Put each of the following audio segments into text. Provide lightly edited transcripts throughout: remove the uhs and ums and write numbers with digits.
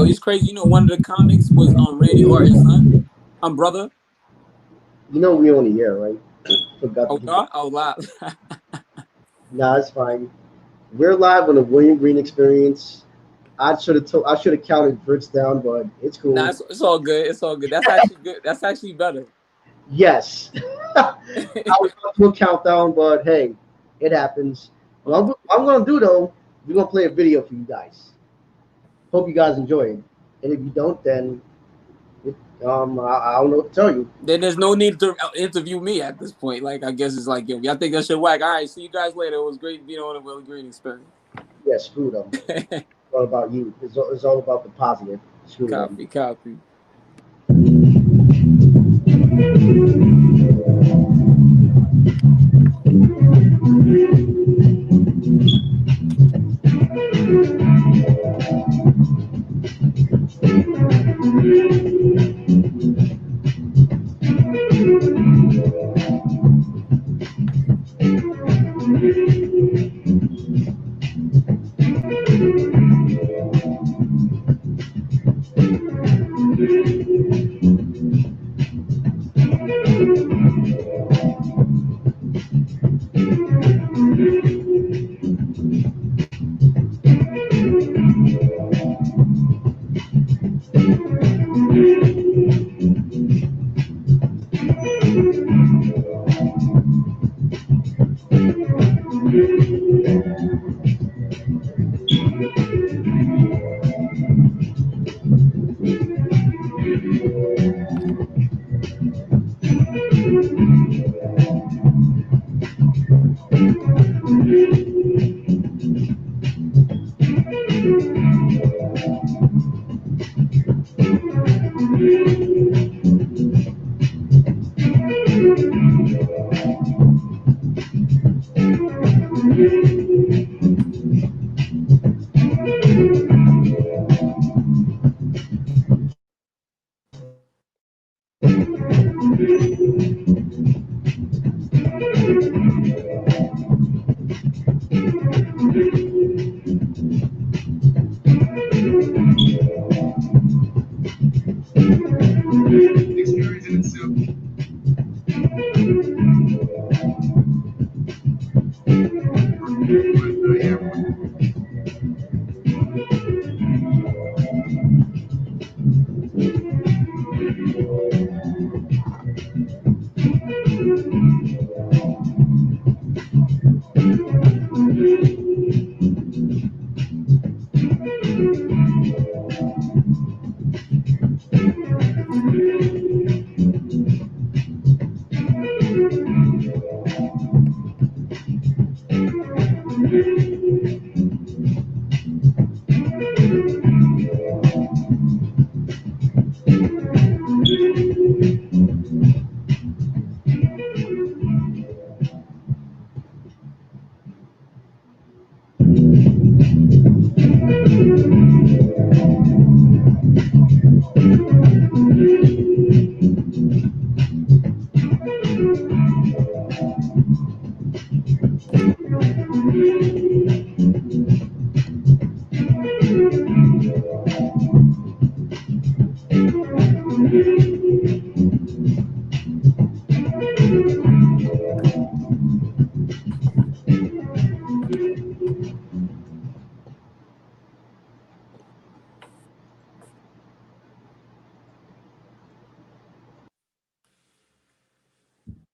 Yo, it's crazy. You know, one of the comics was Randy Orton's son, brother. You know we on the air, right? Forgot Oh, to God? Oh, wow. Nah, it's fine. We're live on the William Green Experience. I should have counted Fritz down, but it's Nah, cool. it's all good. It's all good. That's actually good. That's actually better. Yes. I was going to do a countdown, but hey, it happens. What I'm going to do, though, we're going to play a video for you guys. Hope you guys enjoy it. And if you don't, then I don't know what to tell you. Then there's no need to interview me at this point. Like, I guess it's like, yo, y'all think that shit whack. All right, see you guys later. It was great being on the Willie Green Experience. Yeah, screw them. It's all about you. It's all about the positive. Screw them. Copy.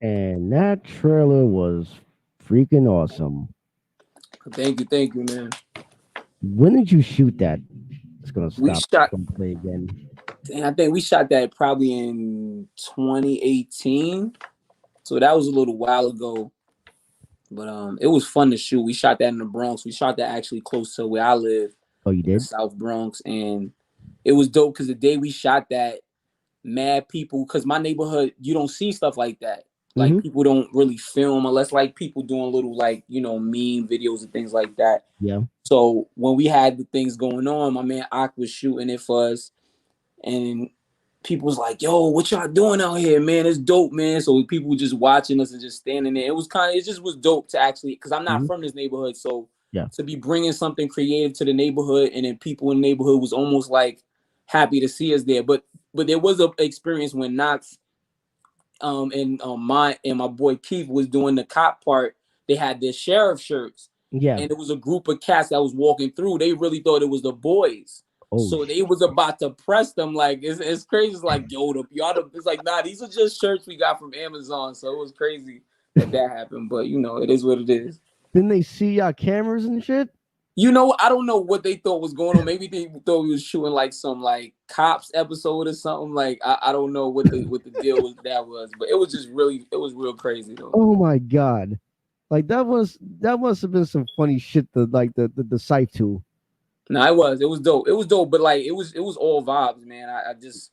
And that trailer was freaking awesome. Thank you, man. When did you shoot that? It's gonna We stop. shot. Don't play again. I think we shot that probably in 2018. So that was a little while ago. But it was fun to shoot. We shot that in the Bronx. We shot that actually close to where I live, Oh, you in the did? South Bronx, and it was dope because the day we shot that, mad people, because my neighborhood, you don't see stuff like that. Like people don't really film unless like people doing little like, you know, meme videos and things like that. Yeah. So when we had the things going on, my man Ak was shooting it for us, and people was like, "Yo, what y'all doing out here, man? It's dope, man." So people were just watching us and just standing there. It just was dope to actually, because I'm not from this neighborhood, so Yeah. to be bringing something creative to the neighborhood, and then people in the neighborhood was almost like happy to see us there. But there was a experience when Knox and my boy Keith was doing the cop part. They had their sheriff shirts, Yeah. and it was a group of cats that was walking through. They really thought it was the boys. Oh, So they was about to press them. Like it's crazy. It's like, yo, it's like, nah, these are just shirts we got from Amazon. So it was crazy that happened. But it is what it is. didn't they see y'all cameras and shit? I don't know what they thought was going on. Maybe they thought we was shooting like some like cops episode or something. Like I don't know what the deal was, but it was real crazy though. Oh my god. Like that must have been some funny shit to like the site to. No, it was dope. It was dope, but like it was all vibes, man. I just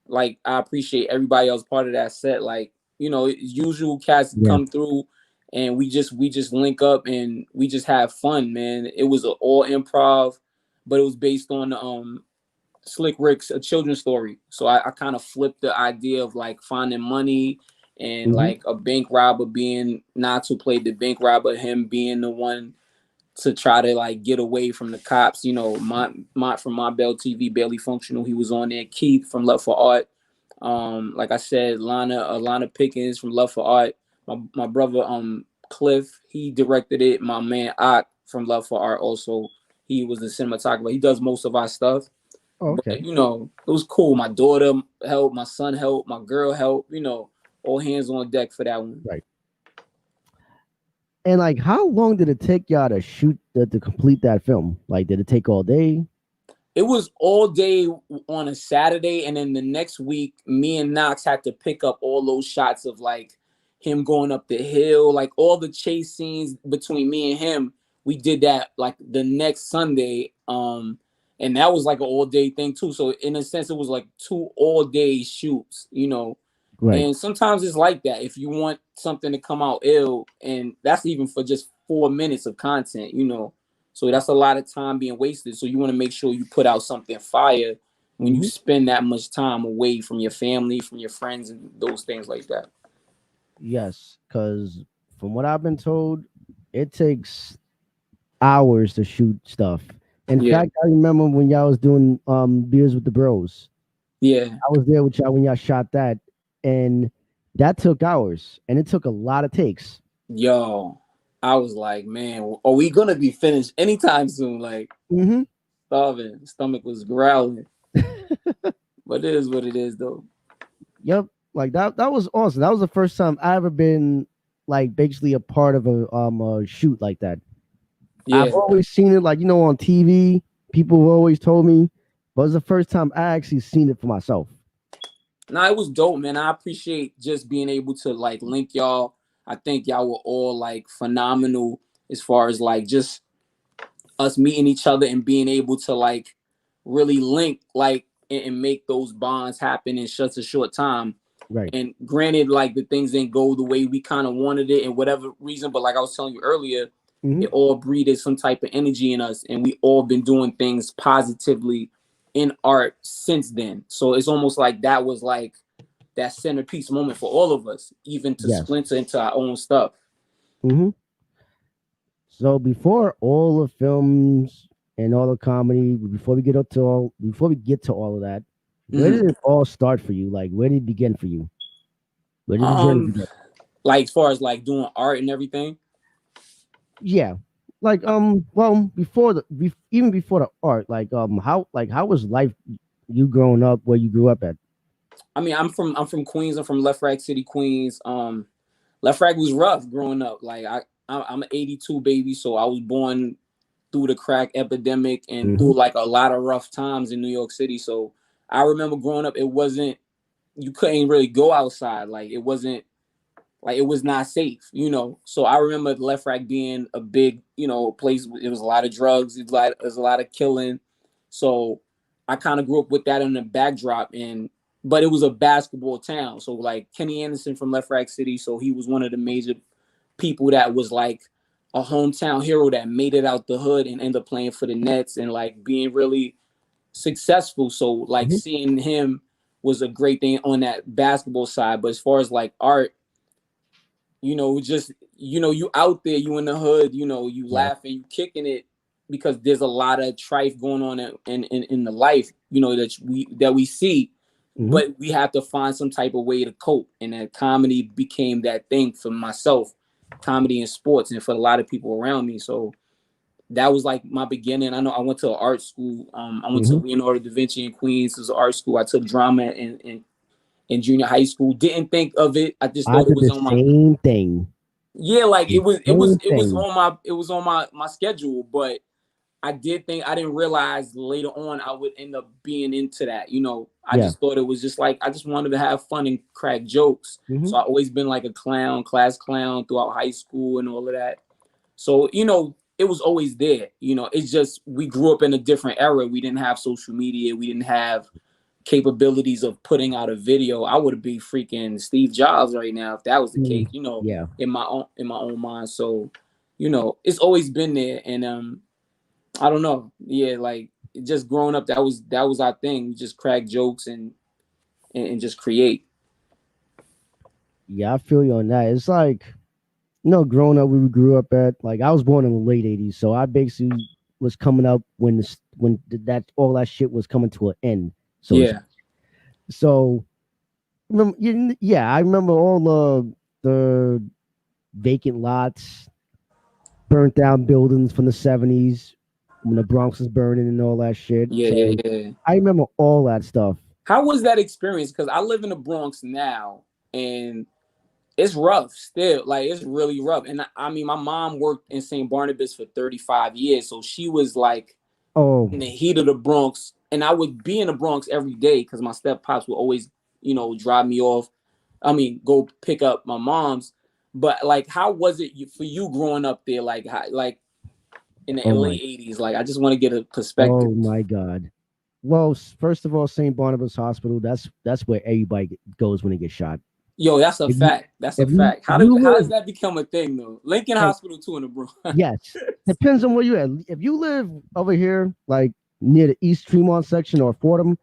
like I appreciate everybody else part of that set. Like usual cats Yeah. come through, and we just link up and we just have fun, man. It was all improv, but it was based on Slick Rick's A Children's Story. So I kind of flipped the idea of like finding money and Hmm. like a bank robber being not who played the bank robber, him being the one to try to like get away from the cops. Mont from My Bell TV, Barely Functional. He was on there. Keith from Love for Art. Like I said, Lana Pickens from Love for Art. My brother Cliff, he directed it. My man Ott from Love for Art also. He was the cinematographer. He does most of our stuff. Oh, But okay. it was cool. My daughter helped, my son helped, my girl helped. All hands on deck for that one. Right. And like, how long did it take y'all to shoot to complete that film? Like, did it take all day? It was all day on a Saturday, and then the next week, me and Knox had to pick up all those shots of like him going up the hill, like all the chase scenes between me and him. We did that like the next Sunday, and that was like an all day thing too. So in a sense, it was like two all day shoots. Right. And sometimes it's like that. If you want something to come out ill, and that's even for just 4 minutes of content. So that's a lot of time being wasted. So you want to make sure you put out something fire when you Hmm. spend that much time away from your family, from your friends, and those things like that. Yes, because from what I've been told, it takes hours to shoot stuff. In Yeah, fact, I remember when y'all was doing beers with the bros. yeah, I was there with y'all when y'all shot that, and that took hours, and it took a lot of takes. yo, I was like, man, are we gonna be finished anytime soon? Like Hmm. starving, stomach was growling. But it is what it is, though. Yep, like that was awesome. That was the first time I ever been like basically a part of a shoot like that. I've Yeah, always seen it like on TV. People have always told me, but it's the first time I actually seen it for myself. nah, it was dope, man. I appreciate just being able to like link y'all. I think y'all were all like phenomenal as far as like just us meeting each other and being able to like really link like and make those bonds happen in such a short time. Right. And granted, like the things didn't go the way we kind of wanted it and whatever reason, but like I was telling you earlier, Hmm. it all breeded some type of energy in us, and we all been doing things positively in art since then. So it's almost like that was like that centerpiece moment for all of us, even to Yes. splinter into our own stuff. Hmm. So before all the films and all the comedy, before we get to all of that, where Mm-hmm. did it all start for you? Like, where did it begin for you? Where did the journey Um, begin? like as far as like doing art and everything. Yeah, like well, before even before the art, how was life you growing up where you grew up at? I mean, I'm from Queens. I'm from Left Rag City, Queens. Left Rag was rough growing up. Like I'm an '82 baby, so I was born through the crack epidemic and Hmm. through like a lot of rough times in New York City. So I remember growing up, it wasn't you couldn't really go outside. Like it wasn't like it was not safe. So I remember Left Rack being a big, place. It was a lot of drugs. It was a lot of killing. So I kind of grew up with that in the backdrop, but it was a basketball town. So like Kenny Anderson from Left Rack City, so he was one of the major people that was like a hometown hero that made it out the hood and ended up playing for the Nets and like being really successful. So like Hmm. seeing him was a great thing on that basketball side. But as far as like art, just you out there, you in the hood, you Yeah. laughing, you kicking it because there's a lot of trife going on in the life. that we see, Mm-hmm. but we have to find some type of way to cope. And that comedy became that thing for myself, comedy and sports, and for a lot of people around me. So that was like my beginning. I know I went to an art school. I went to Mm-hmm. Leonardo da Vinci in Queens. It was an art school. I took drama in junior high school. Didn't think of it. I just I thought it did was the on my, same thing. yeah, like The same thing. it was on my schedule, but I did think, I didn't realize later on I would end up being into that. I Yeah. just thought it was just like, I just wanted to have fun and crack jokes. Mm-hmm. So I always been like a clown, class clown throughout high school and all of that. So, it was always there. It's just we grew up in a different era. We didn't have social media. We didn't have capabilities of putting out a video. I would be freaking Steve Jobs right now if that was the case, Yeah. in my own mind. So, it's always been there. And I don't know. Yeah, like just growing up, that was our thing. We just crack jokes and just create. Yeah, I feel you on that. It's like, growing up, we grew up at, like, I was born in the late '80s, so I basically was coming up when that all that shit was coming to an end. So, Yeah. so yeah, I remember all the vacant lots, burnt down buildings from the '70s when the Bronx was burning and all that shit. Yeah, yeah, So yeah. I remember all that stuff. How was that experience? Because I live in the Bronx now, and it's rough still. Like it's really rough. And I mean, my mom worked in St. Barnabas for 35 years, so she was like Oh in the heat of the Bronx, and I would be in the Bronx every day because my step pops would always, drive me off. I mean, go pick up my mom's. But like, how was it for you growing up there? Like, like in the oh my late '80s? Like, I just want to get a perspective. oh my God. Well, first of all, St. Barnabas Hospital. That's where everybody goes when they get shot. Yo, that's a If you fact. That's a if you fact. if How you does live that become a thing though? Lincoln like Hospital too in the Bronx. yes, depends on where you're at. If you live over here, like near the East Tremont section or Fordham,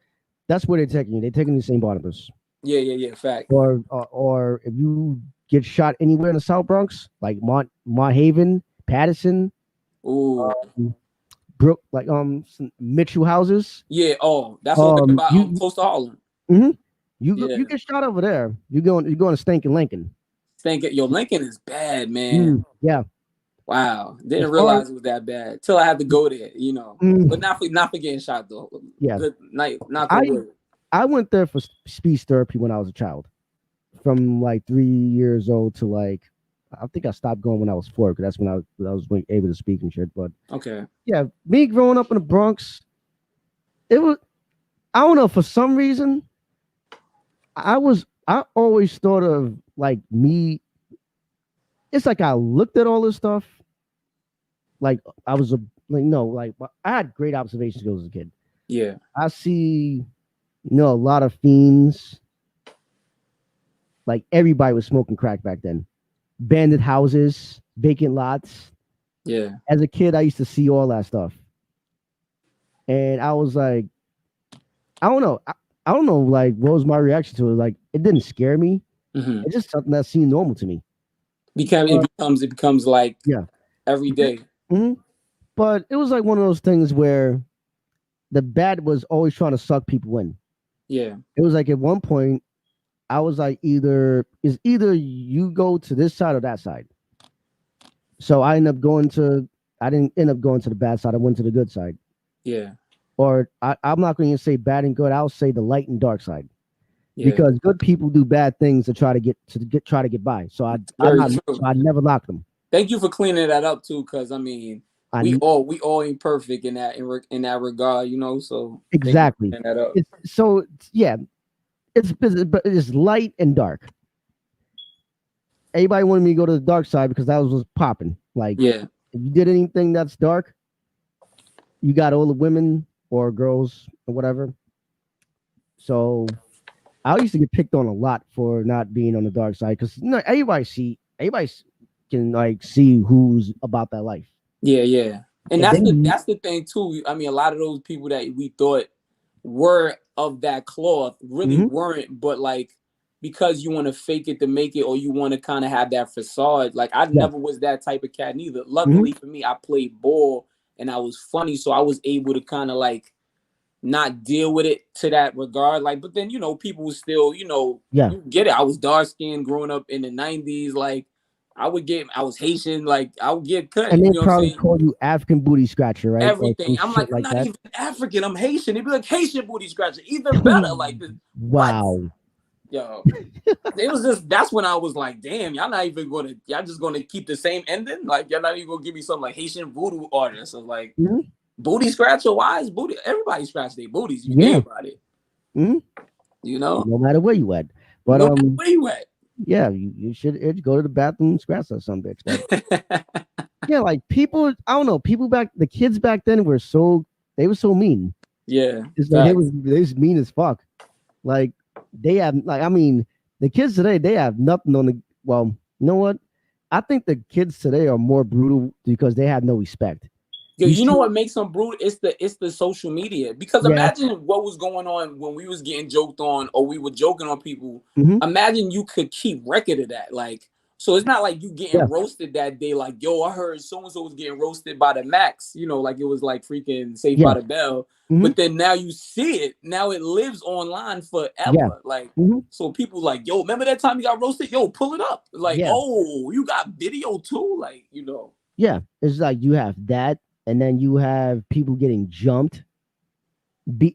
that's where they're taking you. They're taking you to St. Barnabas. Yeah, yeah, yeah. Fact. Or if you get shot anywhere in the South Bronx, like Mont Haven, Patterson, Ooh. Brook, like Mitchell houses. Yeah. Oh, that's all the way by You close to Harlem. mhm. Yeah. You get shot over there. You're going to Stankin' Lincoln. Think it. Yo, Lincoln is bad, man. Yeah. Wow. As Didn't far realize it was that bad till I had to go there. But mm, not for getting shot though. yeah, Good night. Knock I on wood. I went there for speech therapy when I was a child, from like 3 years old to like, I think I stopped going when I was 4 because that's when I was able to speak and shit. But Okay. yeah, me growing up in the Bronx, it was, I don't know, for some reason I always thought of like me. It's like I looked at all this stuff like I was a like no like I had great observation skills as a kid. Yeah. I see, a lot of fiends. Like everybody was smoking crack back then. Bandit houses, vacant lots. Yeah. As a kid, I used to see all that stuff, and I was like, I don't know, I don't know, like what was my reaction to it? Like it didn't scare me. Mm-hmm. It's just something that seemed normal to me. It becomes like Yeah. every day. hmm But it was like one of those things where the bad was always trying to suck people in. Yeah. It was like at one point, I was like, either you go to this side or that side. So I didn't end up going to the bad side. I went to the good side. Yeah. Or I'm not going to say bad and good. I'll say the light and dark side, Yeah. because good people do bad things to try to get by. So Very true. I never knocked them. Thank you for cleaning that up too, because I mean, I we all ain't perfect in that regard. So exactly. thank you for cleaning that up. So yeah, but it's light and dark. Everybody wanted me to go to the dark side because that was popping. Like Yeah. if you did anything that's dark, you got all the women or girls or whatever. So I used to get picked on a lot for not being on the dark side because everybody can like see who's about that life. Yeah, yeah. And And that's the then that's the thing too. I mean, a lot of those people that we thought were of that cloth really Mhm. weren't, but like because you want to fake it to make it, or you want to kind of have that facade. Like I Yeah. never was that type of cat neither. Mhm. Luckily for me, I played ball and I was funny, so I was able to kind of like not deal with it to that regard. Like, but then, people still, Yeah. you get it. I was dark skinned growing up in the 90s. Like, I was Haitian. Like, I would get cut. And You they know what I'm probably saying? call you African booty scratcher, right? Or Everything. some I'm like, shit I'm like not that. even African. I'm Haitian. They'd be like, Haitian booty scratcher. Even better. Like, what? Wow. Yo. It was that's when I was like, damn, y'all just gonna keep the same ending? Like, y'all not even gonna give me something like Haitian voodoo artists or like booty scratcher? Why is booty? Everybody scratch their booties. You Yeah. think about it. No matter where you at. But No matter where you at. yeah, you should go to the bathroom and scratch or some bitch. But yeah, like people, I don't know, the kids back then were so mean. Yeah. It's like they was mean as fuck. Like they have the kids today, they have nothing on the well, you know what? I think the kids today are more brutal because they have no respect. Yo, you know what makes them brutal? It's the social media. Because imagine what was going on when we was getting joked on or we were joking on people. Imagine you could keep record of that. Like, so it's not like you getting roasted that day. Like, yo, I heard so and so was getting roasted by the Max. Like it was like freaking Saved by the Bell. But then now you see it. Now it lives online forever. Like, so people like, yo, remember that time you got roasted? Yo, pull it up. Like, oh, you got video too. Like, Yeah, it's like you have that. And then you have people getting jumped.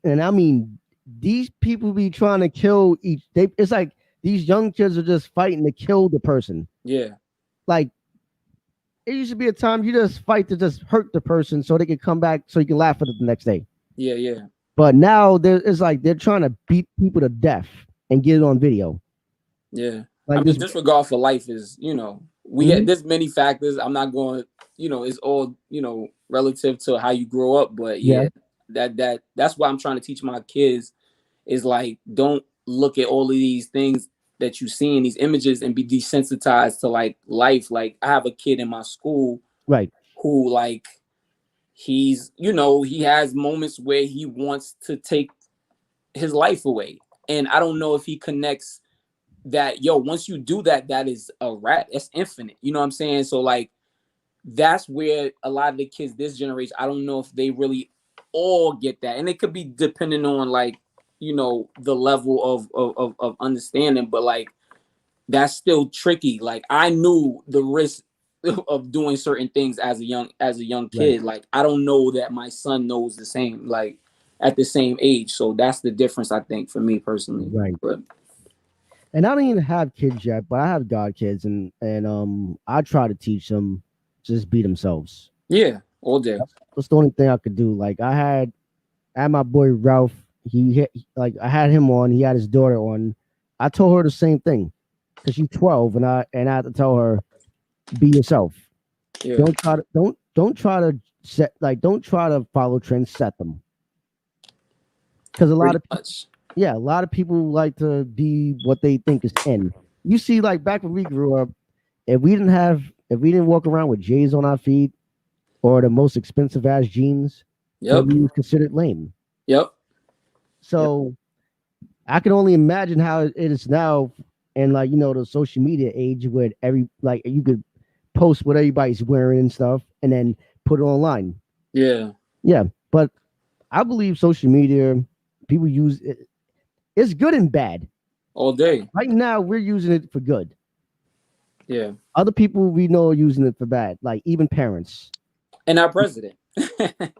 And I mean, these people be trying to kill it's like these young kids are just fighting to kill the person. Yeah. Like, it used to be a time you just fight to just hurt the person so they can come back so you can laugh at it the next day. Yeah, yeah. But now it's like they're trying to beat people to death and get it on video. Yeah. Like I mean, disregard for life is, we get there's many factors. I'm not going, it's all, relative to how you grow up. But that's why I'm trying to teach my kids is like, don't look at all of these things that you see in these images and be desensitized to like life. Like I have a kid in my school, right, who like he's, he has moments where he wants to take his life away. And I don't know if he connects that, once you do that, that is a wrap. That's infinite. You know what I'm saying? So like, that's where a lot of the kids this generation, I don't know if they really all get that. And it could be depending on like, the level of understanding, but like, that's still tricky. Like I knew the risk of doing certain things as a young kid. Right. Like I don't know that my son knows the same, like at the same age. So that's the difference, I think, for me personally. Right. But, and I don't even have kids yet, but I have godkids, and I try to teach them just be themselves. Yeah, all day. That's the only thing I could do. Like I had my boy Ralph. I had him on. He had his daughter on. I told her the same thing because she's 12, and I had to tell her, be yourself. Yeah. Don't try to follow trends. Set them. Because a lot of people like to be what they think is in. You see, like back when we grew up, if we didn't walk around with J's on our feet or the most expensive ass jeans, then we were considered lame. Yep. So I can only imagine how it is now, and like the social media age where you could post what everybody's wearing and stuff, and then put it online. Yeah. Yeah, but I believe social media, people use it. It's good and bad. All day. Right now, we're using it for good. Yeah. Other people we know are using it for bad, like even parents. And our president.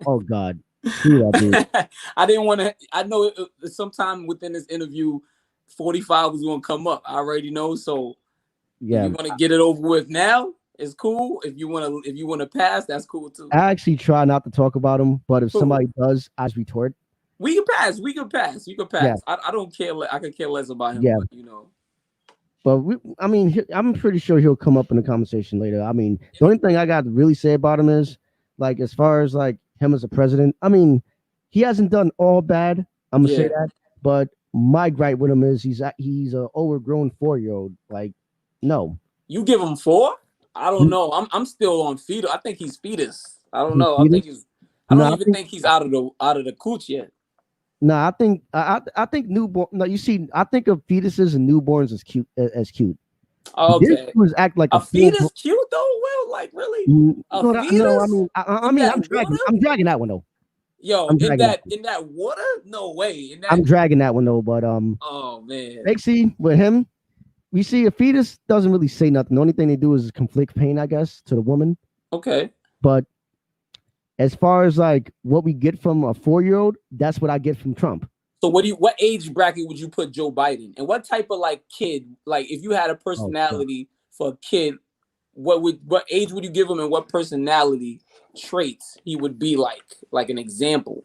Oh God. I didn't want to. I know sometime within this interview, 45 was going to come up. I already know. So, if you want to get it over with now, it's cool. If you want to pass, that's cool too. I actually try not to talk about him, but if somebody does, I just retort. We can pass. You can pass. Yeah. I don't care. I could care less about him. Yeah. But, I'm pretty sure he'll come up in the conversation later. I mean, the only thing I got to really say about him is, like, as far as like him as a president, I mean, he hasn't done all bad. I'm gonna say that, but my gripe with him is he's an overgrown 4-year-old. Like, no. You give him 4? I don't know. I'm still on fetus. I think he's fetus. I don't know. I think he's. I don't even think he's out of the cooch yet. No, I think newborn. No, you see, I think of fetuses and newborns as cute. Okay. This was act like a fetus cute though. Well, like really. No, I mean, I'm dragging that one though. Yo, I'm in dragging that. that water? No way. In I'm that. dragging that one though. But Oh man. see with him, we see a fetus doesn't really say nothing. The only thing they do is conflict pain, I guess, to the woman. Okay. But as far as like what we get from a 4-year-old, that's what I get from Trump. So what age bracket would you put Joe Biden? And what type of like kid, like if you had a personality for a kid, what age would you give him and what personality traits he would be like an example?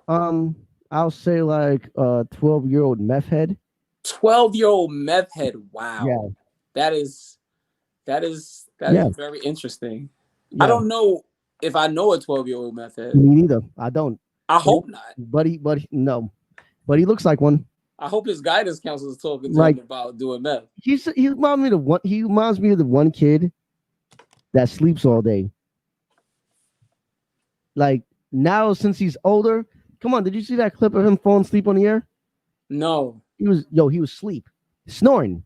I'll say like a 12-year-old meth head. 12-year-old meth head. Wow. Yeah. That is Yeah. very interesting. Yeah. I don't know if I know a 12-year-old meth head. Me neither. I don't. I hope not. But no. But he looks like one. I hope his guidance counselor is talking to Like, him about doing meth. He reminds me of the one kid that sleeps all day. Like now, since he's older, come on, did you see that clip of him falling asleep on the air? No. He was asleep, snoring.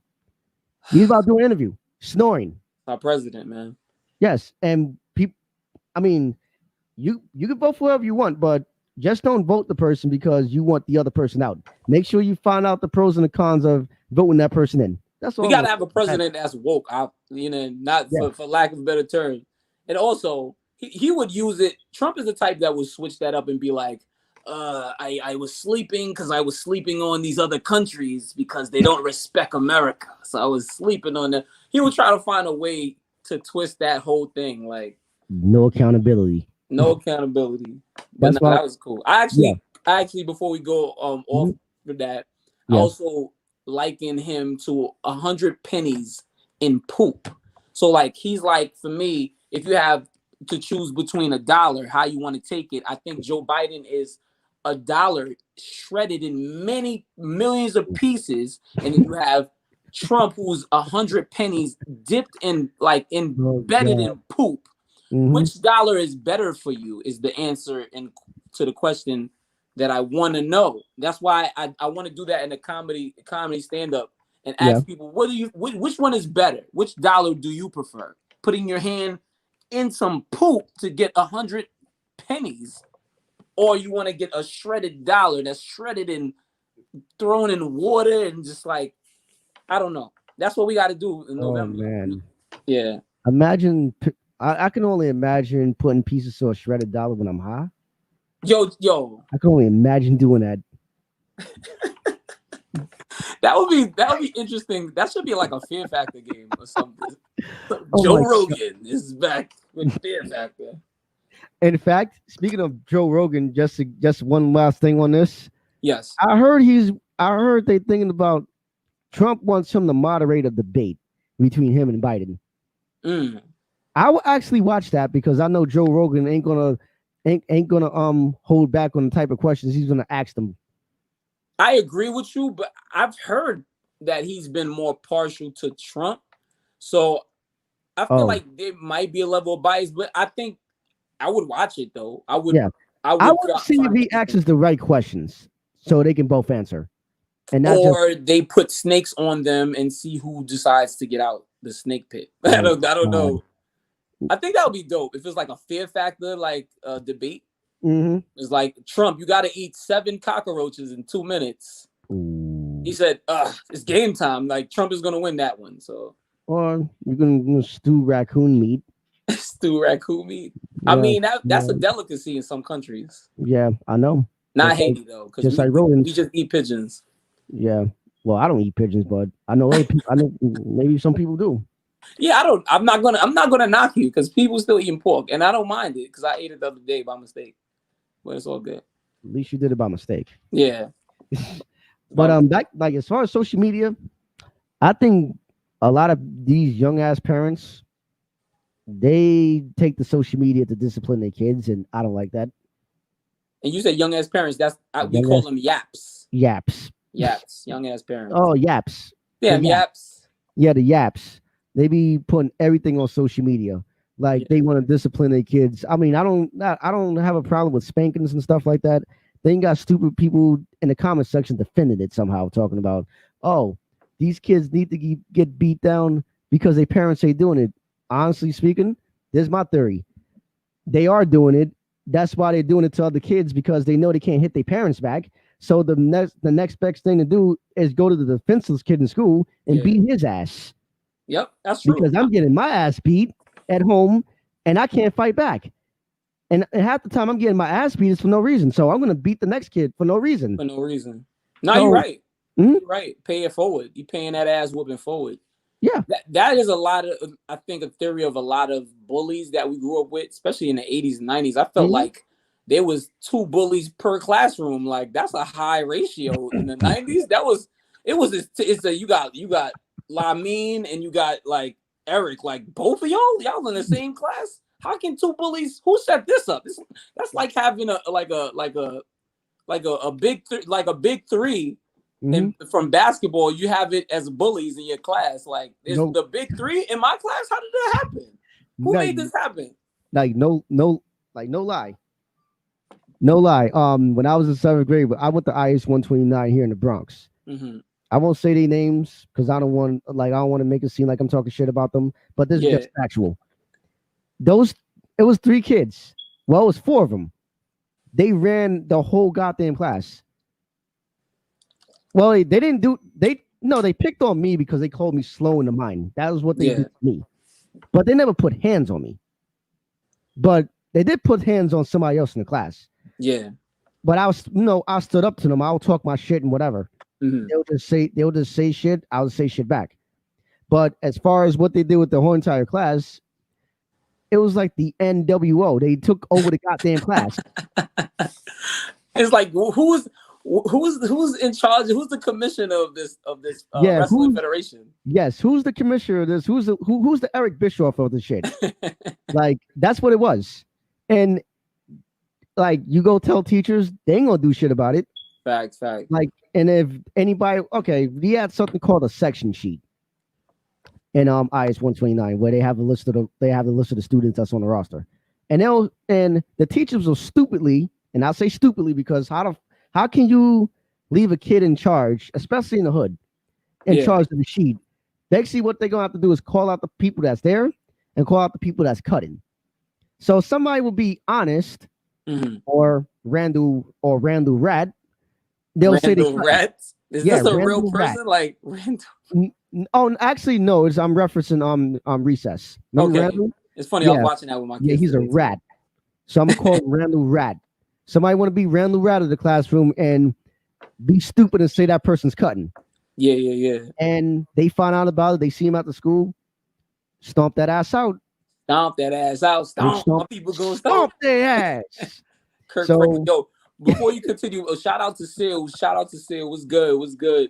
He's about to do an interview, snoring. Our president, man. Yes, and people. I mean, you can vote for whoever you want, but just don't vote the person because you want the other person out. Make sure you find out the pros and the cons of voting that person in. That's all. We gotta have a president that's woke. Not for lack of a better term. And also, he would use it. Trump is the type that would switch that up and be like, I was sleeping because I was sleeping on these other countries because they don't respect America. So I was sleeping on them. He would try to find a way to twist that whole thing. Like no accountability. No accountability. But that was cool. I actually before we go off for that, I also liken him to 100 pennies in poop. So like he's like, for me, if you have to choose between $1, how you want to take it, I think Joe Biden is $1 shredded in many millions of pieces, and then you have Trump, who's 100 pennies dipped in embedded in poop. Which dollar is better for you is the answer to the question that I want to know. That's why I want to do that in a comedy stand-up and ask people, which one is better? Which dollar do you prefer? Putting your hand in some poop to get 100 pennies, or you want to get a shredded dollar that's shredded and thrown in water and just like, I don't know. That's what we got to do in November. Man. Yeah. Imagine. I can only imagine putting pieces of a shredded dollar when I'm high. Yo. I can only imagine doing that. That would be interesting. That should be like a Fear Factor game or something. Joe Rogan is back with Fear Factor. In fact, speaking of Joe Rogan, just one last thing on this. Yes. I heard they thinking about Trump wants him to moderate a debate between him and Biden. I will actually watch that because I know Joe Rogan ain't gonna hold back on the type of questions he's gonna ask them. I agree with you, but I've heard that he's been more partial to Trump, so I feel like there might be a level of bias. But I think I would watch it though. I would. Yeah. I would see if he asks the right questions so they can both answer, and not they put snakes on them and see who decides to get out the snake pit. I don't know. I think that would be dope if it's like a Fear Factor debate. It's like, Trump, you got to eat 7 cockroaches in 2 minutes. He said, it's game time. Like, Trump is going to win that one. So, or you can stew raccoon meat. Stew raccoon meat. Yeah, I mean, that's a delicacy in some countries. Yeah, I know. Not Haiti though, because we just eat pigeons. Yeah. Well, I don't eat pigeons, but I know maybe some people do. Yeah, I'm not gonna knock you because people still eating pork, and I don't mind it because I ate it the other day by mistake. But it's all good. At least you did it by mistake. Yeah. But back as far as social media, I think a lot of these young ass parents, they take the social media to discipline their kids, and I don't like that. And you said young ass parents. We call them yaps. Yaps. Young ass parents. Oh, yaps. Damn, yaps. Yeah, the yaps. They be putting everything on social media. Like they want to discipline their kids. I mean, I don't have a problem with spankings and stuff like that. They ain't got stupid people in the comment section defending it somehow, talking about, oh, these kids need to get beat down because their parents ain't doing it. Honestly speaking, there's my theory. They are doing it, that's why they're doing it to other kids because they know they can't hit their parents back. So the next best thing to do is go to the defenseless kid in school and Yeah. beat his ass Yep, that's true. because I'm getting my ass beat at home and I can't fight back. And half the time I'm getting my ass beat is for no reason. So I'm gonna beat the next kid for no reason. For no reason. No, you're So right. mhm, You're right. Pay it forward. You paying that ass whooping forward. yeah. That is a lot of, I think, a theory of a lot of bullies that we grew up with, especially in the 80s and 90s. I felt Mhm. like there was 2 bullies per classroom. Like that's a high ratio. In the 90s, it's a you got Lamine and you got like Eric, like both of y'all in the same class. How can 2 bullies? Who set this up? That's like having a big three. Mhm. And from basketball, you have it as bullies in your class. Like, there's No, the big three in my class. How did that happen? Who like, made this happen? like no lie. No lie. When I was in seventh grade, I went to IS 129 here in the Bronx. Mm-hmm. I won't say their names because I don't want to make it seem like I'm talking shit about them. But this is Yeah, just factual. Those it was 3 kids. Well, it was 4 of them. They ran the whole goddamn class. Well, they didn't do they no they picked on me because they called me slow in the mind. That was what they yeah, did to me. But they never put hands on me. But they did put hands on somebody else in the class. yeah. But I stood up to them. I'll talk my shit and whatever. Mm-hmm. They'll just say shit. I'll say shit back. But as far as what they did with the whole entire class, it was like the NWO. They took over the goddamn class. It's like who's in charge? Who's the commissioner of this Yeah, wrestling federation? yes, who's the commissioner of this? Who's the Eric Bischoff of the shit? Like that's what it was. And like you go tell teachers, they ain't gonna do shit about it. Facts. Like, and if anybody, okay, we had something called a section sheet in IS 129 where they have the list of the students that's on the roster, and the teachers will stupidly, and I'll say stupidly because how can you leave a kid in charge, especially in the hood, in Yeah. charge of the sheet? Basically, what they're gonna have to do is call out the people that's there and call out the people that's cutting. So somebody will be honest Mm-hmm. or Randall Rat. They'll say they Randall cut. Rats. Is Yeah, this a real Randall Rat. person? Like Randall? Oh, actually, no. I'm referencing Recess. Remember Okay. Randall? It's funny. I was Yeah, watching that with my kids. yeah. He's a today, too. rat. So I'm gonna call him Randall Rat. Somebody want to be Randall Rat of the classroom and be stupid and say that person's cutting. Yeah. And they find out about it. They see him at the school. Stomp that ass out. Stomp that ass out. Stomp. My people gonna stomp. Stomp their ass. Kirk So- Franklin. Yo, before you continue, shout out to Seal. What's good?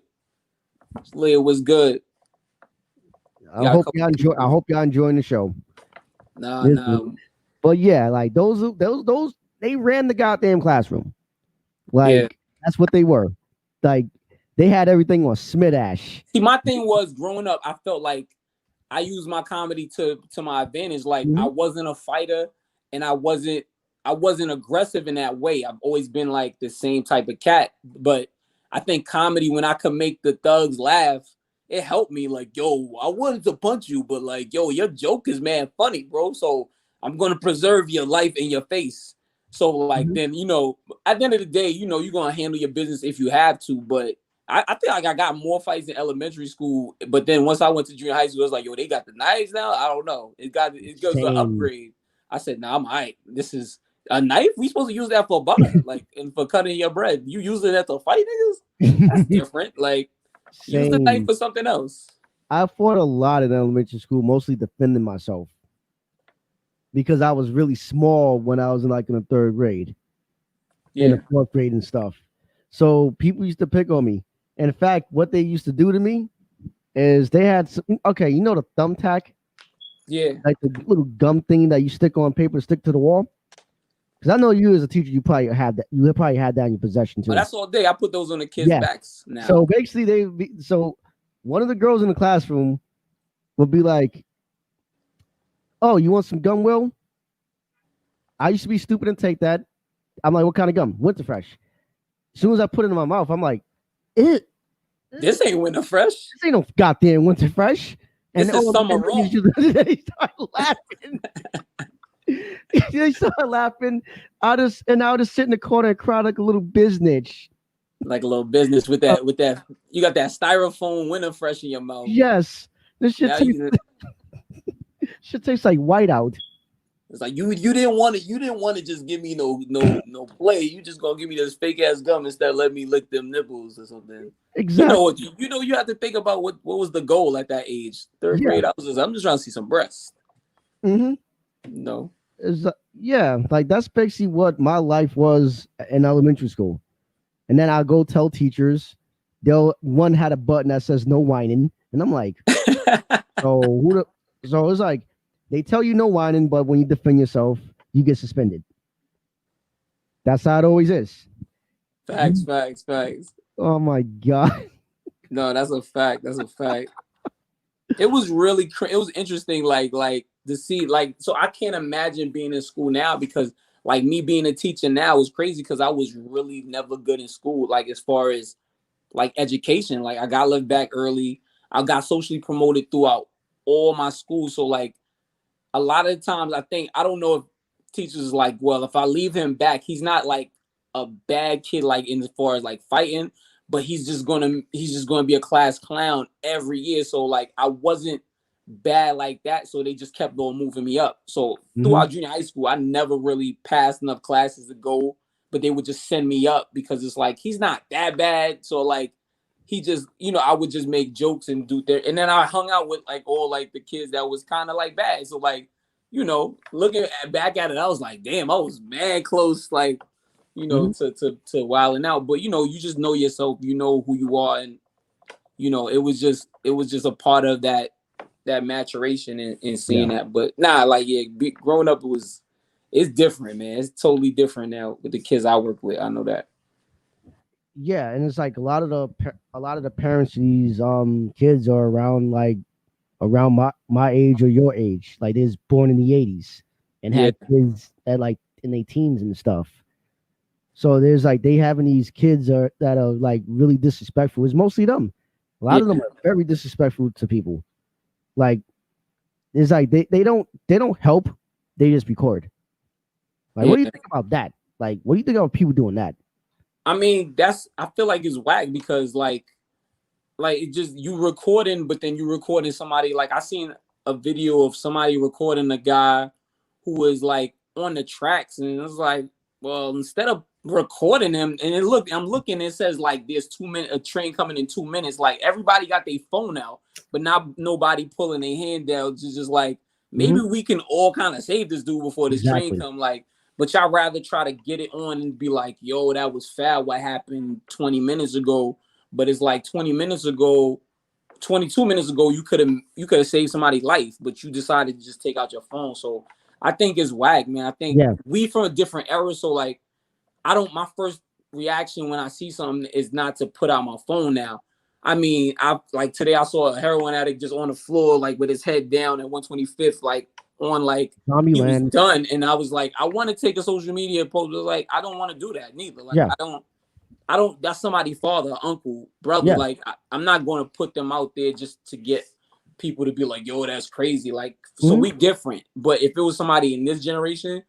Leah, what's good? I hope y'all enjoying the show. Nah. But yeah, like those they ran the goddamn classroom. Like Yeah. that's what they were. Like they had everything on Smidash. See, my thing was growing up, I felt like I used my comedy to my advantage. Like I wasn't a fighter and I wasn't aggressive in that way. I've always been like the same type of cat. But I think comedy, when I could make the thugs laugh, it helped me. Like, yo, I wanted to punch you, but like, yo, your joke is mad funny, bro. So I'm gonna preserve your life and your face. So like then, at the end of the day, you're gonna handle your business if you have to. But I feel like I got more fights in elementary school, but then once I went to junior high school, I was like, yo, they got the knives now. I don't know. It goes to an upgrade. I said, nah, I'm all right. This is a knife. We supposed to use that for butter, like, and for cutting your bread. You using that to fight niggas? That's different. Like, use the knife for something else. I fought a lot in elementary school, mostly defending myself because I was really small when I was in the 3rd grade, in the 4th grade and stuff. So people used to pick on me. In fact, what they used to do to me is they had the thumbtack, like the little gum thing that you stick on paper to stick to the wall. Because I know you as a teacher, you probably had that. You probably had that in your possession too. But that's all day. I put those on the kids' backs now. So basically, one of the girls in the classroom would be like, "Oh, you want some gum, Will?" I used to be stupid and take that. I'm like, "What kind of gum?" Winterfresh. As soon as I put it in my mouth, I'm like, This ain't Winterfresh. This ain't no goddamn Winterfresh. This is Summer Roll. They start laughing. They started laughing. I would just sit in the corner and cry like a little business. Like a little business with Uh, that. You got that styrofoam winter fresh in your mouth. yes, this shit Now tastes you, shit tastes like whiteout. it's like you didn't want it. You didn't want to just give me no play. You just gonna give me this fake ass gum instead of let me lick them nipples or something. You know Exactly. what? You know you have to think about what was the goal at that age. Third Yeah. grade, I'm just trying to see some breasts. Mm-hmm. No. Yeah, like that's basically what my life was in elementary school. And then I'll go tell teachers, one had a button that says no whining. And I'm like, so so it's like they tell you no whining, but when you defend yourself, you get suspended. That's how it always is. Facts. Oh my god. No, that's a fact. That's a fact. It was really it was interesting like to see like so I can't imagine being in school now because like me being a teacher now is crazy because I was really never good in school like as far as like education. Like I got left back early. I got socially promoted throughout all my school. So like a lot of times I don't know if teachers is like, well, if I leave him back, he's not like a bad kid like in as far as like fighting, but he's just gonna be a class clown every year. So like I wasn't bad like that. So they just kept on moving me up. So Mhm. throughout junior high school, I never really passed enough classes to go, but they would just send me up because it's like he's not that bad. So like he just, I would just make jokes and do there. And then I hung out with like all like the kids that was kind of like bad. So like, looking back at it, I was like, damn, I was mad close, like, Mhm. to wilding out. But you just know yourself, you know who you are, and it was just a part of that maturation and seeing Yeah. that. But nah, like yeah, growing up it's different, man. It's totally different now with the kids I work with. I know that. Yeah, and it's like a lot of the parents of these kids are around like around my age or your age. Like they was born in the 80s and Yeah, had kids at like in their teens and stuff. So there's like they having these kids that are like really disrespectful. It's mostly them. A lot of them yeah, are very disrespectful to people. Like it's like they don't help. They just record. Like what do you yeah. think about that? Like what do you think about people doing that? I mean, I feel like it's whack because like it just you recording, but then you recording somebody. Like I seen a video of somebody recording a guy who was like on the tracks, and it was like, well, instead of recording him, and I'm looking, it says like there's 2 minutes, a train coming in 2 minutes. Like everybody got their phone out, but not nobody pulling their hand down. Just like maybe Hmm. we can all kind of save this dude before this train Exactly. come. Like, but y'all rather try to get it on and be like, yo, that was foul. What happened 20 minutes ago? But it's like 20 minutes ago, 22 minutes ago, you could have saved somebody's life, but you decided to just take out your phone. So I think it's whack, man. I think Yeah. we from a different era. So like I don't my first reaction when I see something is not to put out my phone now. I mean, I like today I saw a heroin addict just on the floor, like with his head down at 125th, like on like Zombie he was land. done. And I was like, I want to take a social media post, but like I don't want to do that neither. Like Yeah. I don't. That's somebody's father, uncle, brother. Yeah. Like I'm not going to put them out there just to get people to be like, "Yo, that's crazy." Like, so Hmm. we different. But if it was somebody in this generation,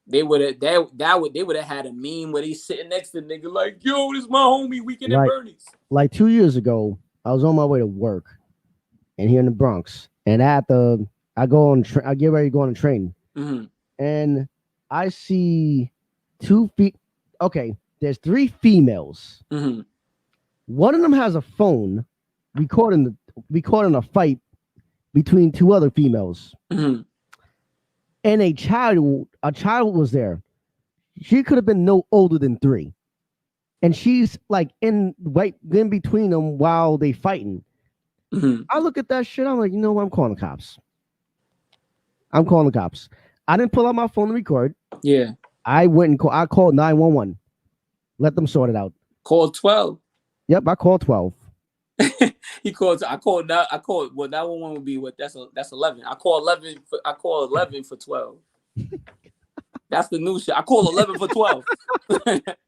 they would have had a meme where he's sitting next to the nigga like, "Yo, this is my homie. Weekend at Like Bernie's." 2 years ago, I was on my way to work and here in the Bronx, and I get ready to go on a train, Mm-hmm. and I see 2 feet. Okay, there's 3 females. Mm-hmm. One of them has a phone recording a fight between two other females, Mm-hmm. and a child was there. She could have been no older than 3, and she's like in right in between them while they fighting. Mm-hmm. I look at that shit. I'm like, you know what? I'm calling the cops. I'm calling the cops. I didn't pull out my phone to record. Yeah. I called 911. Let them sort it out. Called 12. Yep, I called 12. He called. I called that. I called. Well, that one would be what? That's 11. I call 11. I call 11 for 12. That's the new shit. I call 11 for 12.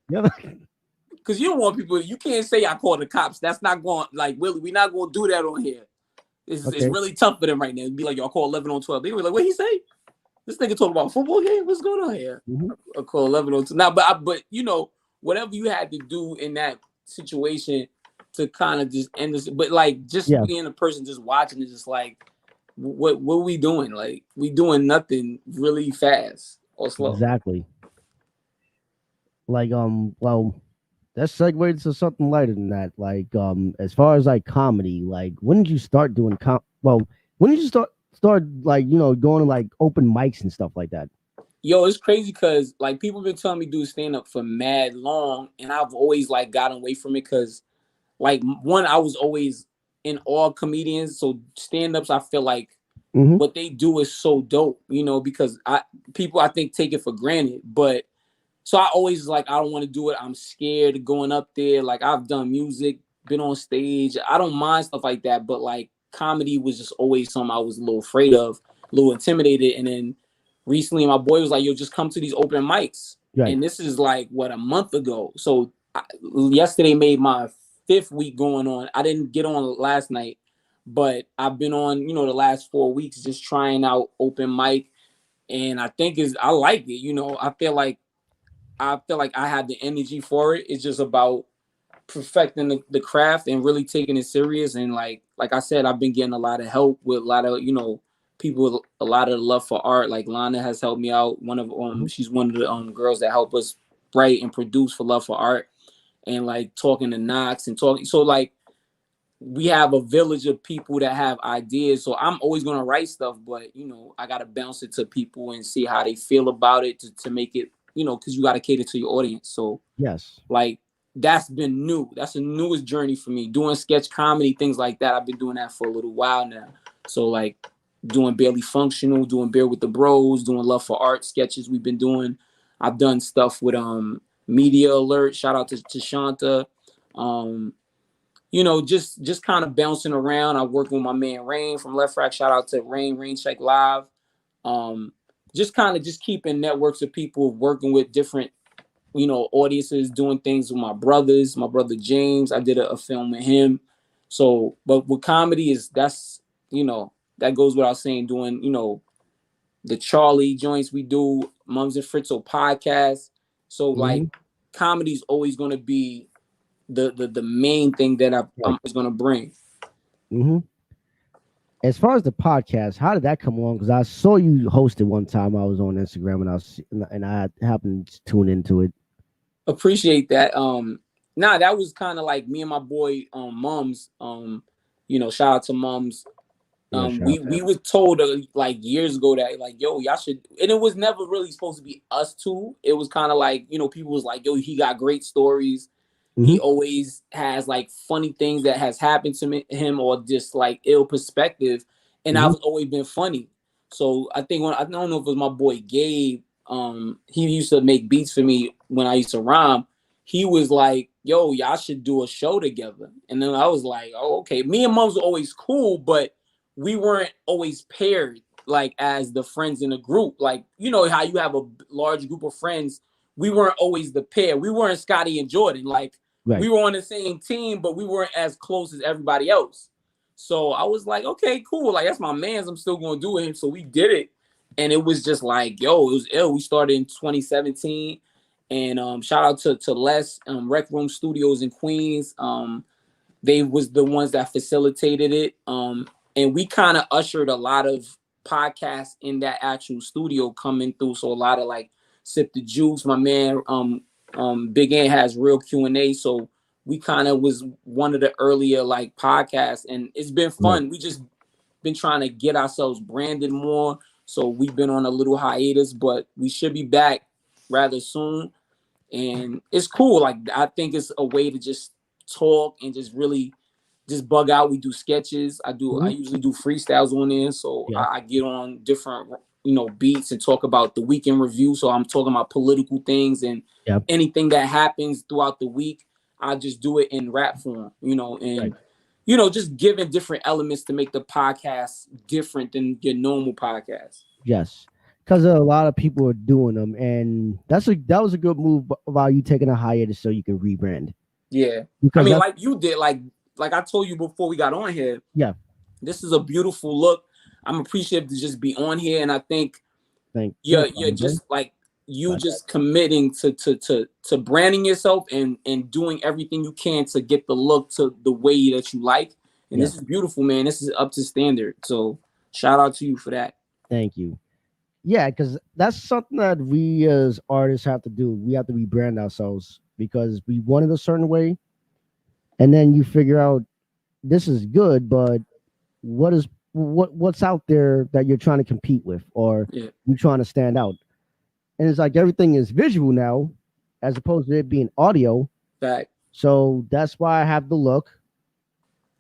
Yep. Because you don't want people. You can't say I called the cops. That's not going. Like Willie, we're not going to do that on here. It's Okay. really tough for them right now. It'd be like, y'all call 11 on 12. They were like, what he say? this nigga talking about football game. What's going on here? Mm-hmm. I call 11:02. Now, but you know, whatever you had to do in that situation to kind of just end this, but like just Yeah, being a person just watching is just like, what are we doing? Like we doing nothing really fast or slow. exactly. Like well, that segues to something lighter than that. Like as far as like comedy, like when did you start doing well, when did you start like, you know, going to like open mics and stuff like that? Yo, it's crazy because like people been telling me do stand up for mad long, and I've always like gotten away from it because like one, I was always in all comedians, so stand ups I feel like Mm-hmm. what they do is so dope, you know, because people I think take it for granted, but so I always like I don't want to do it. I'm scared of going up there. Like I've done music, been on stage. I don't mind stuff like that, but like comedy was just always something I was a little afraid of, a little intimidated. And then recently, my boy was like, "Yo, just come to these open mics." Right. And this is like what, a month ago. So yesterday made my 5th week going on. I didn't get on last night, but I've been on, you know, the last 4 weeks just trying out open mic, and I think I like it. You know, I feel like I have the energy for it. It's just about perfecting the craft and really taking it serious. And like I said, I've been getting a lot of help with a lot of, you know, people with a lot of love for art. Like Lana has helped me out. Mm-hmm. She's one of the girls that help us write and produce for Love for Art, and like talking to Knox and talking. So like we have a village of people that have ideas. So I'm always gonna write stuff, but you know, I gotta bounce it to people and see how they feel about it to make it, you know, because you gotta cater to your audience. So Yes. like that's been new. That's the newest journey for me. Doing sketch comedy, things like that. I've been doing that for a little while now. So like doing Barely Functional, doing Beer with the Bros, doing Love for Art sketches we've been doing. I've done stuff with Media Alert. Shout out to Shanta. Um, you know, just kind of bouncing around. I work with my man Rain from Left Rack. Shout out to Rain Check Live. Um, just kind of just keeping networks of people working with different, you know, audiences, doing things with my brother James. I did a film with him. So, but with comedy that's, you know, that goes without saying, doing, you know, the Charlie joints we do, Mums and Fritzo podcast. So Mm-hmm. like comedy is always going to be the main thing that I'm Right. always going to bring. Mm-hmm. As far as the podcast, how did that come along? Because I saw you host it one time. I was on Instagram and I happened to tune into it. Appreciate that. Nah, that was kind of like me and my boy Mums. You know, shout out to Mums. Yeah, shout out to We him. were told like years ago that like, yo, y'all should, and it was never really supposed to be us two. It was kind of like, you know, people was like, yo, he got great stories. Mm-hmm. He always has like funny things that has happened to him, or just like ill perspective, and Mm-hmm. I've always been funny. So I think when, I don't know if it was my boy Gabe, he used to make beats for me when I used to rhyme. He was like, yo, y'all should do a show together. And then I was like, oh, okay. Me and Mums were always cool, but we weren't always paired like as the friends in the group. Like, you know how you have a large group of friends. We weren't always the pair. We weren't Scotty and Jordan. Like, Right. we were on the same team, but we weren't as close as everybody else. So I was like, okay, cool. Like, that's my man's. I'm still going to do it. So we did it. And it was just like, yo, it was ill. We started in 2017. And shout out to Les, Rec Room Studios in Queens. They was the ones that facilitated it. And we kind of ushered a lot of podcasts in that actual studio coming through. So a lot of like Sip the Juice, my man, Big Ant has Real Q&A. So we kind of was one of the earlier like podcasts, and it's been Right. fun. We just been trying to get ourselves branded more. So we've been on a little hiatus, but we should be back rather soon. And it's cool. Like, I think it's a way to just talk and just really just bug out. We do sketches. I Mm-hmm. usually do freestyles on there. So Yeah. I get on different, you know, beats and talk about the weekend review. So I'm talking about political things and Yeah. anything that happens throughout the week. I just do it in rap form, you know, Right. and you know, just giving different elements to make the podcast different than your normal podcast. Yes. Because a lot of people are doing them, and that was a good move about you taking a hiatus so you can rebrand. Yeah. I Because mean, that's like you did, like I told you before we got on here, yeah. this is a beautiful look. I'm appreciative to just be on here. And I think Thank you're you, bro. just like you I got just committing to branding yourself and doing everything you can to get the look to the way that you like. And yeah. this is beautiful, man. This is up to standard. So shout out to you for that. Thank you. Yeah, because that's something that we as artists have to do. We have to rebrand ourselves because we want it a certain way, and then you figure out this is good, but what's out there that you're trying to compete with, or Yeah, you're trying to stand out. And it's like everything is visual now, as opposed to it being audio. fact. So that's why I have the look.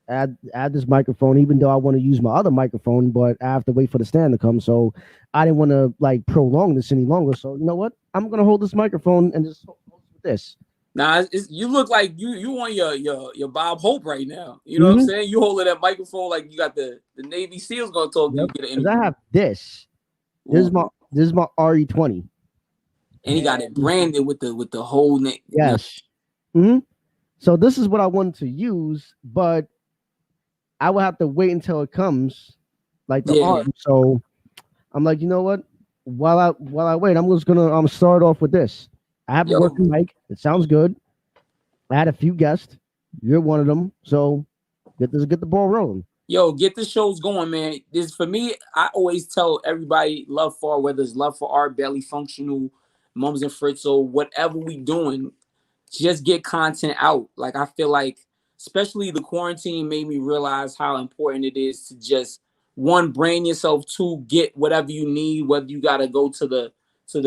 Add this microphone, even though I want to use my other microphone, but I have to wait for the stand to come. So I didn't want to like prolong this any longer. So you know what? I'm gonna hold this microphone and just hold with this. Now you look like you want your Bob Hope right now. You know what I'm Mm-hmm. saying? You holding that microphone like you got the Navy SEALs gonna talk to Yep. you, get an Because I interview. have this. This is Ooh. my this is my RE20. And he got it And branded with the whole name. No, yes. Hmm. So this is what I wanted to use, but I will have to wait until it comes, like the yeah, arm. So I'm like, you know what? While I wait, I'm just gonna start off with this. I have a yo, working mic. It sounds good. I had a few guests. You're one of them. So get the ball rolling. get the shows going, man. This for me. I always tell everybody, love for whether it's love for art, belly functional, mums and Fritzo, whatever we doing. Just get content out. Like I feel like, especially the quarantine made me realize how important it is to just one brain yourself, two get whatever you need. Whether you gotta go to the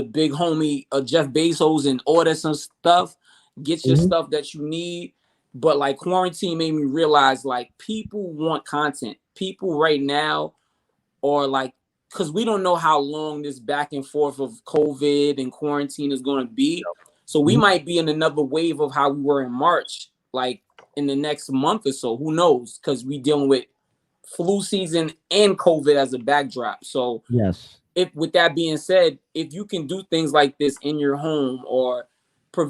big homie Jeff Bezos and order some stuff, get your Hmm. stuff that you need. But like quarantine made me realize like people want content. People right now or like because we don't know how long this back and forth of COVID and quarantine is going to be. So we Hmm. might be in another wave of how we were in March, like in the next month or so. Who knows? Because we dealing with flu season and COVID as a backdrop. So Yes. if with that being said, if you can do things like this in your home or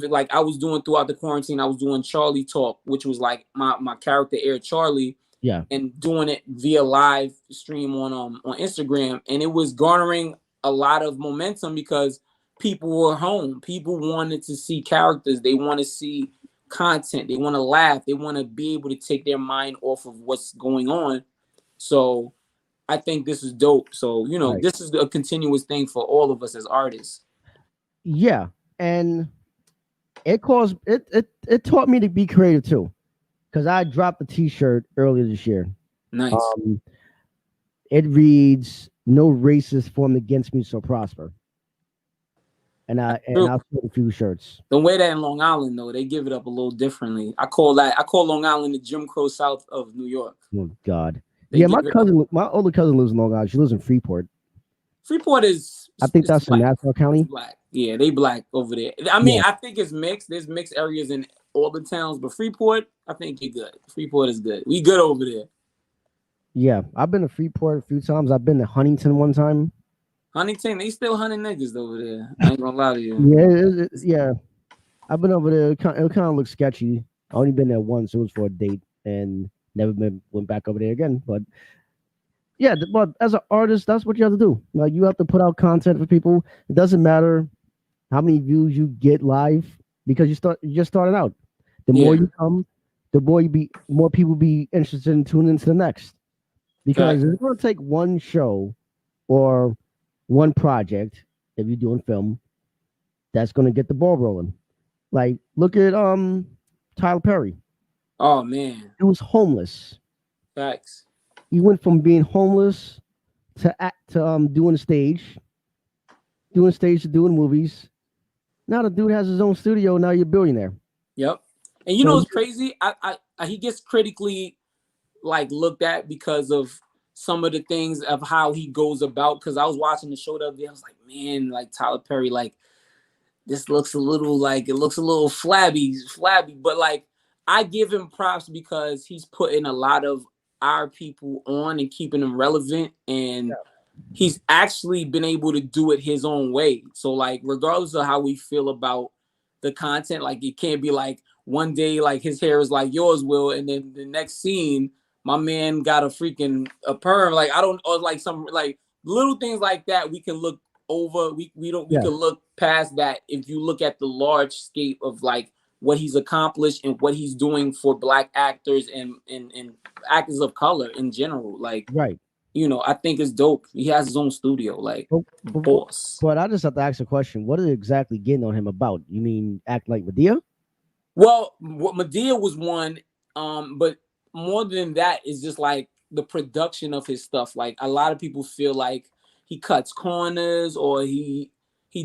like I was doing throughout the quarantine, I was doing Charlie Talk, which was like my character Air Charlie Yeah. and doing it via live stream on Instagram, and it was garnering a lot of momentum because people were home. People wanted to see characters. They want to see content. They want to laugh. They want to be able to take their mind off of what's going on. So I think this is dope. So Right. this is a continuous thing for all of us as artists. Yeah. And it taught me to be creative too. Because I dropped a T-shirt earlier this year. Nice. Um, it reads, "No racist formed against me shall prosper," and True. I sold a few shirts. Don't wear that in Long Island though. They give it up a little differently. I call Long Island the Jim Crow South of New York. Oh God, They yeah, give it up. my older cousin lives in Long Island. She lives in Freeport. Freeport I think is that's in black. Nassau It's County. black. Yeah, they black over there. I mean, Yeah, I think it's mixed. There's mixed areas in all the towns, but Freeport, I think you're good. Freeport is good. We good over there. yeah. I've been to Freeport a few times. I've been to Huntington one time. Huntington, they still hunting niggas over there. I ain't gonna lie to you. Yeah, yeah. I've been over there. It kind of looks sketchy. I only been there once. It was for a date, and never went back over there again. But yeah, but as an artist, that's what you have to do. Like you have to put out content for people. It doesn't matter how many views you get live because you're just starting out. The more Yeah, you come, the more people be interested in tuning into the next. Because fact. it's going to take one show or one project if you're doing film that's going to get the ball rolling. Like look at Tyler Perry. Oh man, He was homeless. facts. He went from being homeless to doing stage to doing movies. Now the dude has his own studio. Now you're a billionaire. Yep. And So it's crazy. He gets critically like looked at because of some of the things of how he goes about. Because I was watching the show the other day, I was like, man, like Tyler Perry, like this looks a little like it looks a little flabby. But like I give him props because he's putting a lot of our people on and keeping them relevant, and he's actually been able to do it his own way. So like regardless of how we feel about the content, like it can't be like one day like his hair is like yours will, and then the next scene my man got a freaking a perm. Like I don't or like some like little things like that we can look over. We don't we Yeah. can look past that if you look at the large scape of like what he's accomplished and what he's doing for black actors and actors of color in general. Like, Right. I think it's dope. He has his own studio, like But, but, boss. but I just have to ask a question. What is it exactly getting on him about? You mean act like Medea? Well, what Medea was one, but more than that is just like the production of his stuff. Like a lot of people feel like he cuts corners or he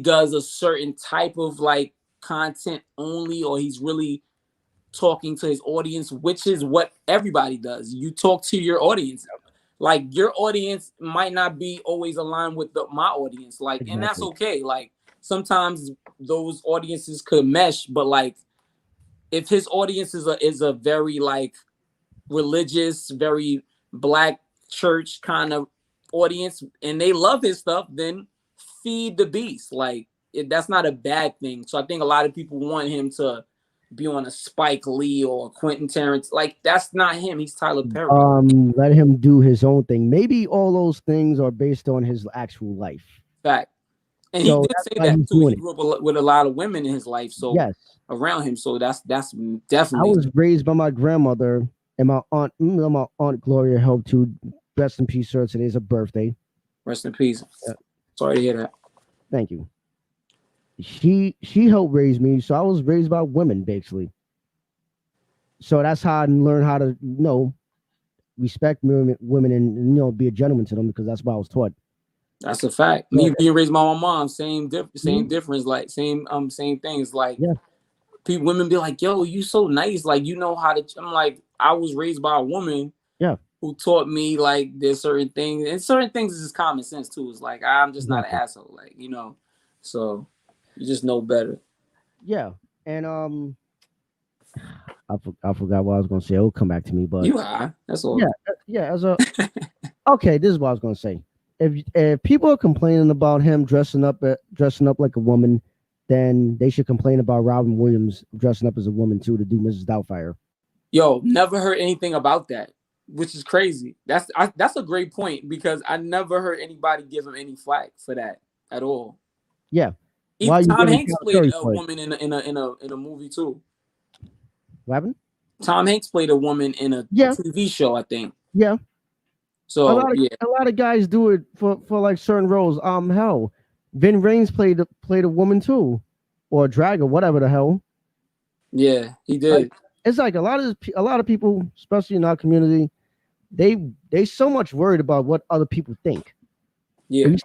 does a certain type of like content only, or he's really talking to his audience, which is what everybody does. You talk to your audience. Like your audience might not be always aligned with my audience. Like, and that's Exactly. okay. Like sometimes those audiences could mesh, but like if his audience is a very like religious, very black church kind of audience, and they love his stuff, then feed the beast. Like that's not a bad thing. So I think a lot of people want him to be on a Spike Lee or Quentin Tarrant. Like that's not him. He's Tyler Perry. Let him do his own thing. Maybe all those things are based on his actual life. Fact. And he So did that's say why that he's too. doing He it. grew up with a lot of women in his life, so Yes. around him. So that's I definitely was raised by my grandmother and my aunt Gloria helped to rest in peace, sir. Today's her birthday. rest in peace. Yeah. Sorry to hear that. Thank you. She helped raise me, so I was raised by women basically. So that's how I learned how to respect women and be a gentleman to them because that's what I was taught. That's a fact. So, Me being raised by my mom, same Mhm. difference, like same things. Like Yeah. people, women be like, "Yo, you so nice. Like you know how to." I'm like, I was raised by a woman. Yeah. Who taught me like there's certain things, and certain things is just common sense too. It's like I'm just not an Exactly. asshole, like so you just know better. Yeah. And I forgot what I was gonna say. It'll come back to me, but You high? That's yeah, all. yeah. Okay, this is what I was gonna say. If people are complaining about him dressing up like a woman, then they should complain about Robin Williams dressing up as a woman too to do Mrs. Doubtfire. Yo, never heard anything about that, which is crazy. That's a great point because I never heard anybody give him any flack for that at all. Yeah. Why Even are you Tom giving Hanks Tyler played Perry a for it? woman in a movie too. What happened? Tom Hanks played a woman in a Yeah, TV show, I think. yeah. So yeah, A lot of guys do it for like certain roles. Hell, Vin Raines played a woman too, or a drag or whatever the hell. yeah, he Like did. it's like a lot of people, especially in our community, they so much worried about what other people think. Yeah. And if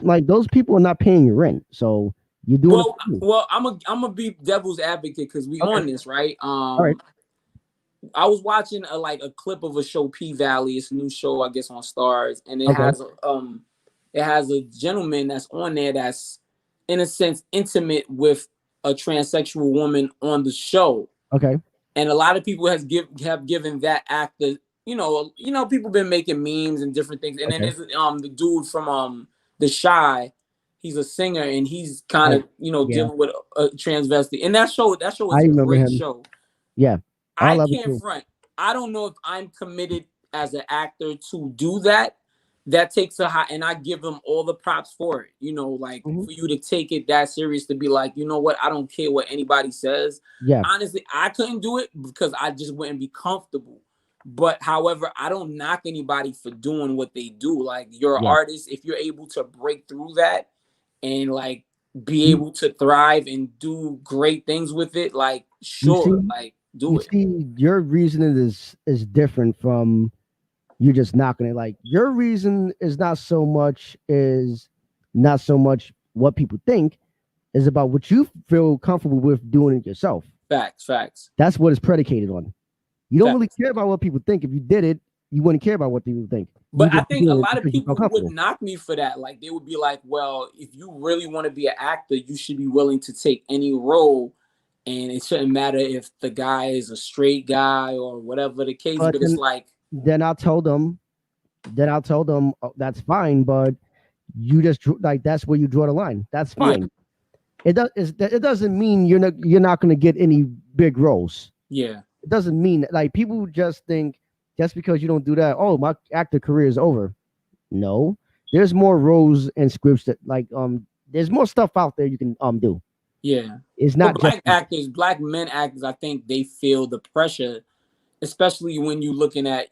like those people are not paying your rent, so you're doing it Well, for you. well, I'm a be devil's advocate because we Okay, on this right. all right, I was watching a clip of a show P Valley. It's a new show I guess on Stars, and okay, it has a gentleman that's on there that's in a sense intimate with a transsexual woman on the show, okay, and a lot of people have given that actor. People been making memes and different things, and then okay. there's the dude from The Shy. He's a singer, and he's kind Oh, of yeah, dealing with a transvesty. And that show I is a remember great him. show. Yeah, I I love it can't too. front. I don't know if I'm committed as an actor to do that. That takes a high, and I give them all the props for it. Like Hmm. for you to take it that serious to be like, you know what? I don't care what anybody says. Yeah, Honestly, I couldn't do it because I just wouldn't be comfortable. But however, I don't knock anybody for doing what they do. Like you're an yeah. artist, if you're able to break through that and like be You able to thrive and do great things with it, like you see sure, like you do it. see your reasoning is different from you just knocking it. Like your reason is not so much what people think, is about what you feel comfortable with doing it yourself. Facts. That's what it's predicated on. You don't really Facts. care about what people think. If you did it, you wouldn't care about what people think. You But I just think a do it lot of because you feel people would comfortable. knock me for that. Like they would be like, well, if you really want to be an actor, you should be willing to take any role. And it shouldn't matter if the guy is a straight guy or whatever the case. But But it's like, then I'll tell them oh, that's fine, but you just like that's where you draw the line. That's yeah, fine. It doesn't mean you're not going to get any big roles. yeah, It doesn't mean like people just think just because you don't do that, oh, my actor career is over. No, there's more roles and scripts that like there's more stuff out there you can do. Yeah. It's But not just black men actors, I think they feel the pressure, especially when you're looking at,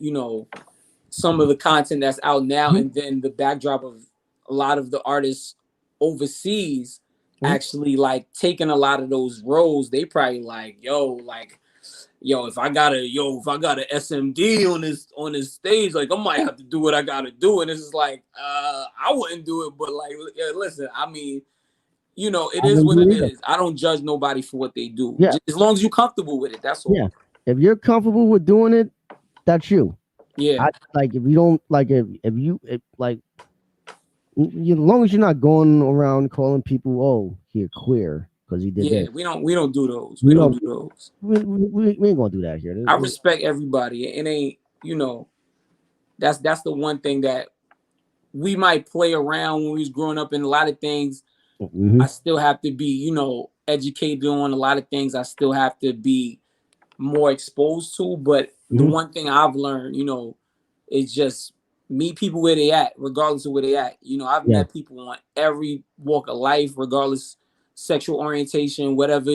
some of the content that's out now, Mhm, and then the backdrop of a lot of the artists overseas mhm. actually like taking a lot of those roles. They probably like, if I got a SMD on this stage, like I might have to do what I gotta do. And it's just like, I wouldn't do it, but like, yeah, listen, I mean, it I is wouldn't what do it it either. is. I don't judge nobody for what they do, Yeah, just as long as you're comfortable with it. That's yeah. all. If you're comfortable with doing it, that's you. Yeah, I like if you don't like if you like as long as you're not going around calling people you're queer because he did yeah. this. We don't do those. We We don't don't do those. we ain't gonna do that here. I respect everybody. It ain't, that's the one thing that we might play around when we was growing up in a lot of things. Mm-hmm. I still have to be, educated on a lot of things. I still have to be more exposed to. But the Hmm. one thing I've learned, is just meet people where they at, regardless of where they at. I've Yeah, met people on every walk of life, regardless sexual orientation, whatever,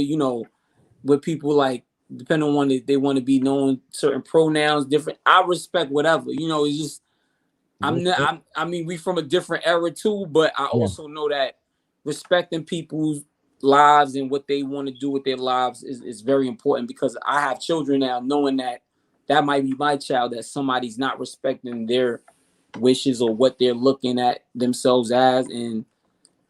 with people like depending on when they want to be known certain pronouns, different. I respect whatever, it's just I mean, we from a different era too, but I yeah. also know that respecting people's lives and what they want to do with their lives is very important, because I have children now, knowing that that might be my child, that somebody's not respecting their wishes or what they're looking at themselves as. And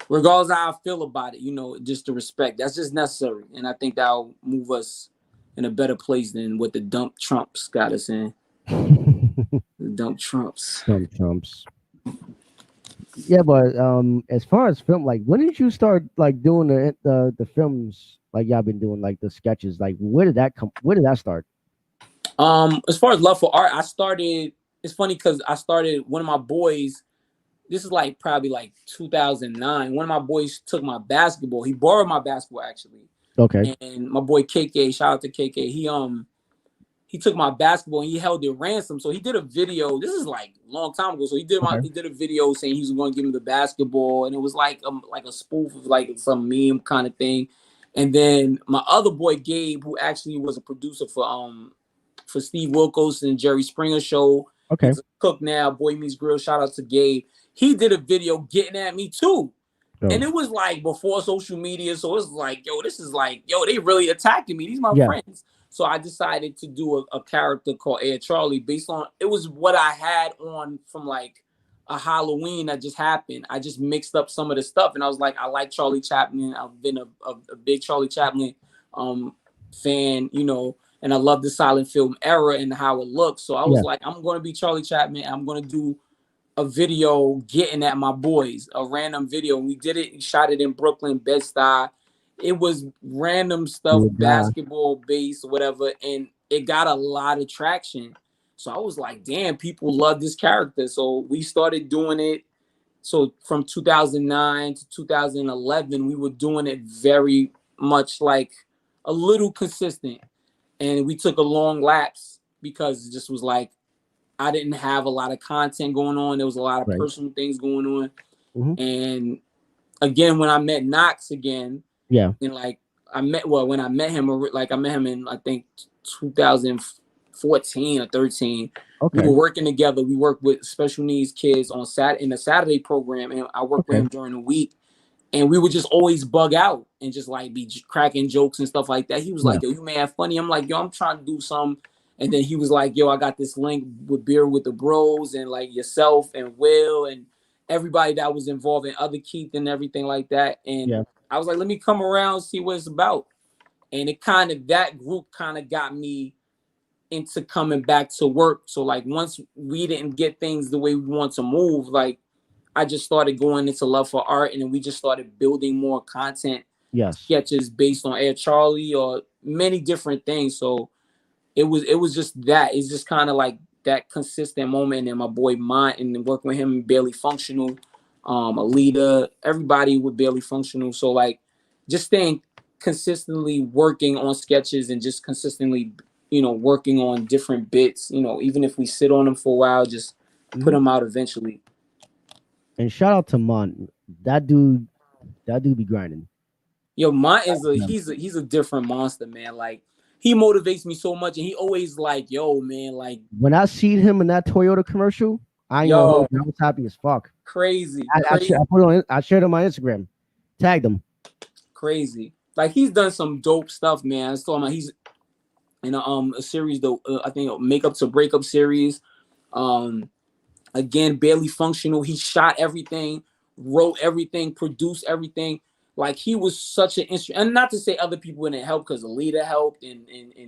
regardless of how I feel about it, just the respect, that's just necessary. And I think that'll move us in a better place than what the dump Trumps got us in. The dump Trumps. Trumps. Yeah, but as far as film, like, when did you start like doing the films like y'all been doing like the sketches? Like, where did that come? Where did that start? As far as love for art, I started. It's funny because I started one of my boys. This is like probably like 2009. One of my boys took my basketball. He borrowed my basketball actually, Okay, and my boy KK, shout out to KK. He took my basketball and he held it ransom. So he did a video. This is like a long time ago. So okay, he did a video saying he was going to give me the basketball, and it was like a spoof of like some meme kind of thing. And then my other boy Gabe, who actually was a producer for Steve Wilkos and Jerry Springer show. okay. He's a cook now. Boy Meets Grill. Shout out to Gabe. He did a video getting at me too. And Oh, it was like before social media. So it's like, this is like, they really attacking me. These my yeah, friends. So I decided to do a character called Air Charlie based on, it was what I had on from like a Halloween that just happened. I just mixed up some of the stuff, and I was like, I like Charlie Chaplin. I've been a big Charlie Chaplin fan, and I love the silent film era and how it looks. So I was yeah, like, I'm going to be Charlie Chaplin. I'm going to do a video getting at my boys, a random video. We did it, shot it in Brooklyn, Bed-Stuy. It was random you stuff, would die. basketball based, whatever, and it got a lot of traction. So I was like, damn, people love this character. So we started doing it. So from 2009 to 2011, we were doing it very much like a little consistent. And we took a long lapse because it just was like, I didn't have a lot of content going on. There was a lot of Right. personal things going on. Hmm. And again, when I met Knox again, Yeah. and like when I met him, like I met him in I think 2014 or 13. We Okay. were working together. We worked with special needs kids on in the Saturday program, and I worked with Okay. him during the week. And we would just always bug out and just like be cracking jokes and stuff like that. He was Yeah. like, "Yo, you man funny." I'm like, "Yo, I'm trying to do some." And then he was like, "Yo, I got this link with Beer with the Bros and like yourself and Will and everybody that was involved in other Keith and everything like that." And Yeah. I was like, "Let me come around, see what it's about." And it kind of, that group kind of got me into coming back to work. So like once we didn't get things the way we want to move, like I just started going into love for art, and then we just started building more content, Yes. sketches based on Air Charlie or many different things. So it was just that. It's just kind of like that consistent moment. And my boy Mont, and then working with him, Barely Functional, Alita, everybody with Barely Functional. So like just staying consistently working on sketches and just consistently, working on different bits, even if we sit on them for a while, just put Hmm. them out eventually. And shout out to Mont. That dude be grinding. Yo, mine is a Yeah. he's a different monster, man. Like he motivates me so much, and he always like, yo, man, like, When I seen him in that Toyota commercial, I ain't gonna yo, hold you. I was happy as fuck. crazy, I crazy, put it on. I shared it on my Instagram. Tagged him. crazy. Like he's done some dope stuff, man. I was talking about he's in a series, though. I think Makeup to Breakup series. Um, Again, barely functional. He shot everything, wrote everything, produced everything. Like he was such an instrument, and not to say other people didn't help because Alita helped and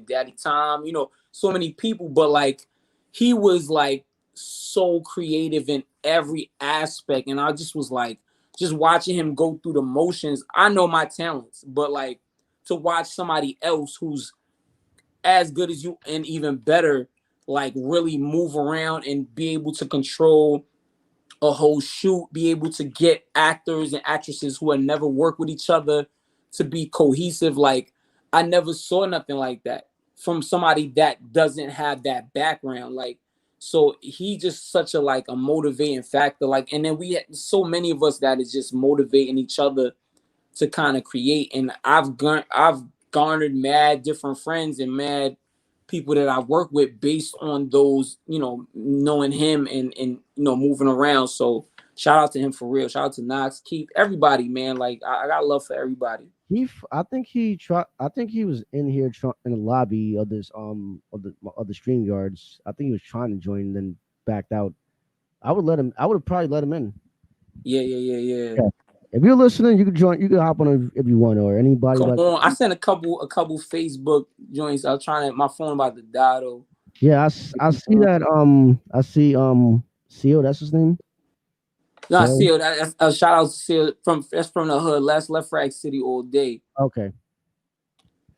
Daddy Tom, so many people, but like he was like so creative in every aspect. And I just was like, just watching him go through the motions. I know my talents, but like to watch somebody else who's as good as you and even better, like really move around and be able to control a whole shoot, be able to get actors and actresses who had never worked with each other to be cohesive. Like I never saw nothing like that from somebody that doesn't have that background. Like, so he just such a like a motivating factor. Like, and then we had so many of us that is just motivating each other to kind of create. And I've garnered mad different friends and mad people that I work with based on those, knowing him and moving around. So shout out to him for real. Shout out to Knox, Keith, everybody, man. Like I got love for everybody. I think he tried. I think he was in here in the lobby of this of the stream yards. I think he was trying to join, and then backed out. I would let him. I would have probably let him in. Yeah, yeah, yeah, yeah. Yeah. If you're listening, you could join. You could hop on if you want, or anybody Come like. on. I sent a couple Facebook joints. I was trying to my phone about to die though. Yeah, I see that. I see Seal. That's his name. No, Seal. Seal, that's a shout out to Seal that's from the hood. Left Rag City all day. Okay.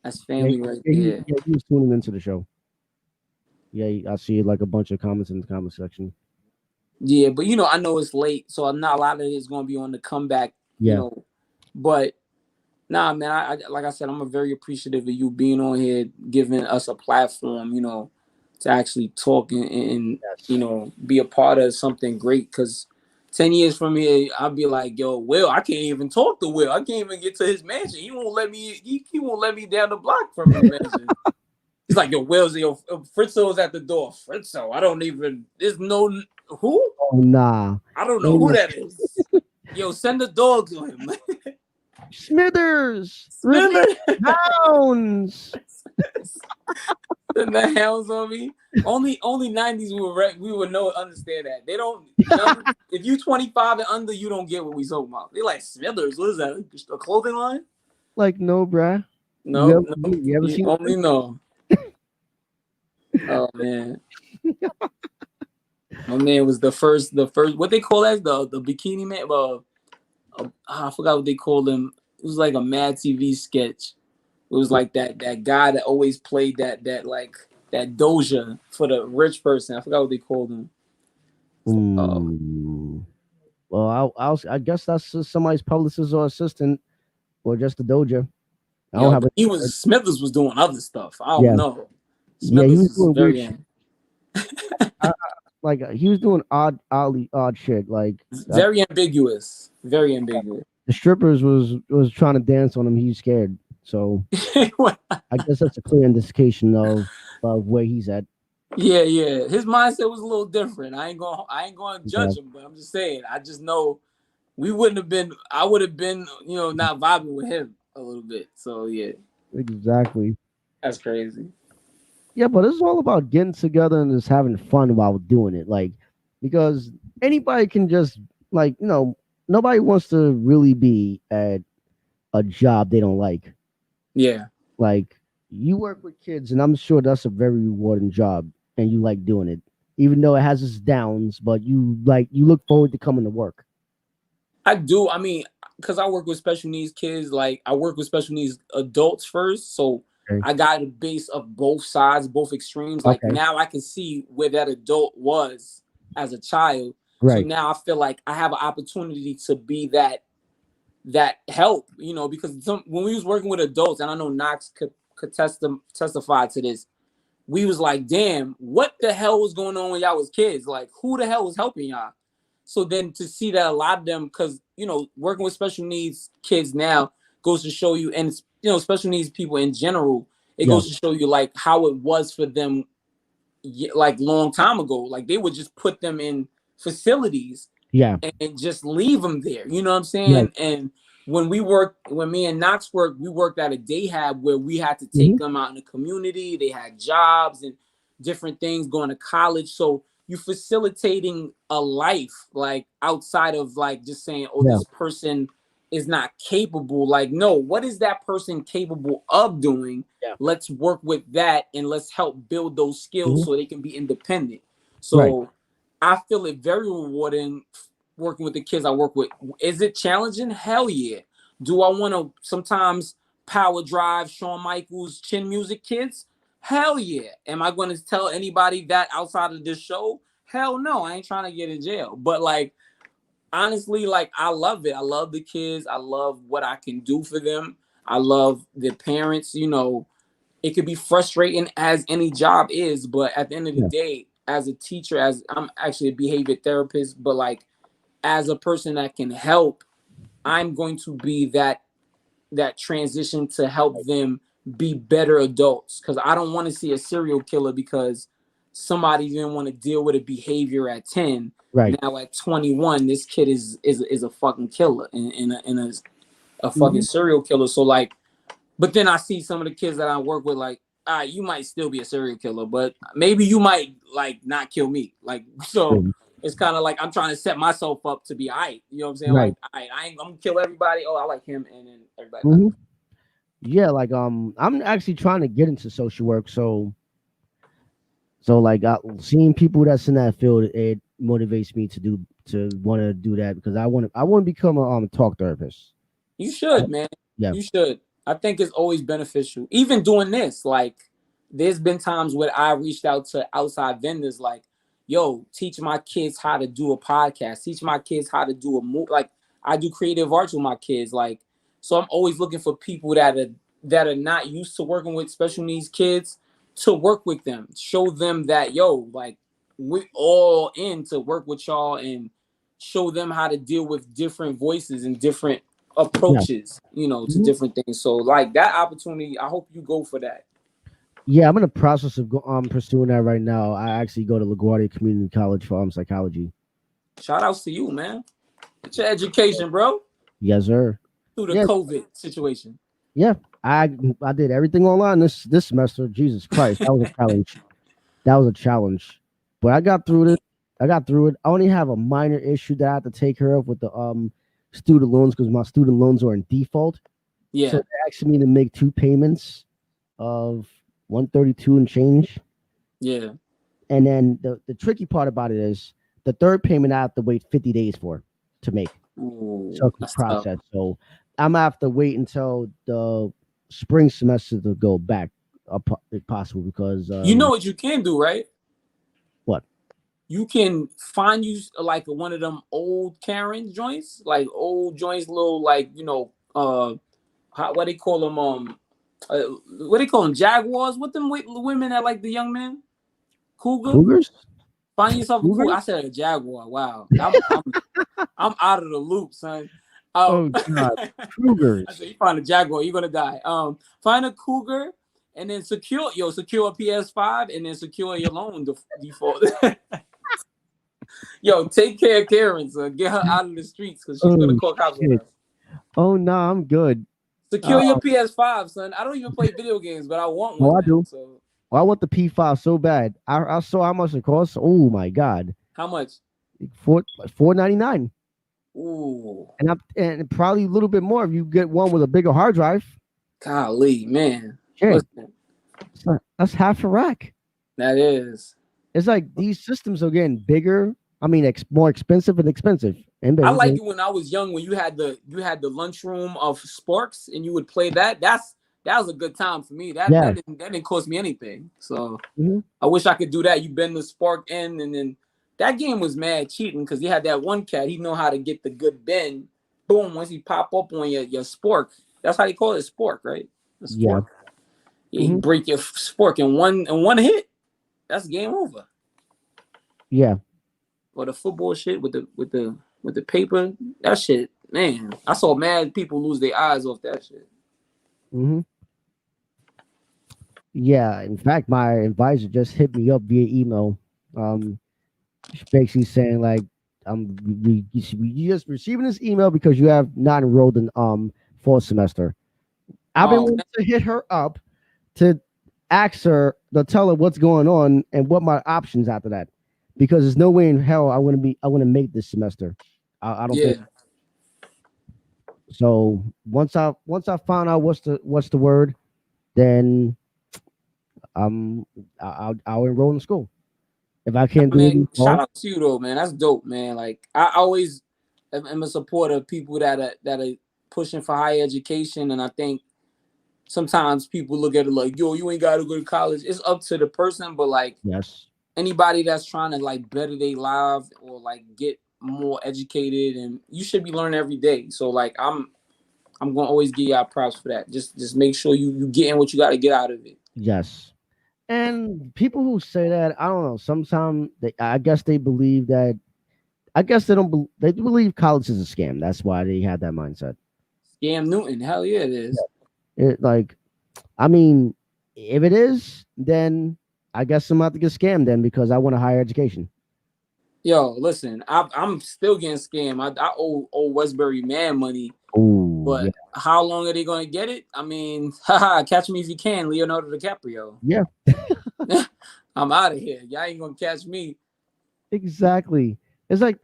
That's Yeah, family right there. he was tuning into the show. Yeah, I see like a bunch of comments in the comment section. Yeah, but I know it's late, so not a lot of it is going to be on the comeback. Yeah. But nah, man, I like I said, I'm very appreciative of you being on here, giving us a platform, to actually talk and Yes. be a part of something great. Because 10 years from here, I'll be like, yo, Will, I can't even talk to Will. I can't even get to his mansion. He won't let me. He won't let me down the block from his mansion. He's like, yo, Fritzo's at the door. Fritzo, I don't even. There's no who. Oh nah. I don't know who that is. Yo, send the dog to him. Smithers. Smiller. Hounds. Send the hounds on me. Only 90s we would know understand that. They don't if you 25 and under, you don't get what we talking about. They like Smithers. What is that? A clothing line? Like no, bruh. No, You ever you seen? only know. Oh man. My man was the first what they call that? The bikini man. I forgot what they called him. It was like a Mad TV sketch. It was like that guy that always played that like that Doja for the rich person. I forgot what they called him. Well, I guess that's just somebody's publicist or assistant, or just a doja. I don't Yo, have but a. Smithers was doing other stuff. I don't Yeah, know. yeah, he Smithers was was doing weird very shit. Like he was doing odd shit. Like very ambiguous. Very ambiguous. the strippers was trying to dance on him. He's scared. So I guess that's a clear indication of where he's at. Yeah, yeah. His mindset was a little different. I ain't gonna Yeah, judge him, but I'm just saying. I just know we wouldn't have been. I would have been, not vibing with him a little bit. So yeah, exactly. that's crazy. Yeah, but it's all about getting together and just having fun while doing it. Like, because anybody can just like, nobody wants to really be at a job they don't like. Yeah. Like, you work with kids, and I'm sure that's a very rewarding job, and you like doing it, even though it has its downs. But you look forward to coming to work. I do. I mean, because I work with special needs kids, like I work with special needs adults first. So Okay. I got a base of both sides, both extremes. Like Okay. now I can see where that adult was as a child. So Right. now I feel like I have an opportunity to be that help, because when we was working with adults, and I know Knox could testify to this, we was like, damn, what the hell was going on when y'all was kids? Like, who the hell was helping y'all? So then to see that a lot of them, because working with special needs kids now goes to show you, and special needs people in general, it Yeah. goes to show you like how it was for them, like long time ago. Like they would just put them in facilities Yeah. and just leave them there. You know what I'm Right. saying? And when me and Knox worked, we worked at a day hab where we had to take Mhm. them out in the community. They had jobs and different things, going to college. So you facilitating a life like outside of like just saying, oh, Yeah. this person is not capable. Like, no, what is that person capable of doing? Yeah. Let's work with that and let's help build those skills Mhm. so they can be independent. Right. So I feel it very rewarding working with the kids I work with. Is it challenging? Hell yeah. Do I want to sometimes power drive Shawn Michaels chin music kids? Hell yeah. Am I going to tell anybody that outside of this show? Hell no. I ain't trying to get in jail. But like, honestly, like I love it. I love the kids. I love what I can do for them. I love the parents. It could be frustrating as any job is, but at the end of the Yeah. day, as a teacher, as I'm actually a behavior therapist, but like as a person that can help, I'm going to be that transition to help them be better adults. Because I don't want to see a serial killer because somebody didn't want to deal with a behavior at 10. Right. Now at 21, this kid is a fucking killer and a fucking Mhm. serial killer. So like, but then I see some of the kids that I work with, like, you might still be a serial killer, but maybe you might like not kill me. Like, so True. it's kind of like I'm trying to set myself up to be alright. You know what I'm saying? Right. Like, I'm gonna kill everybody. Oh, I like him, and then everybody. Mhm. Yeah, like I'm actually trying to get into social work, so like seeing people that's in that field, it motivates me to want to do that because I want to become a talk therapist. You I- should, man. yeah. You should. I think it's always beneficial. Even doing this, like, there's been times where I reached out to outside vendors, like, yo, teach my kids how to do a podcast, teach my kids how to do a movie. Like, I do creative arts with my kids. Like, so I'm always looking for people that are not used to working with special needs kids to work with them, show them that, yo, like, we all in to work with y'all and show them how to deal with different voices and different Yeah. approaches, to Mhm. different things. So like that opportunity, I hope you go for that. Yeah, I'm in the process of pursuing that right now. I actually go to LaGuardia Community College for psychology. Shout outs to you, man. Get your education, bro, Yes, sir. through the Yeah, COVID situation. yeah. I did everything online this semester. Jesus Christ, that was a challenge. That was a challenge, but I got through it. I only have a minor issue that I have to take care of with the student loans because my student loans are in default. So Yeah, they asked me to make two payments of 132 and change. yeah. And then the tricky part about it is the third payment I have to wait 50 days for to make. So Ooh, it's a that's tough. process. So I'm gonna have to wait until the spring semester to go back if possible because You know what you can do, right? what? You can find you like one of them old Karen joints, like old joints, little like what they call them uh, what they call them, Jaguars. What them women that like the young men? Cougar. Cougars? Find yourself a cool. I Cougars? said a Jaguar. Wow, I'm out of the loop, son. Oh God, I said Cougars. you find a Jaguar, you're gonna die. Find a Cougar and then secure a PS5 and then secure your loan default. Yo, take care of Karen, son. Get her out of the streets because she's gonna Oh call cops on shit. her. Oh no, I'm good. Secure Uh, your PS5, son. I don't even play video games, but I want oh, one I now. do. So Oh, I want the P5 so bad. I saw how much it costs. Oh my God, how much? 499, Ooh, and probably a little bit more if you get one with a bigger hard drive. golly, man. Shit, Listen, that's half a rack. that is. It's like these systems are getting bigger. I mean, more expensive and expensive and I bigger. like it when I was young when you had the lunchroom of Sparks and you would play that. That was a good time for me. That Yeah. that didn't cost me anything. So Mhm. I wish I could do that. You bend the spark in and then that game was mad cheating because you had that one cat. He know how to get the good bend. Boom! Once he pop up on your spork, that's how they call it, spork, right? The Yeah. spork. Yeah, he Hmm. break your spork in one hit. That's game over. Yeah. or the football shit with the paper. That shit, man. I saw mad people lose their eyes off that shit. Hmm. Yeah, in fact, my advisor just hit me up via email. Um, she's basically saying like, you just receiving this email because you have not enrolled in fall semester. I've been Oh wanting to hit her up to ask her to tell her what's going on and what my options after that, because there's no way in hell I want to make this semester. I don't think yeah. so. Once I found out what's the word, then um I'll enroll in school. If I can't I do it mean, in shout fall, out to you though, man. That's dope, man. Like I always am a supporter of people that are pushing for higher education, and I think sometimes people look at it like, yo, you ain't got to go to college. It's up to the person, but like yes, anybody that's trying to like better their life or like get more educated, and you should be learning every day. So like I'm gonna always give y'all props for that. Just make sure you getting what you got to get out of it. yes. And people who say that, I don't know. Sometimes I guess they believe that. I guess they don't. They believe college is a scam. That's why they have that mindset. Scam Newton, hell yeah, it is. It like, I mean, if it is, then I guess I'm about to get scammed then because I want a higher education. Yo, listen, I'm still getting scammed. I owe Westbury man money, Oh yeah, but how long are they gonna get it? I mean, haha, catch me if you can, Leonardo DiCaprio. yeah, I'm out of here. Y'all ain't gonna catch me. exactly. It's like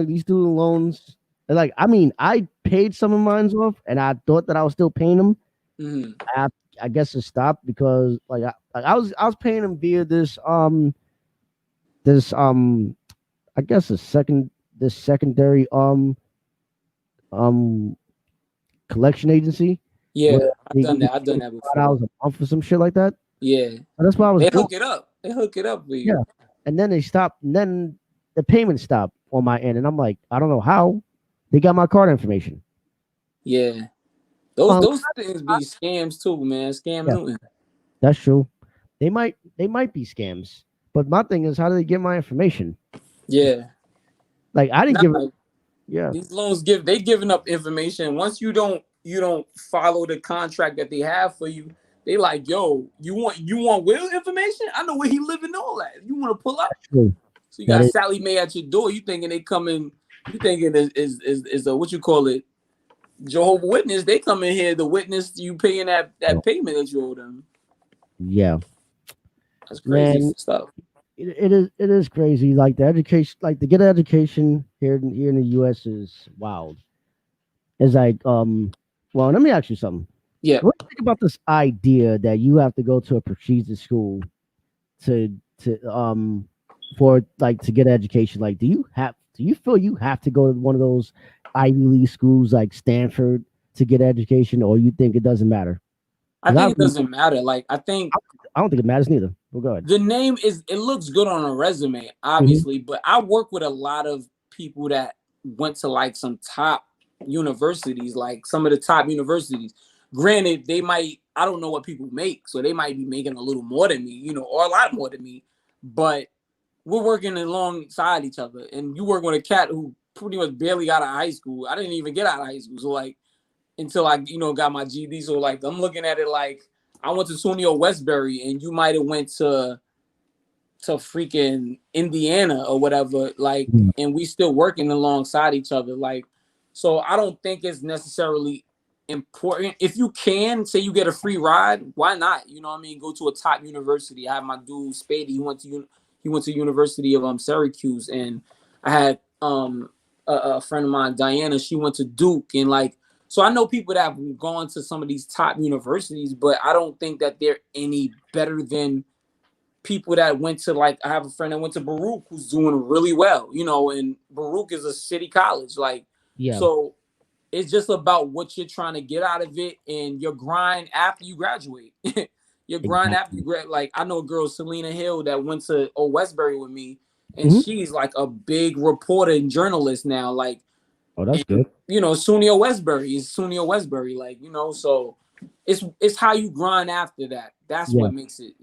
these student loans. Like, I mean, I paid some of mine off, and I thought that I was still paying them. Hmm. I I guess it stopped because I was paying them via this I guess a second this secondary um collection agency where Yeah, they give you I've done that $25 before. a month or some shit like that. Yeah, And that's what I was they doing. hook it up. They hook it up for Yeah. you. And then they stopped. And then the payment stopped on my end, and I'm like, I don't know how. They got my card information. Yeah, those Um, those things be scams too, man. Scam yeah, Newton. that's true. They might be scams, but my thing is, how do they get my information? Yeah, Like I didn't give it. nah, Yeah, these loans they giving up information. Once you don't follow the contract that they have for you, they like, yo, you want Will information? I know where he live and all that. You want to pull up? true. So you That got is. Sally Mae at your door. You thinking they coming? You thinking is a what you call it? Jehovah Witness? They come in here to witness you paying that payment that you owe them. Yeah, That's crazy man. stuff. It is crazy. Like the education, like to get an education here in the U.S. is wild. It's like well, let me ask you something. Yeah, What do you think about this idea that you have to go to a prestigious school to for like to get an education? Like, do you feel you have to go to one of those Ivy League schools like Stanford to get education, or you think it doesn't matter? I Because think it doesn't matter. Like I think I don't think it matters neither. Well, go ahead. the name is it looks good on a resume, Hmm. obviously, but I work with a lot of people that went to like some top universities, like some of the top universities. Granted, they might I don't know what people make, so they might be making a little more than me, or a lot more than me, but we're working alongside each other. And you work with a cat who pretty much barely got out of high school. I didn't even get out of high school, so like until I got my GD. So like I'm looking at it like I went to SUNY Westbury, and you might have went to freaking Indiana or whatever, like, Yeah. and we still working alongside each other. Like, so I don't think it's necessarily important. If you can say you get a free ride, why not? You know what I mean? Go to a top university. I had my dude Spady. He went to University of Syracuse, and I had a friend of mine, Diana. She went to Duke, and like, so I know people that have gone to some of these top universities, but I don't think that they're any better than people that went to, like, I have a friend that went to Baruch who's doing really well, and Baruch is a city college. Like, Yeah. so it's just about what you're trying to get out of it and your grind after you graduate. Your grind after you Exactly. grad. Like, I know a girl, Selena Hill, that went to Old Westbury with me, and Hmm. she's like a big reporter and journalist now. Like, Oh, that's good. and SUNY Westbury is SUNY Westbury. Like, so it's how you grind after that. That's Yeah. what makes it.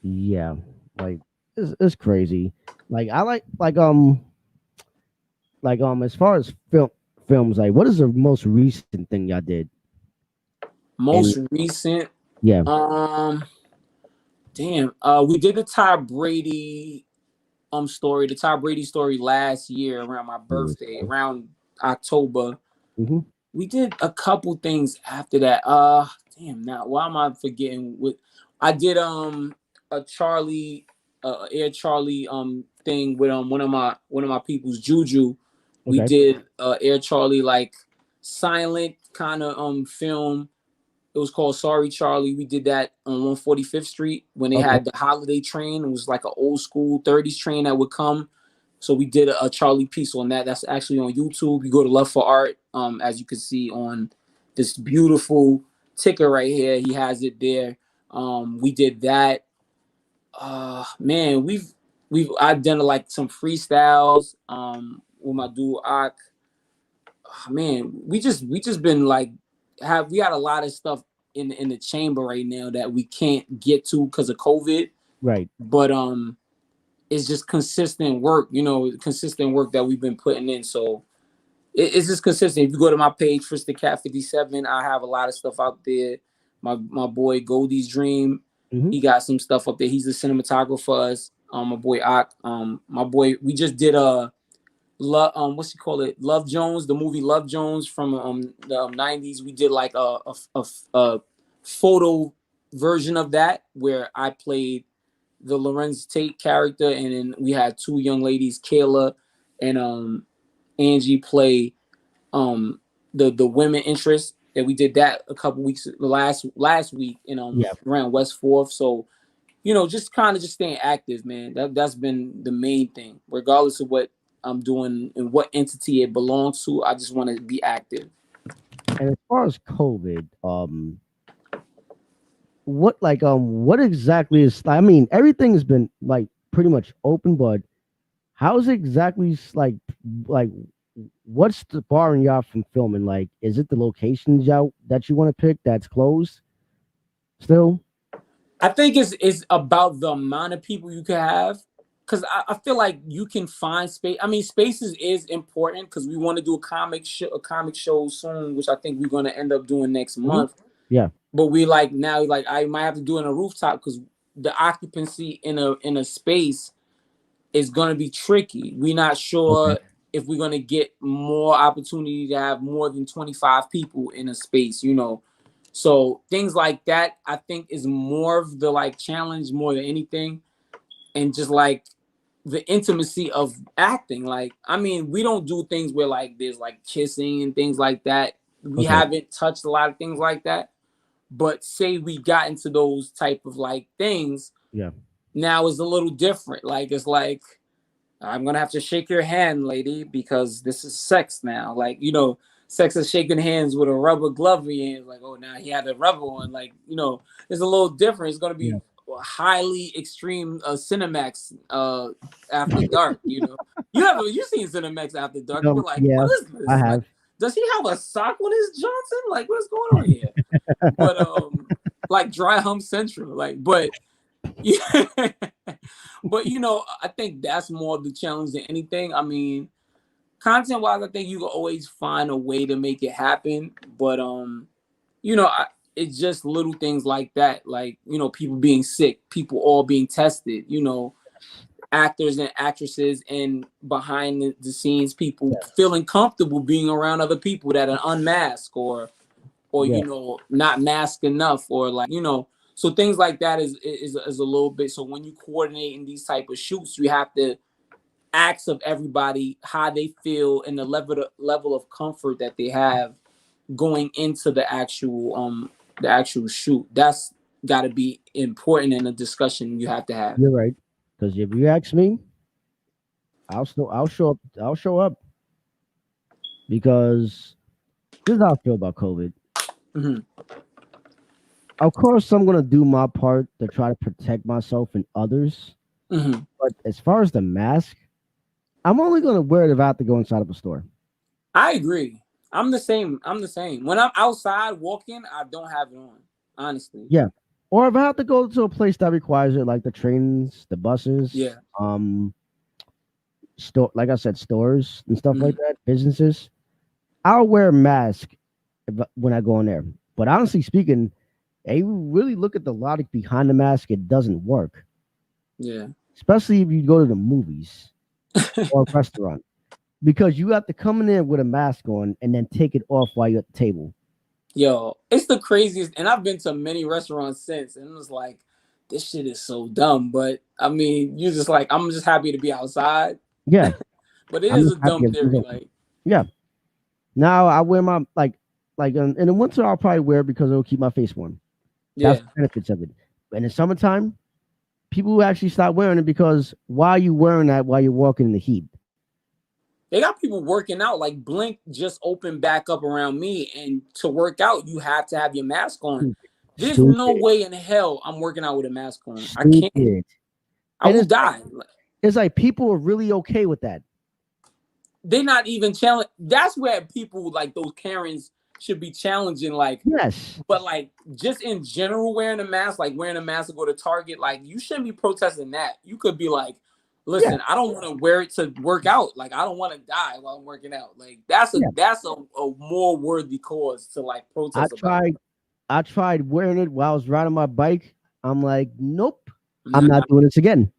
Yeah. Like it's crazy. Like I like as far as films, like what is the most recent thing y'all did? And Most recent, yeah, um, damn, we did the Ty Brady story, the Ty Brady story last year around my birthday, around October. mm-hmm. We did a couple things after that. Damn, now why am I forgetting what I did? A Charlie, Air Charlie thing with one of my people's Juju. We Okay, did Air Charlie like silent kind of film. It was called Sorry Charlie. We did that on 145th Street when they okay, had the holiday train. It was like an old school 30s train that would come. So we did a Charlie piece on that. That's actually on YouTube. You go to Love for Art, as you can see on this beautiful ticker right here. He has it there. We did that. Man, I've done like some freestyles with my dude Ak. Man, we just been like we got a lot of stuff in the chamber right now that we can't get to because of COVID. right. But it's just consistent work, consistent work that we've been putting in. So it's just consistent. If you go to my page, Fritzo Cat 57, I have a lot of stuff out there. My boy Goldie's Dream, Mm-hmm. he got some stuff up there. He's the cinematographer. My boy Ak, my boy, we just did a what's he call it? Love Jones, the movie Love Jones from the 90s. We did like a photo version of that where I played the Lorenz Tate character, and then we had two young ladies, Kayla and Angie, play the women interest. And we did that a couple weeks last week in Yeah, around West Fourth. So just kind of just staying active, man. That's been the main thing, regardless of what I'm doing and what entity it belongs to. I just want to be active. and as far as COVID, what exactly is? I mean, everything has been like pretty much open, but how's it exactly like what's the barring y'all from filming? Like, is it the locations y'all that you want to pick that's closed still? I think it's about the amount of people you can have. Cause I feel like you can find space. I mean, spaces is important because we want to do a comic show soon, which I think we're gonna end up doing next Hmm. month. Yeah, But we like now, like I might have to do it on a rooftop because the occupancy in a space is gonna be tricky. We're not okay, sure if we're gonna get more opportunity to have more than 25 people in a space. So things like that, I think, is more of the like challenge more than anything, and just like the intimacy of acting. Like, I mean, we don't do things where like there's like kissing and things like that. We okay, haven't touched a lot of things like that. But say we got into those type of like things, yeah, now it's a little different. Like it's like I'm gonna have to shake your hand, lady, because this is sex now. Like, sex is shaking hands with a rubber glove in your hand. Like, oh, now he had a rubber on. Like, it's a little different. It's gonna yeah. be highly extreme Cinemax after dark. You seen Cinemax after dark? You're like, Yeah, what is I this? Like, have. does he have a sock on his Johnson? Like, what's going on here? But like Dry Hump Central. Like, but yeah. But I think that's more of the challenge than anything. I mean, content wise, I think you can always find a way to make it happen. But it's just little things like that, like people being sick, people all being tested. Actors and actresses and behind the scenes people feeling comfortable being around other people that are unmasked or Yeah, not masked enough, or like so things like that is a little bit. So when you coordinate in these type of shoots, you have to ask of everybody how they feel and the level of comfort that they have going into the actual shoot. That's got to be important in a discussion you have to have. you're right. Because if you ask me, I'll show up. I'll show up because this is how I feel about COVID. Hmm. Of course, I'm gonna do my part to try to protect myself and others. Hmm. But as far as the mask, I'm only gonna wear it if I have to go inside of a store. I agree. I'm the same when I'm outside walking. I don't have it on, honestly. Yeah. Or if I have to go to a place that requires it, like the trains, the buses, Yeah. like I said, stores and stuff like Mhm. that, businesses, I'll wear a mask when I go in there. But honestly speaking, you really look at the logic behind the mask, it doesn't work. Yeah. Especially if you go to the movies or a restaurant. Because you have to come in there with a mask on and then take it off while you're at the table. Yo, it's the craziest, and I've been to many restaurants since, and it was like, this shit is so dumb. But I mean, you just like, I'm just happy to be outside. Yeah. But it I'm is just a happy dumb everything's theory. open. Like, Yeah. Now I wear my like in the winter I'll probably wear it because it'll keep my face warm. That's yeah, the benefits of it. But in the summertime, people will actually stop wearing it because why are you wearing that while you're walking in the heat? they got people working out. Like Blink just opened back up around me, and to work out, you have to have your mask on. Stupid. There's no Stupid. way in hell I'm working out with a mask on. I can't. Stupid. I And will die. it's like people are really okay with that. They're not even challenge. That's where people like those Karens should be challenging. Like, Yes. but like just in general, wearing a mask, like wearing a mask to go to Target, like you shouldn't be protesting that. You could be like, Yeah. listen, I don't want to wear it to work out. Like I don't want to die while I'm working out. Like that's Yeah. a more worthy cause to like I protest about. tried I tried wearing it while I was riding my bike. I'm like, nope, I'm Nah. not doing this again.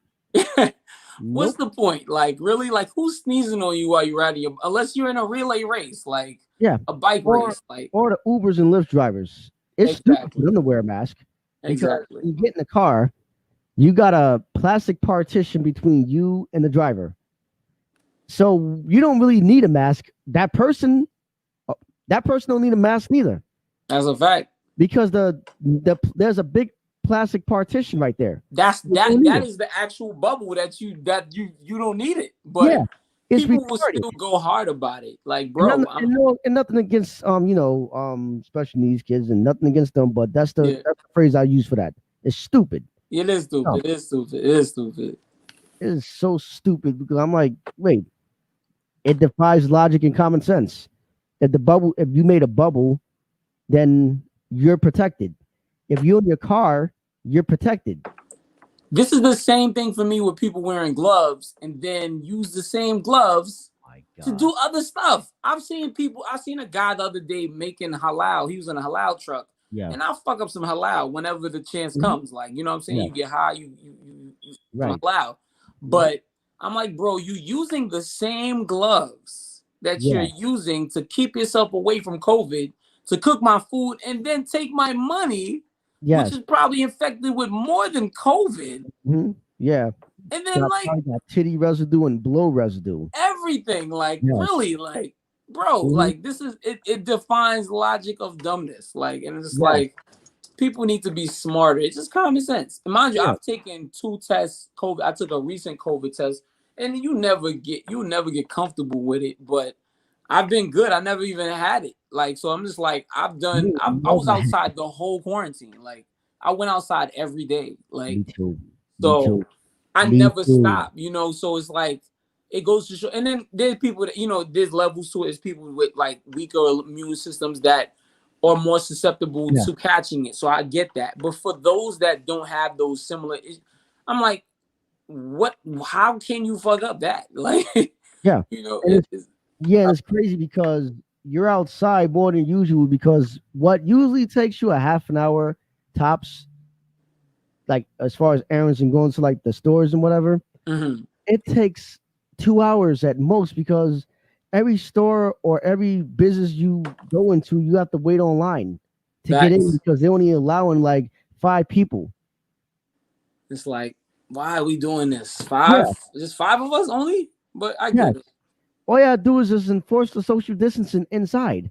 What's Nope. the point? Like really, like who's sneezing on you while you're riding your unless you're in a relay race, like Yeah. a bike Or race, like or the Ubers and Lyft drivers. It's stupid for exactly. them to wear a mask because Exactly. when you get in the car, you got a plastic partition between you and the driver. So you don't really need a mask. That person don't need a mask neither That's a fact. because there's a big plastic partition right there. That's You don't need that it. is the actual bubble that you don't need it. Yeah, But it's people will retarded. still go hard about it. Like, And, bro, I'm and nothing against special needs kids and nothing against them, but yeah. that's the phrase I use for that. It's stupid. It is No, stupid. It is stupid. It is stupid. it is so stupid because I'm like, wait, it defies logic and common sense. If you made a bubble, then you're protected. If you're in your car, you're protected. This is the same thing for me with people wearing gloves and then use the same gloves My to God. do other stuff. I seen a guy the other day making halal. He was in a halal truck. Yeah. And I'll fuck up some halal whenever the chance Mhm. comes. Like, you know what I'm saying? Yeah. You get high, you some Right. halal. Mhm. But I'm like, bro, you using the same gloves that you're Yeah. using to keep yourself away from COVID, to cook my food, and then take my money, which Yes. is probably infected with more than COVID. Yeah. And then like Probably got titty residue and blow residue. everything, like Yes. really, like bro, Mhm. like this is it defines logic of dumbness. Like, and it's Yes. like people need to be smarter. It's just common sense. And mind you, Yeah. I've taken 2 tests, COVID. I took a recent COVID test, and you never get comfortable with it, but I've been good. I never even had it. Like, so I'm just like, You I was never had. outside the whole quarantine. Like, I went outside every day. Me Like, too. Me so too. I Me never too. stop, so it's like it goes to show. And then there's people that there's levels to it. It's people with like weaker immune systems that are more susceptible Yeah. to catching it. So I get that. But for those that don't have those I'm like, what? How can you fuck up that? Like, Yeah. And it's yeah, and it's crazy because you're outside more than usual because what usually takes you a half an hour tops, like as far as errands and going to like the stores and whatever, mhm. it takes 2 hours at most because every store or every business you go into, you have to wait online to get in Facts. because they're only allowing like 5 people. It's like, why are we doing this? Yeah, Just 5 of us only? But I yeah. get it. All you gotta do is just enforce the social distancing inside.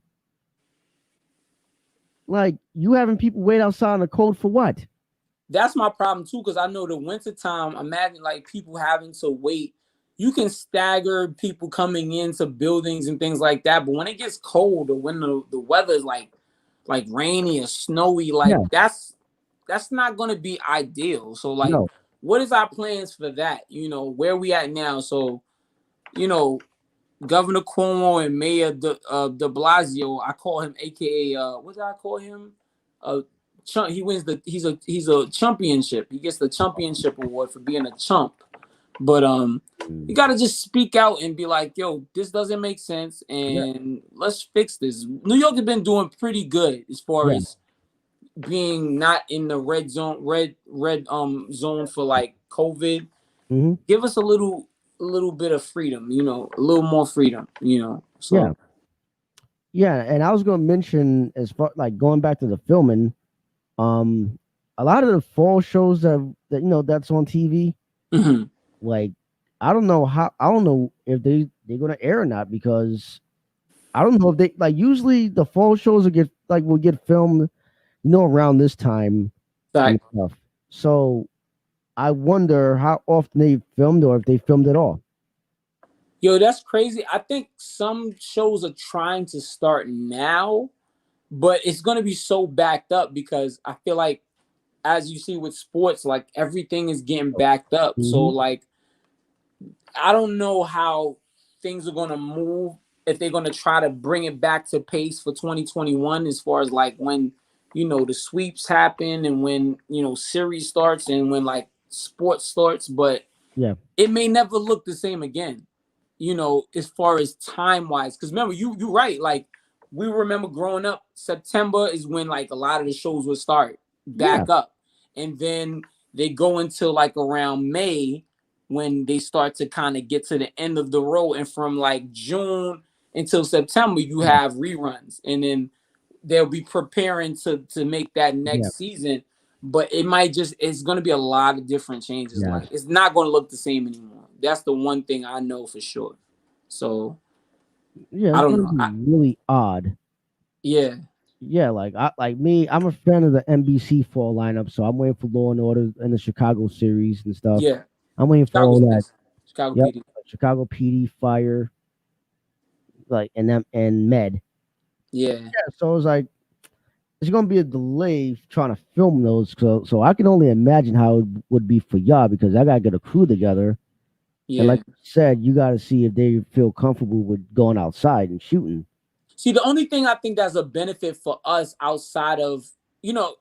Like you having people wait outside in the cold for what? That's my problem too, because I know the winter time, imagine like people having to wait. You can stagger people coming into buildings and things like that, but when it gets cold or when the weather is like rainy or snowy, Yeah, like that's not gonna be ideal. So like no. what is our plans for that? Where we at now? So, you know, Governor Cuomo and Mayor De Blasio, I call him AKA what did I call him? He wins he's a championship. He gets the championship award for being a chump. But You gotta just speak out and be like, yo, this doesn't make sense, Yeah. and let's fix this. New York has been doing pretty good as far Yeah. as being not in the red zone for like COVID. Hmm. Give us a little bit of freedom, a little more freedom, Yeah. So Yeah. And I was going to mention, as far like going back to the filming, um, a lot of the fall shows that's on TV, mhm. like I don't know if they're gonna air or not, because I don't know if they like, usually the fall shows will get filmed, around this time and Fact. stuff. So I wonder how often they filmed, or if they filmed at all. Yo, that's crazy. I think some shows are trying to start now, but it's gonna be so backed up because I feel like, as you see with sports, like everything is getting backed up. So Hmm. like I don't know how things are gonna move, if they're gonna try to bring it back to pace for 2021, as far as like when the sweeps happen, and when series starts, and when like sports starts, but Yeah. it may never look the same again, as far as time wise. Because remember, you right. Like we remember growing up, September is when like a lot of the shows would start Yeah. back up, and then they go into like around May, when they start to kind of get to the end of the road, and from like June until September you Yeah. have reruns, and then they'll be preparing to make that Yeah. next season. But it's going to be a lot of different changes. Yeah. Like it's not going to look the same anymore. That's the one thing I know for sure. So Yeah. I It's don't gonna know. be really odd. Yeah, Yeah, like me, I'm a fan of the NBC fall lineup, so I'm waiting for Law and Order and the Chicago series and stuff. yeah. I'm waiting for all Chicago's that. nice. Chicago Yep, PD. Chicago PD, Fire, like, and them and Med. Yeah, Yeah, so it's like it's gonna be a delay trying to film those. So I can only imagine how it would be for y'all, because I gotta get a crew together, and like yeah. you said, you gotta see if they feel comfortable with going outside and shooting. See, the only thing I think that's a benefit for us, outside of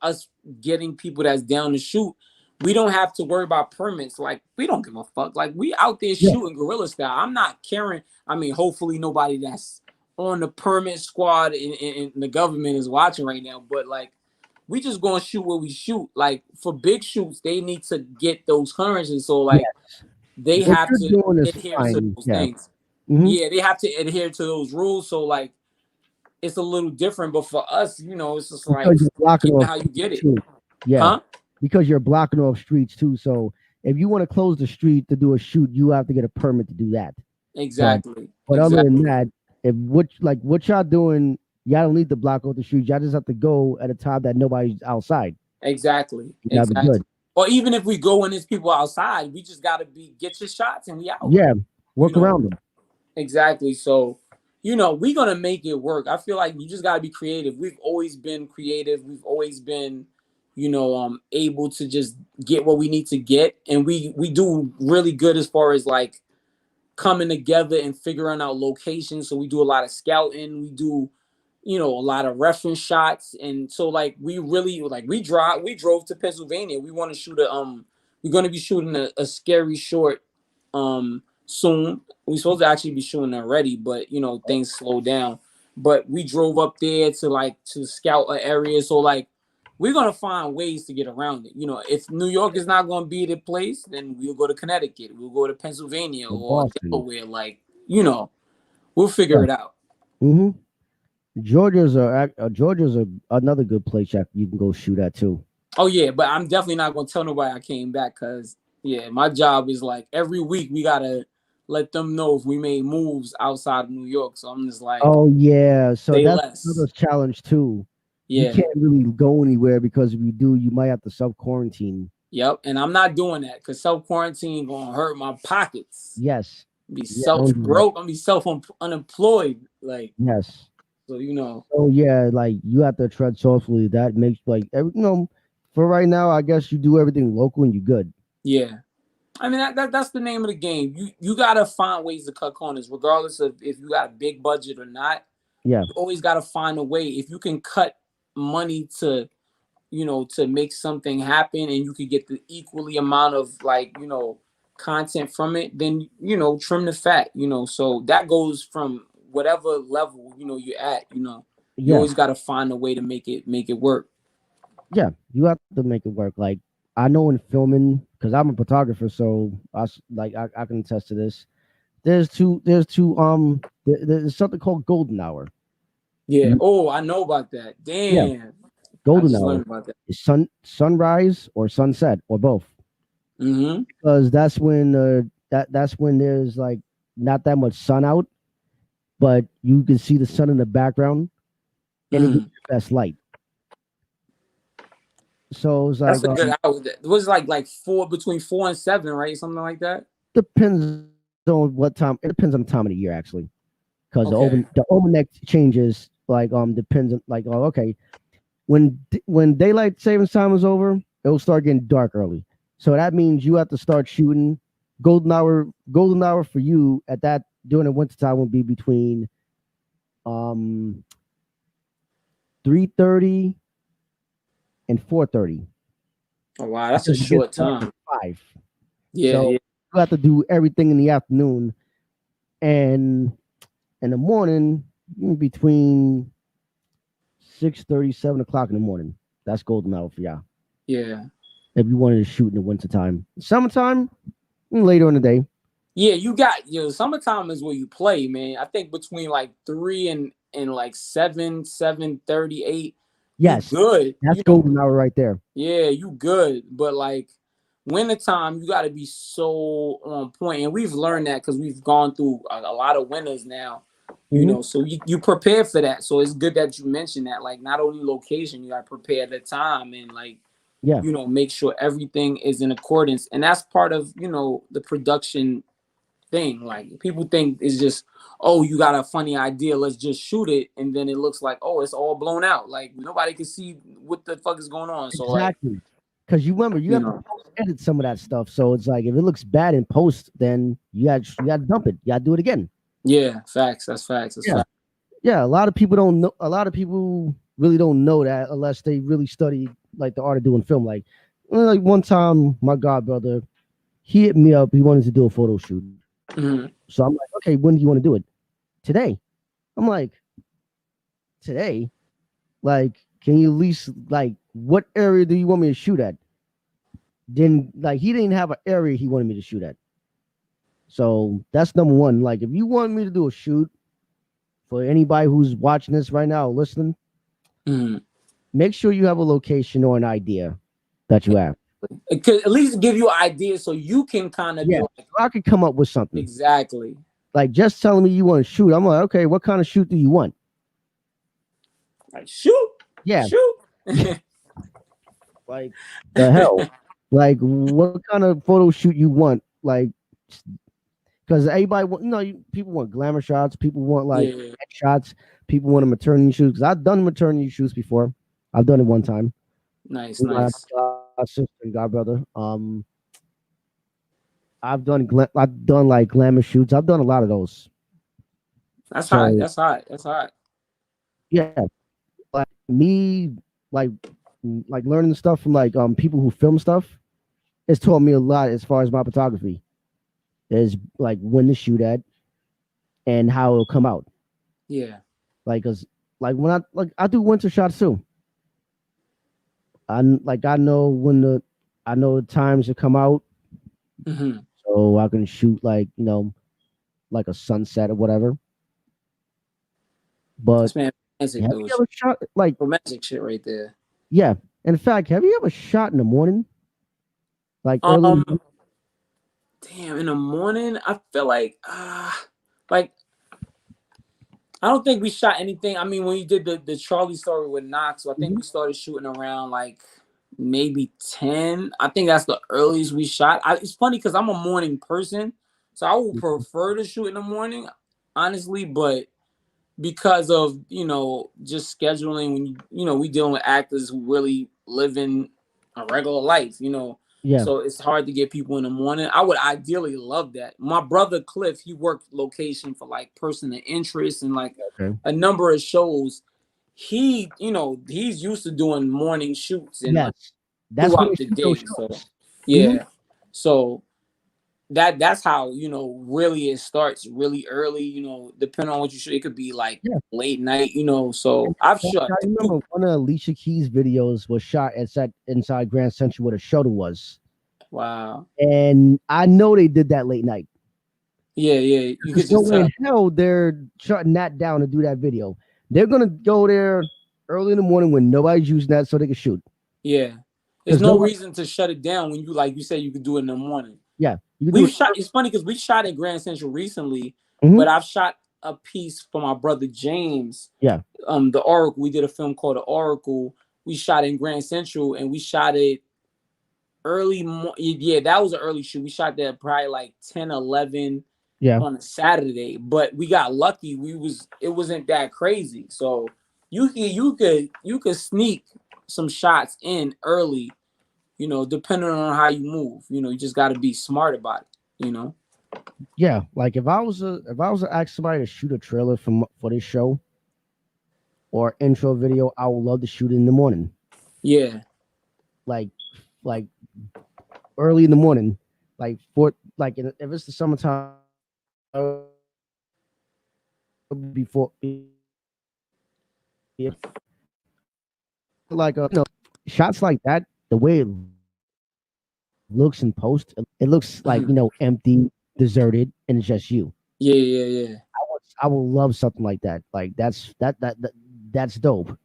us getting people that's down to shoot, we don't have to worry about permits. Like we don't give a fuck. Like we out there Yeah, shooting guerrilla style. I'm not caring. I mean, hopefully nobody that's on the permit squad in the government is watching right now. But like, we just gonna shoot what we shoot. Like for big shoots, they need to get those clearances. So yeah. like, they What have you're to doing is adhere to fine. those Yeah. things. Hmm. Yeah, they have to adhere to those rules. So like, it's a little different. But for us, it's just like, Because you're blocking get it off how you get streets it, too. Yeah, huh? because you're blocking off streets too. So if you want to close the street to do a shoot, you have to get a permit to do that. But Exactly, other than exactly, that, if what y'all doing, y'all don't need to block off the streets. Y'all just have to go at a time that nobody's outside. exactly, That'll be good. exactly. Or even if we go and there's people outside, we just gotta get your shots and we out. Yeah, You work know, around them. exactly. So, we're gonna make it work. I feel like you just gotta be creative. We've always been creative. We've always been, able to just get what we need to get, and we do really good as far as like coming together and figuring out locations. So we do a lot of scouting. We do, a lot of reference shots. And so like we really like we drove to Pennsylvania. We want to shoot we're gonna be shooting a scary short soon. We're supposed to actually be shooting already, but things slow down. But we drove up there to scout an area. So like we're gonna find ways to get around it. If New York is not gonna be the place, then we'll go to Connecticut, we'll go to Pennsylvania Or or Boston. Delaware. Like, we'll figure Yeah. it out. Hmm. Georgia's another good place you can go shoot at too. Oh yeah, but I'm definitely not gonna tell nobody I came back, because yeah, my job is like every week we gotta let them know if we made moves outside of New York. So I'm just like, Oh yeah, so say that's less. another challenge too. You Yeah. can't really go anywhere, because if you do, you might have to self quarantine. Yep. And I'm not doing that because self quarantine gonna hurt my pockets. Yes. Be Yeah, self don't do that. broke. I'm be self unemployed. Like, Yes. so So yeah, like you have to tread softly. That makes like for right now, I guess you do everything local and you good. yeah. I mean that's the name of the game. You gotta find ways to cut corners, regardless of if you got a big budget or not. Yeah. You always gotta find a way. If you can cut money to make something happen, and you could get the equally amount of like, content from it, then trim the fat. So that goes from whatever level you're at. You Yeah, always got to find a way to make it work. yeah, you have to make it work. Like I know in filming, because I'm a photographer, so I can attest to this. There's something called golden hour. Yeah. You, Oh, I know about that. yeah, Damn. I golden just hour learned about that. is sunrise or sunset or both, Mm-hmm. because that's when there's like not that much sun out, but you can see the sun in the background and it gives Mm-hmm. you the best light. So it's That's like a good hour. It was like four, between 4 and 7, right? Something like that. depends on what time. It depends on the time of the year actually, because Okay. the almanac changes. Like depends on like okay, when daylight savings time is over, it'll start getting dark early. So that means you have to start shooting golden hour. Golden hour for you at that during the winter time would be between um 3:30 and 4:30 Oh wow, that's a because it gets short dark at time. 5. Yeah, So yeah, you have to do everything in the afternoon, and in the morning between 6:30, 7 o'clock in the morning. That's golden hour for y'all. yeah. If you wanted to shoot in the wintertime. Summertime, later in the day. Yeah, summertime is where you play, man. I think between like 3 and like 7:38, you Yes, good. that's golden hour right there. Yeah, you good. But like wintertime, you gotta be so on point. And we've learned that because we've gone through a lot of winters now. Hmm. So you prepare for that. So it's good that you mentioned that. Like not only location, you gotta prepare the time and like Yeah, make sure everything is in accordance. And that's part of, the production thing. Like people think it's just, oh, you got a funny idea, let's just shoot it, and then it looks like, oh, it's all blown out. Like nobody can see what the fuck is going on. So like, exactly. Because you remember you you have to know, post edit some of that stuff. So it's like if it looks bad in post, then you got to dump it. You got to do it again. yeah, facts. That's facts. That's Yeah, facts. yeah. A lot of people don't know. A lot of people really don't know that unless they really study like the art of doing film. Like one time, my god brother, he hit me up. He wanted to do a photo shoot. Mm-hmm. So I'm like, okay, when do you want to do it? Today. I'm like, today? Like, can you at least like what area do you want me to shoot at? Then like he didn't have an area he wanted me to shoot at. So that's number one. Like if you want me to do a shoot for anybody who's watching this right now or listening, Mm-hmm. make sure you have a location or an idea that you have. It could at least give you ideas so you can kind of be Yeah. like, So I could come up with something. exactly. Like just telling me you want to shoot. I'm like, okay, what kind of shoot do you want? Like shoot, Yeah. shoot. Like the hell. Like what kind of photo shoot you want? Like because everybody want, people want glamour shots, people want like Yeah, shots, people want a maternity shoot. Because I've done maternity shoots before. I've done it one time nice, with my nice. sister and godbrother. I've done like glamour shoots. I've done a lot of those. That's hot. So That's hot. That's hot. yeah, like me, like learning stuff from like people who film stuff. It's taught me a lot as far as my photography. Is like when to shoot at and how it'll come out. Yeah. Like, cause like when I do winter shots too. I know I know the times to come out, Mm-hmm. so I can shoot like like a sunset or whatever. But That's romantic have though. you ever shot like Romantic shit right there. yeah? In fact, have you ever shot in the morning, like early? Um, damn, in the morning, I feel like I don't think we shot anything. I mean, when you did the Charlie story with Knox, so I think Mhm. we started shooting around like maybe 10. I think that's the earliest we shot. It's funny because I'm a morning person, so I would prefer to shoot in the morning, honestly, but because of just scheduling, when we dealing with actors who really live in a regular life, Yeah. so it's hard to get people in the morning. I would ideally love that. My brother Cliff, he worked location for like Person of Interest and like Okay. a number of shows. He's used to doing morning shoots and like Yes. That's when they throughout the shoot those day. So shots. Hmm. yeah, so that's how, really it starts really early, depending on what you shoot. It could be like Yeah. late night, so I've shot I two. remember one of Alicia Keys' videos was shot inside Grand Central where the shuttle was, Wow. and I know they did that late night. Yeah, yeah. You could There's no just way tell. in hell they're shutting that down to do that video. They're gonna go there early in the morning when nobody's using that so they can shoot. Yeah. There's Because no nobody, reason to shut it down when you, like you said, you could do it in the morning. yeah, you can do We've it. shot. It's funny because we shot at Grand Central recently, Hmm. but I've shot a piece for my brother James. Yeah, The Oracle. We did a film called The Oracle. We shot in Grand Central, and we shot it early. Yeah, that was an early shoot. We shot that probably like 10, 11 yeah, on a Saturday, but we got lucky. It wasn't that crazy. So you could sneak some shots in early. Depending on how you move. You just got to be smart about it. yeah. Like if I was to ask somebody to shoot a trailer for this show or intro video, I would love to shoot it in the morning, Yeah. like like early in the morning, like if it's the summertime before shots like that, the way it looks in post, it looks like Mhm. empty, deserted, and it's just you. Yeah, yeah, yeah. I would love something like that. Like that's dope.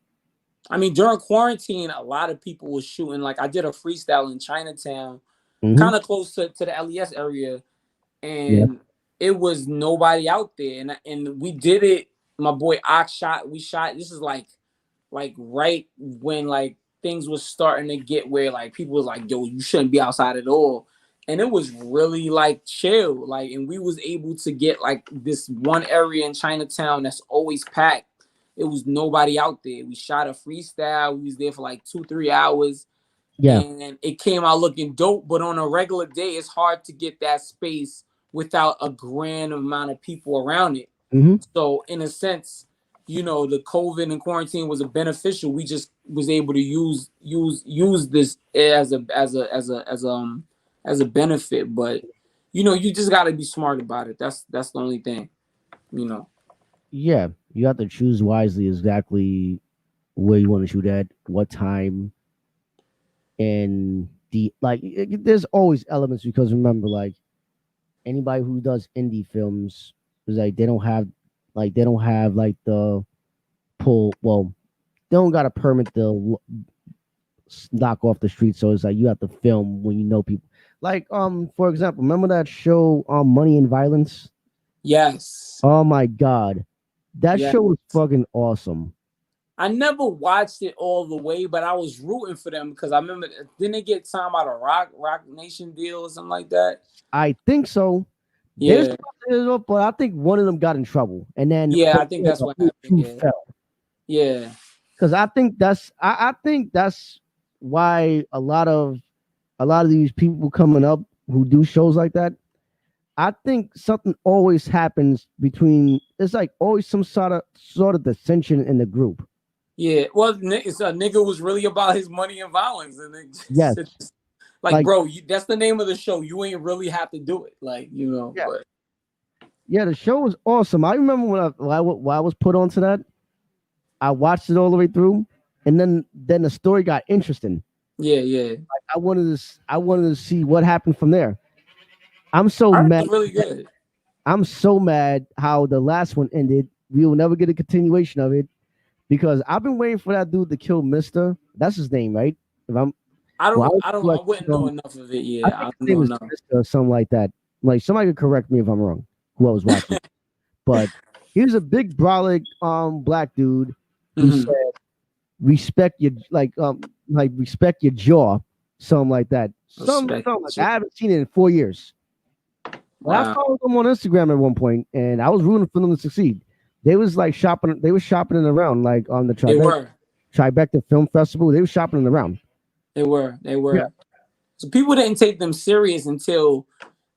I mean, during quarantine, a lot of people were shooting. Like, I did a freestyle in Chinatown, Hmm. kind of close to the LES area, Yeah, and it was nobody out there. And we did it. My boy Ox shot. We shot. This is like right when like things was starting to get where like people was like, yo, you shouldn't be outside at all. And it was really like chill. Like, and we was able to get like this one area in Chinatown that's always packed. It was nobody out there. We shot a freestyle. We was there for like 2, 3 hours, yeah. and it came out looking dope. But on a regular day, it's hard to get that space without a grand amount of people around it. Hmm. So in a sense, the COVID and quarantine was a beneficial. We just was able to use this as a benefit. But you just got to be smart about it. That's the only thing. You know. Yeah, you have to choose wisely exactly where you want to shoot at, what time, and there's always elements because remember, like anybody who does indie films is like they don't have like the pull. Well, they don't got a permit to knock off the street, so it's like you have to film when you know people. Like for example, remember that show Money and Violence? Yes. Oh my god, that Yeah. show was fucking awesome. I never watched it all the way, but I was rooting for them because I remember, didn't they get signed by the Rock Nation deal or something like that? I think so. There's, Yeah. but I think one of them got in trouble, and then Yeah, I from think there, that's the what whole happened. shoe Yeah. fell. Yeah. Because I think that's why a lot of these people coming up who do shows like that. I think something always happens between. It's like always some sort of dissension in the group. Yeah. Well, it's a nigga was really about his money and violence, and Yes, it's like, like bro, that's the name of the show. You ain't really have to do it, like yeah, But yeah. The show was awesome. I remember when I was put onto that. I watched it all the way through, and then the story got interesting. yeah, yeah. I wanted to see what happened from there. I'm so I heard it mad. was really good. I'm so mad how the last one ended. We will never get a continuation of it because I've been waiting for that dude to kill Mister. That's his name, right? If I'm I well, I don't, was I don't, I like, wouldn't know enough of it. I Yeah, think I his don't name know is enough. Mister or something like that. Like somebody could correct me if I'm wrong. Who I was watching, but he was a big brolic black dude who Hmm. said respect your respect your jaw, something like that. Respect. Something like that. I haven't seen it in 4 years. But I Wow. followed them on Instagram at one point, and I was rooting for them to succeed. They was like shopping. They were shopping it around, like on the They were. Tribeca Film Festival. They were shopping it around. They were. They Yeah, were. So people didn't take them serious until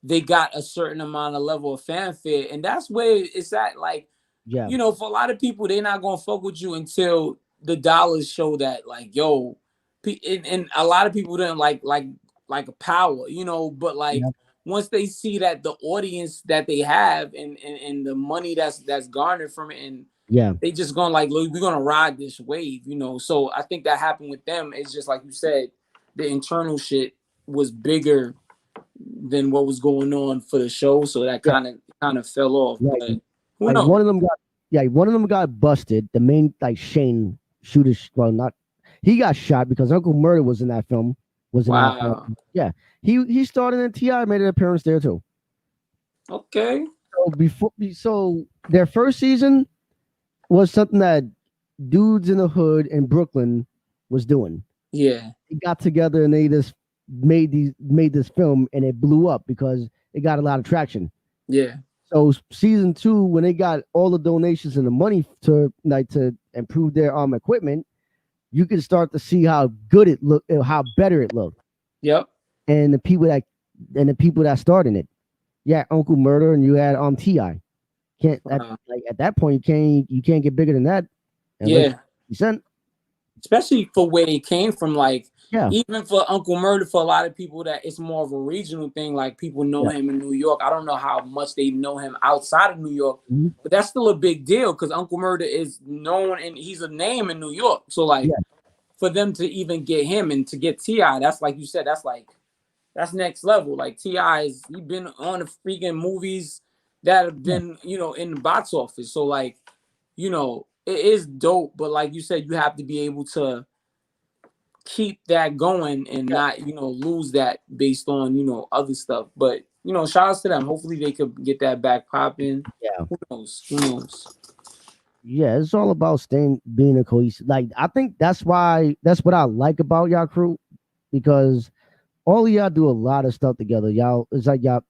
they got a certain amount of level of fanfare, and that's where it's at. Like, yeah, for a lot of people, they're not gonna fuck with you until the dollars show that, like, yo, and a lot of people didn't like a power, but like yeah, once they see that the audience that they have and the money that's garnered from it, and Yeah. they just gonna like, look, we're gonna ride this wave, you know. So I think that happened with them. It's just like you said, the internal shit was bigger than what was going on for the show, so that Yeah. kind of fell off. Like, But who like knows? one of them got one of them got busted. The main like Shane shooter, well, not he got shot because Uncle Murder was in that film. Was in our film. Wow. Yeah, he started in Ti, made an appearance there too. Okay. So their first season was something that dudes in the hood in Brooklyn was doing. Yeah. They got together and they just made this film, and it blew up because it got a lot of traction. Yeah. So season 2, when they got all the donations and the money to improve their equipment, you can start to see how good it looked, how better it looked, Yep. and the people that started it. Yeah, Uncle Murder, and you had Ti. Can't Wow. at that point you can't get bigger than that. Yeah. You sent. Especially for where they came from, like Yeah. even for Uncle Murder, for a lot of people that it's more of a regional thing. Like people know Yeah. him in New York. I don't know how much they know him outside of New York, Mhm. but that's still a big deal because Uncle Murder is known and he's a name in New York. So like Yeah. for them to even get him and to get T.I., that's like you said, that's next level. Like T.I. he's been on the freaking movies that have been, in the box office. So like, it is dope, but like you said, you have to be able to keep that going and Yeah. not, lose that based on, other stuff. But, shout outs to them. Hopefully they could get that back popping. Yeah. Who knows? Who knows? Yeah, it's all about being a cohesive. Like I think that's what I like about y'all crew, because all of y'all do a lot of stuff together. Y'all it's like y'all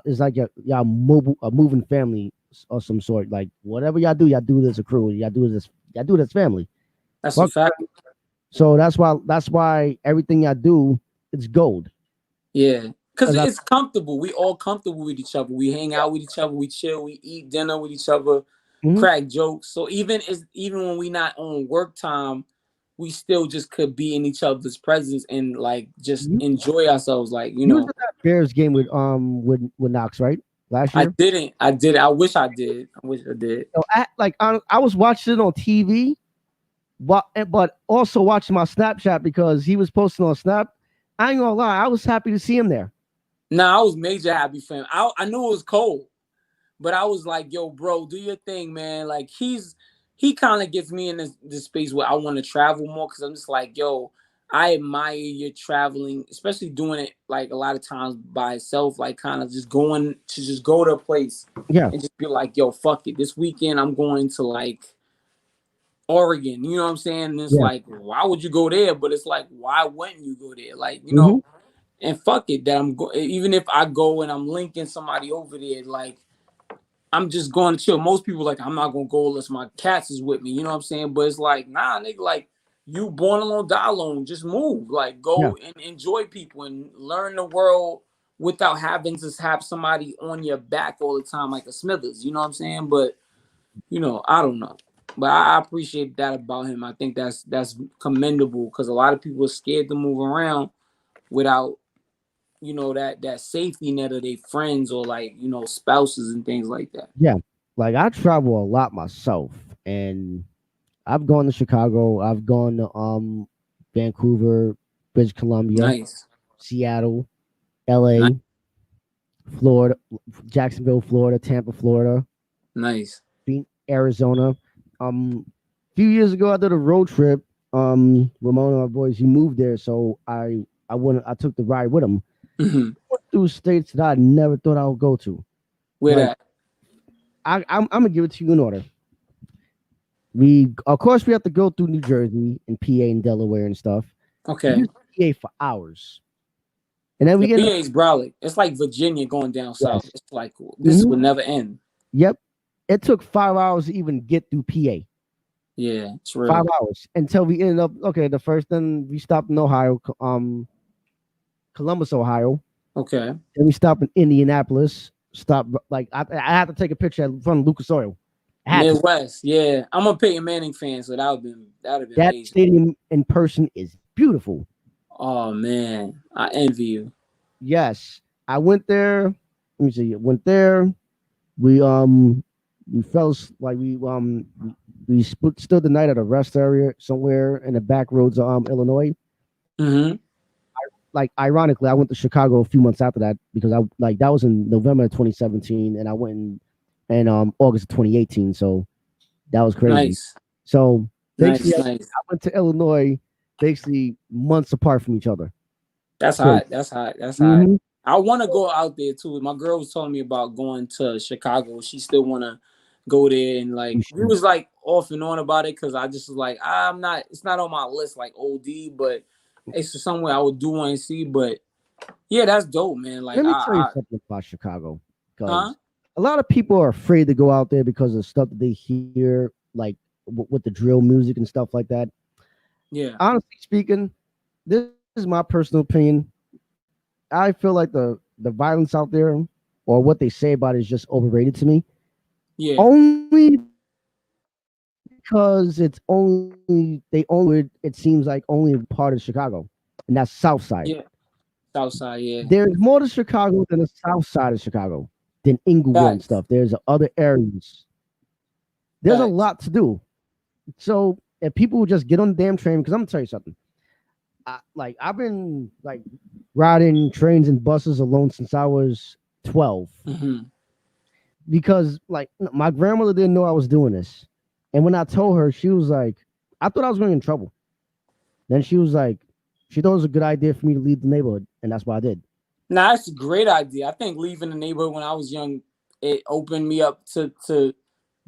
it's like y'all a moving family of some sort. Like whatever y'all do as a crew. Y'all do this family. That's a Fuck. fact. So that's why everything y'all do, it's gold. Yeah. Because 'Cause it's comfortable. We all comfortable with each other. We hang out with each other. We chill. We eat dinner with each other. Mhm. Crack jokes. So even when we not on work time, we still just could be in each other's presence and like just you, enjoy ourselves. Like, you was at that Bears game with Knox, right? Last I year. didn't. I did. I wish I did. I wish I did. So I was watching it on TV, but also watching my Snapchat because he was posting on Snap. I ain't gonna lie, I was happy to see him there. Nah, I was major happy for him. I knew it was cold, but I was like, yo, bro, do your thing, man. Like he kind of gets me in this space where I want to travel more because I'm just like, yo, I admire your traveling, especially doing it like a lot of times by itself, like kind of just going to just go to a place Yeah. and just be like, yo, fuck it. This weekend I'm going to like Oregon, you know what I'm saying? And it's Yeah. like, why would you go there? But it's like, why wouldn't you go there? Like, Hmm. and fuck it, that even if I go and I'm linking somebody over there, like I'm just going to chill. Most people like I'm not gonna go unless my cats is with me, you know what I'm saying? But it's like, nah, nigga, like you born alone, die alone. Just move, like Yeah. go and enjoy people and learn the world without having to have somebody on your back all the time, like a Smithers. You know what I'm saying? But I don't know. But I appreciate that about him. I think that's commendable because a lot of people are scared to move around without that safety net of their friends or like spouses and things like that. Yeah. Like I travel a lot myself, and I've gone to Chicago. I've gone to Vancouver, British Columbia, Nice. Seattle, Nice. LA, Florida, Jacksonville, Florida, Tampa, Florida, Nice. Arizona. A few years ago I did a road trip. Ramon and our boys, he moved there, so I took the ride with him. Hmm. Went through states that I never thought I would go to. Where Like that? I'm gonna give it to you in order. We of course we have to go through New Jersey and PA and Delaware and stuff. We Okay. used PA for hours, and then The we end up. PA is brolic. It's like Virginia going down south. Yes. It's like this Mhm. will never end. Yep. It took 5 hours to even get through PA. Yeah, it's 5 hours until we ended up. Okay, the first then we stopped in Ohio, Columbus, Ohio. okay. Then we stopped in Indianapolis. Stop like I had to take a picture in front of Lucas Oil. I had to. Midwest. Yeah, I'm a Peyton Manning fan, so that would have been That major. stadium in person is beautiful. Oh man, I envy you. Yes. I went there. Let me see. Went there. We fell like we stood the night at a rest area somewhere in the back roads of Illinois. Mm-hmm. Like ironically, I went to Chicago a few months after that because I like that was in November of 2017, and I went in August of 2018. So that was crazy. Nice. So basically, Nice. Nice. I went to Illinois basically months apart from each other. That's So, hot. That's hot. That's hot. hmm I want to go out there too. My girl was telling me about going to Chicago. She still want to go there, and like you we should. was like off and on about it because I just was like, I'm not. It's not on my list like OD, but it's just somewhere I would do want to see. But yeah, that's dope, man. Like Let me tell you something about Chicago, huh? because a lot of people are afraid to go out there because of stuff that they hear, like with the drill music and stuff like that. Yeah, Honestly speaking, this is my personal opinion. I feel like the violence out there or what they say about it is just overrated to me. yeah, Only because it's only they only it seems like only part of Chicago, and that's South Side. yeah. Southside, yeah. There's more to Chicago than the South Side of Chicago, than Inglewood and Facts, stuff. There's other areas. There's a facts. lot to do. So if people would just get on the damn train, because I'm gonna tell you something. I've been like riding trains and buses alone since I was 12, Mm-hmm. because like my grandmother didn't know I was doing this, and when I told her, she was like, I thought I was going to get in trouble. Then she was like, she thought it was a good idea for me to leave the neighborhood, and that's what I did. Nah, that's a great idea. I think leaving the neighborhood when I was young, it opened me up to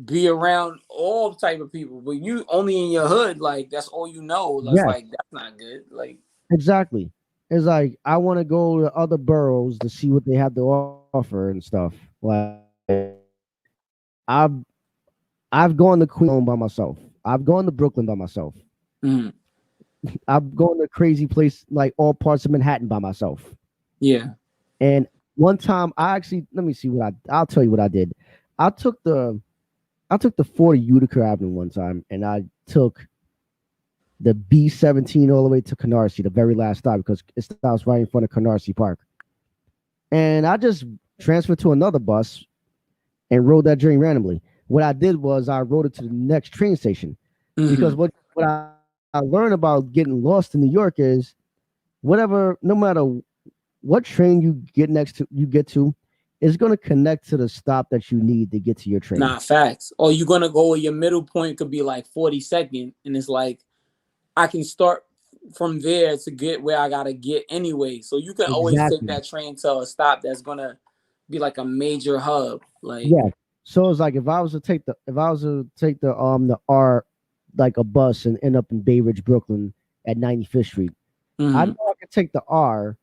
be around all type of people. But you only in your hood, like that's all you know. That's Yes, like that's not good. Like exactly. It's like I want to go to other boroughs to see what they have to offer and stuff. Like I've I've gone to Queens alone by myself. I've gone to Brooklyn by myself. mm, I've gone to crazy place like all parts of Manhattan by myself. yeah, And one time I actually let me see what I'll tell you what I did. I took the I took the 40 Utica Avenue one time, and I took the B-17 all the way to Canarsie, the very last stop, because it stops right in front of Canarsie Park. And I just transferred to another bus and rode that journey randomly. What I did was I rode it to the next train station, because mm-hmm. what I learned about getting lost in New York is whatever, no matter what train you get to, is going to connect to the stop that you need to get to your train. Nah, facts. Or you're gonna go. Your middle point could be like 42nd, and it's like I can start from there to get where I gotta get anyway. So you can always take Exactly. that train to a stop that's gonna be like a major hub. Like Yeah. So it's like if I was to take the R, like a bus, and end up in Bay Ridge, Brooklyn at 95th Street, I know mm-hmm. I could take the R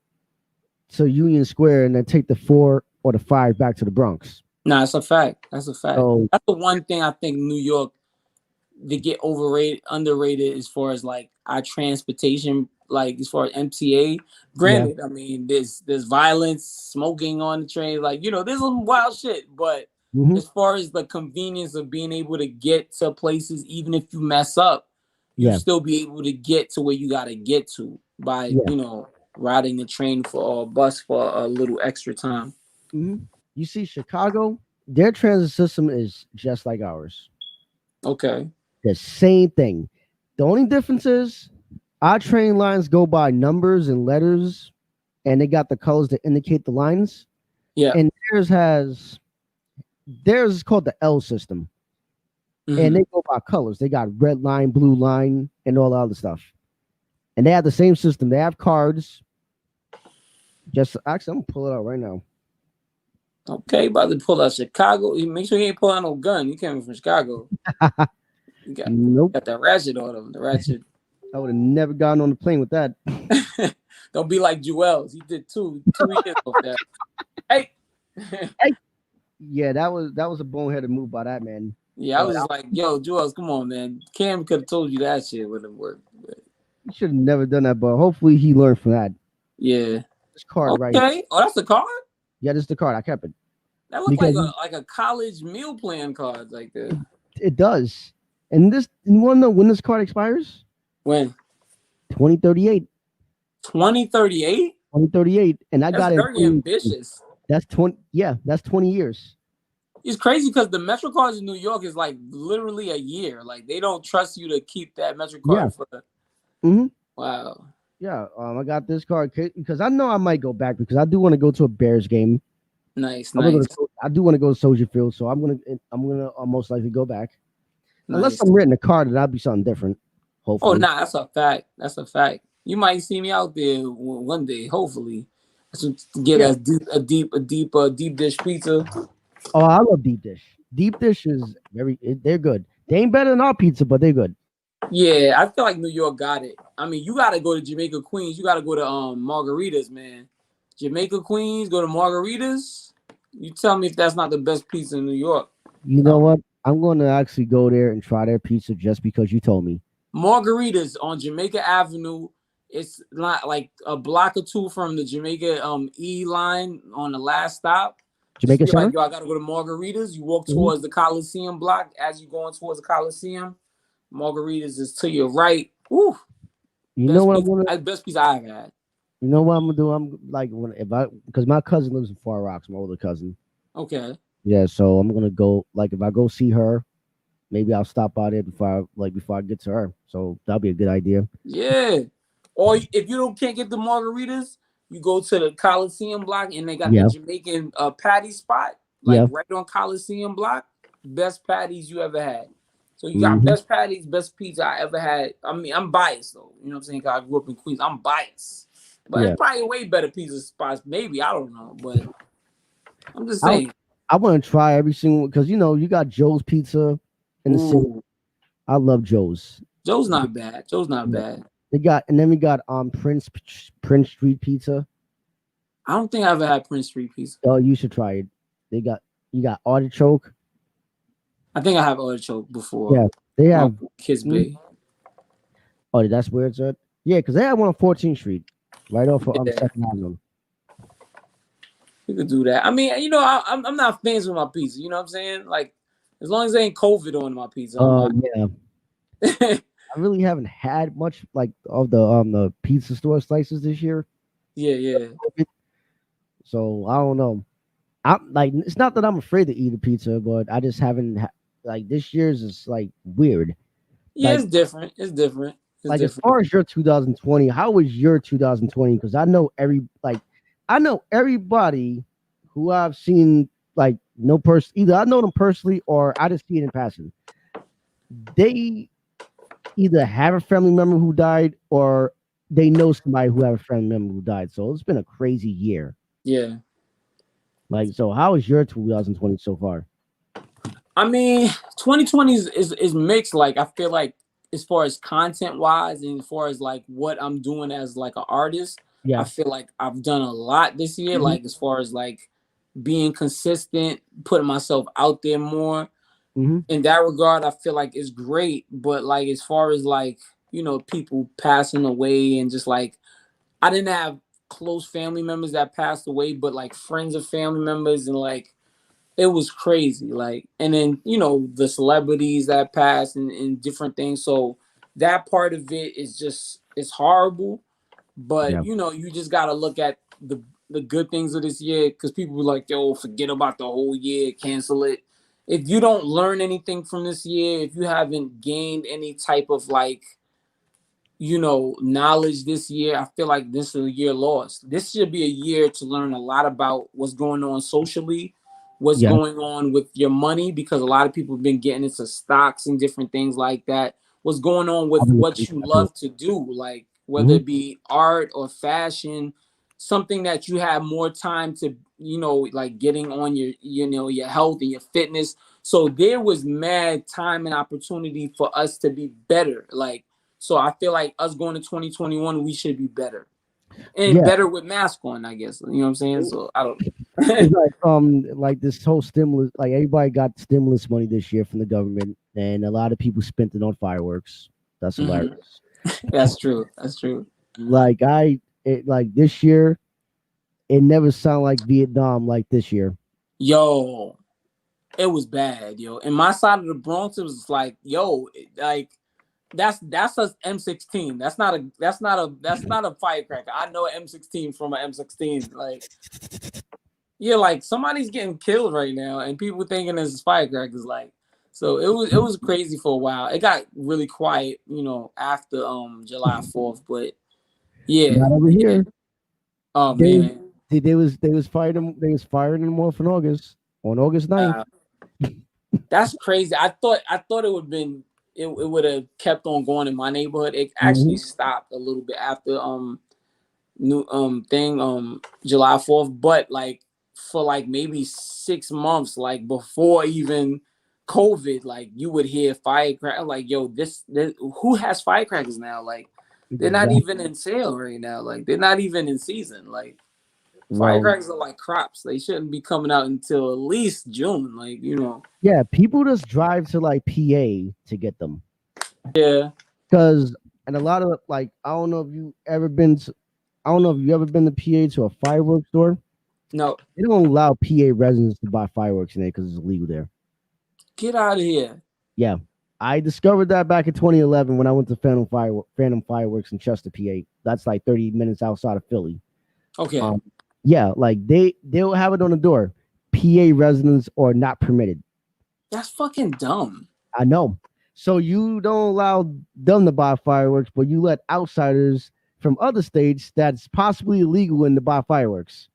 to Union Square and then take the 4 or the 5 back to the Bronx. Nah, it's a fact. That's a fact. So That's the one thing I think New York they get overrated, underrated as far as like our transportation, like as far as MTA. yeah. Granted, I mean there's violence, smoking on the train, like there's some wild shit. But hmm as far as the convenience of being able to get to places, even if you mess up, you Yeah. still be able to get to where you gotta get to by Yeah. riding the train for or bus for a little extra time. hmm You see, Chicago, their transit system is just like ours. Okay. The same thing. The only difference is our train lines go by numbers and letters, and they got the colors that indicate the lines. Yeah. And theirs is called the L system, and Mm-hmm. they go by colors. They got red line, blue line, and all the other stuff. And they have the same system. They have cards. Just actually, I'm gonna pull it out right now. Okay, about to pull out Chicago. Make sure he ain't pull out no gun. He came from Chicago. You Nope, got that ratchet on him. The ratchet. I would have never gotten on the plane with that. Don't be like Jewels. He did 2 years off that. Hey. Hey, yeah, that was a boneheaded move by that man. Yeah, I But was just like, yo, Jewels, come on, man. Cam could have told you that shit wouldn't work. But he should have never done that. But hopefully, he learned from that. yeah. This card right here. Okay. Oh, that's the card? Yeah, this is the card. I kept it That looked because like a college meal plan card like that. it does. And this, you want to know when this card expires? When? 2038. 2038? 2038, and I That's got it. very ambitious. That's 20. Yeah, that's 20 years. It's crazy because the Metro cards in New York is like literally a year. Like they don't trust you to keep that Metro Yeah. card for. Mm-hmm. Wow. Yeah. I got this card because I know I might go back because I do want to go to a Bears game. Nice, I want nice, to go. I do want to go to Soldier Field, so I'm gonna most likely go back. Unless nice. I'm renting a car, then that'll be something different. Oh, Hopefully. nah, that's a fact. That's a fact. You might see me out there one day, hopefully. To get Yeah. a deep dish pizza. Oh, I love deep dish. Deep dish is they're good. They ain't better than our pizza, but they're good. Yeah, I feel like New York got it. I mean, you gotta go to Jamaica Queens. You gotta go to Margaritas, man. Jamaica Queens, go to Margaritas. You tell me if that's not the best pizza in New York. You know what? I'm going to actually go there and try their pizza just because you told me. Margaritas on Jamaica Avenue. It's not like a block or two from the Jamaica E line on the last stop. Just Jamaica be like, Center. yo, I gotta go to Margaritas. You walk Mhm. towards the Coliseum block. As you going towards the Coliseum, Margaritas is to your right. Woo, You know what I'm gonna. best pizza I've had. You know what I'm gonna do? I'm like if I because my cousin lives in Far Rocks, my older cousin. Okay. Yeah, so I'm gonna go. Like if I go see her, maybe I'll stop by there before I get to her. So that'll be a good idea. Yeah. Or if you can't get the margaritas, you go to the Coliseum block and they got the Yeah, Jamaican patty spot, like yeah. right on Coliseum block. Best patties you ever had. So you got Hmm. best patties, best pizza I ever had. I mean, I'm biased though. You know what I'm saying? 'Cause I grew up in Queens. I'm biased. But Yeah. it's probably way better pizza spots. Maybe. I don't know. But I'm just I saying. I want to try every single because you got Joe's Pizza in the city. Ooh. I love Joe's. Joe's not bad. Joe's not Yeah. bad. They got and then we got Prince Street Pizza. I don't think I ever had Prince Street pizza. Oh, you should try it. You got artichoke. I think I have artichoke before. Yeah, they have. Kids mm, Bay. Oh, that's where it's at. Yeah, because they have one on 14th Street, right off of Yeah. Second Avenue. We could do that. I mean, I'm not fans with my pizza. You know what I'm saying? Like, as long as there ain't COVID on my pizza, I'm all Yeah, right. I really haven't had much like of the pizza store slices this year. Yeah, yeah. So I don't know. I'm like, it's not that I'm afraid to eat a pizza, but I just haven't like this year's is like weird. Yeah, Like it's different. It's different. It's like as different. far as your 2020, how was your 2020? Because I know everybody who I've seen like no person either I know them personally or I just see it in passing. They either have a family member who died or they know somebody who have a family member who died. So it's been a crazy year. Yeah. Like, so how is your 2020 so far? I mean, 2020 is mixed. Like, I feel like as far as content wise and as far as like what I'm doing as like an artist, I Yeah. feel like I've done a lot this year. Mhm. Like, as far as like being consistent, putting myself out there more. Hmm. In that regard, I feel like it's great. But like as far as like, people passing away and just like I didn't have close family members that passed away, but like friends of family members and like it was crazy. Like and then, the celebrities that passed and different things. So that part of it is just it's horrible. But Yeah. you just gotta look at the good things of this year because people were like, yo, forget about the whole year, cancel it. If you don't learn anything from this year, if you haven't gained any type of like, knowledge this year, I feel like this is a year lost. This should be a year to learn a lot about what's going on socially, what's Yeah. going on with your money, because a lot of people have been getting into stocks and different things like that. What's going on with I've been what looking you into that too. love to do, like whether Hmm. it be art or fashion, something that you have more time to, like getting on your health and your fitness. So there was mad time and opportunity for us to be better. Like, so I feel like us going to 2021, we should be better and Yeah. better with mask on, I guess. You know what I'm saying? So I don't. It's like this whole stimulus, like everybody got stimulus money this year from the government, and a lot of people spent it on fireworks. That's Mhm. hilarious. That's true. That's true. Like this year, it never sounded like Vietnam like this year. Yo, it was bad, yo. And my side of the Bronx, it was like, yo, like That's a M16. That's not a firecracker. I know an M16 from an M16. Like, yeah, like somebody's getting killed right now, and people thinking it's firecrackers. Like, so it was crazy for a while. It got really quiet, after July 4th. But yeah, Not over yeah. here. Oh They man, they was firing them off on August 9th. uh, that's crazy. I thought it would have been it would have kept on going in my neighborhood. It Mm-hmm. actually stopped a little bit after new thing July 4th, but like for like maybe 6 months, like before even COVID, like you would hear firecrackers. Like, yo, this who has firecrackers now? Like, they're not Exactly. even in sale right now. Like, they're not even in season. Like, Well, firecrackers are like crops. They shouldn't be coming out until at least June. Like, yeah, people just drive to like PA to get them. yeah. Because and a lot of like I don't know if you ever been to PA to a fireworks store. No, They don't allow PA residents to buy fireworks in there because it's illegal there. get out of here. Yeah. I discovered that back in 2011 when I went to Phantom Fireworks in Chester, PA. That's like 30 minutes outside of Philly. Okay, Yeah, like they'll have it on the door. PA residents are not permitted. that's fucking dumb. I know. So you don't allow them to buy fireworks, but you let outsiders from other states that's possibly illegal in to buy fireworks.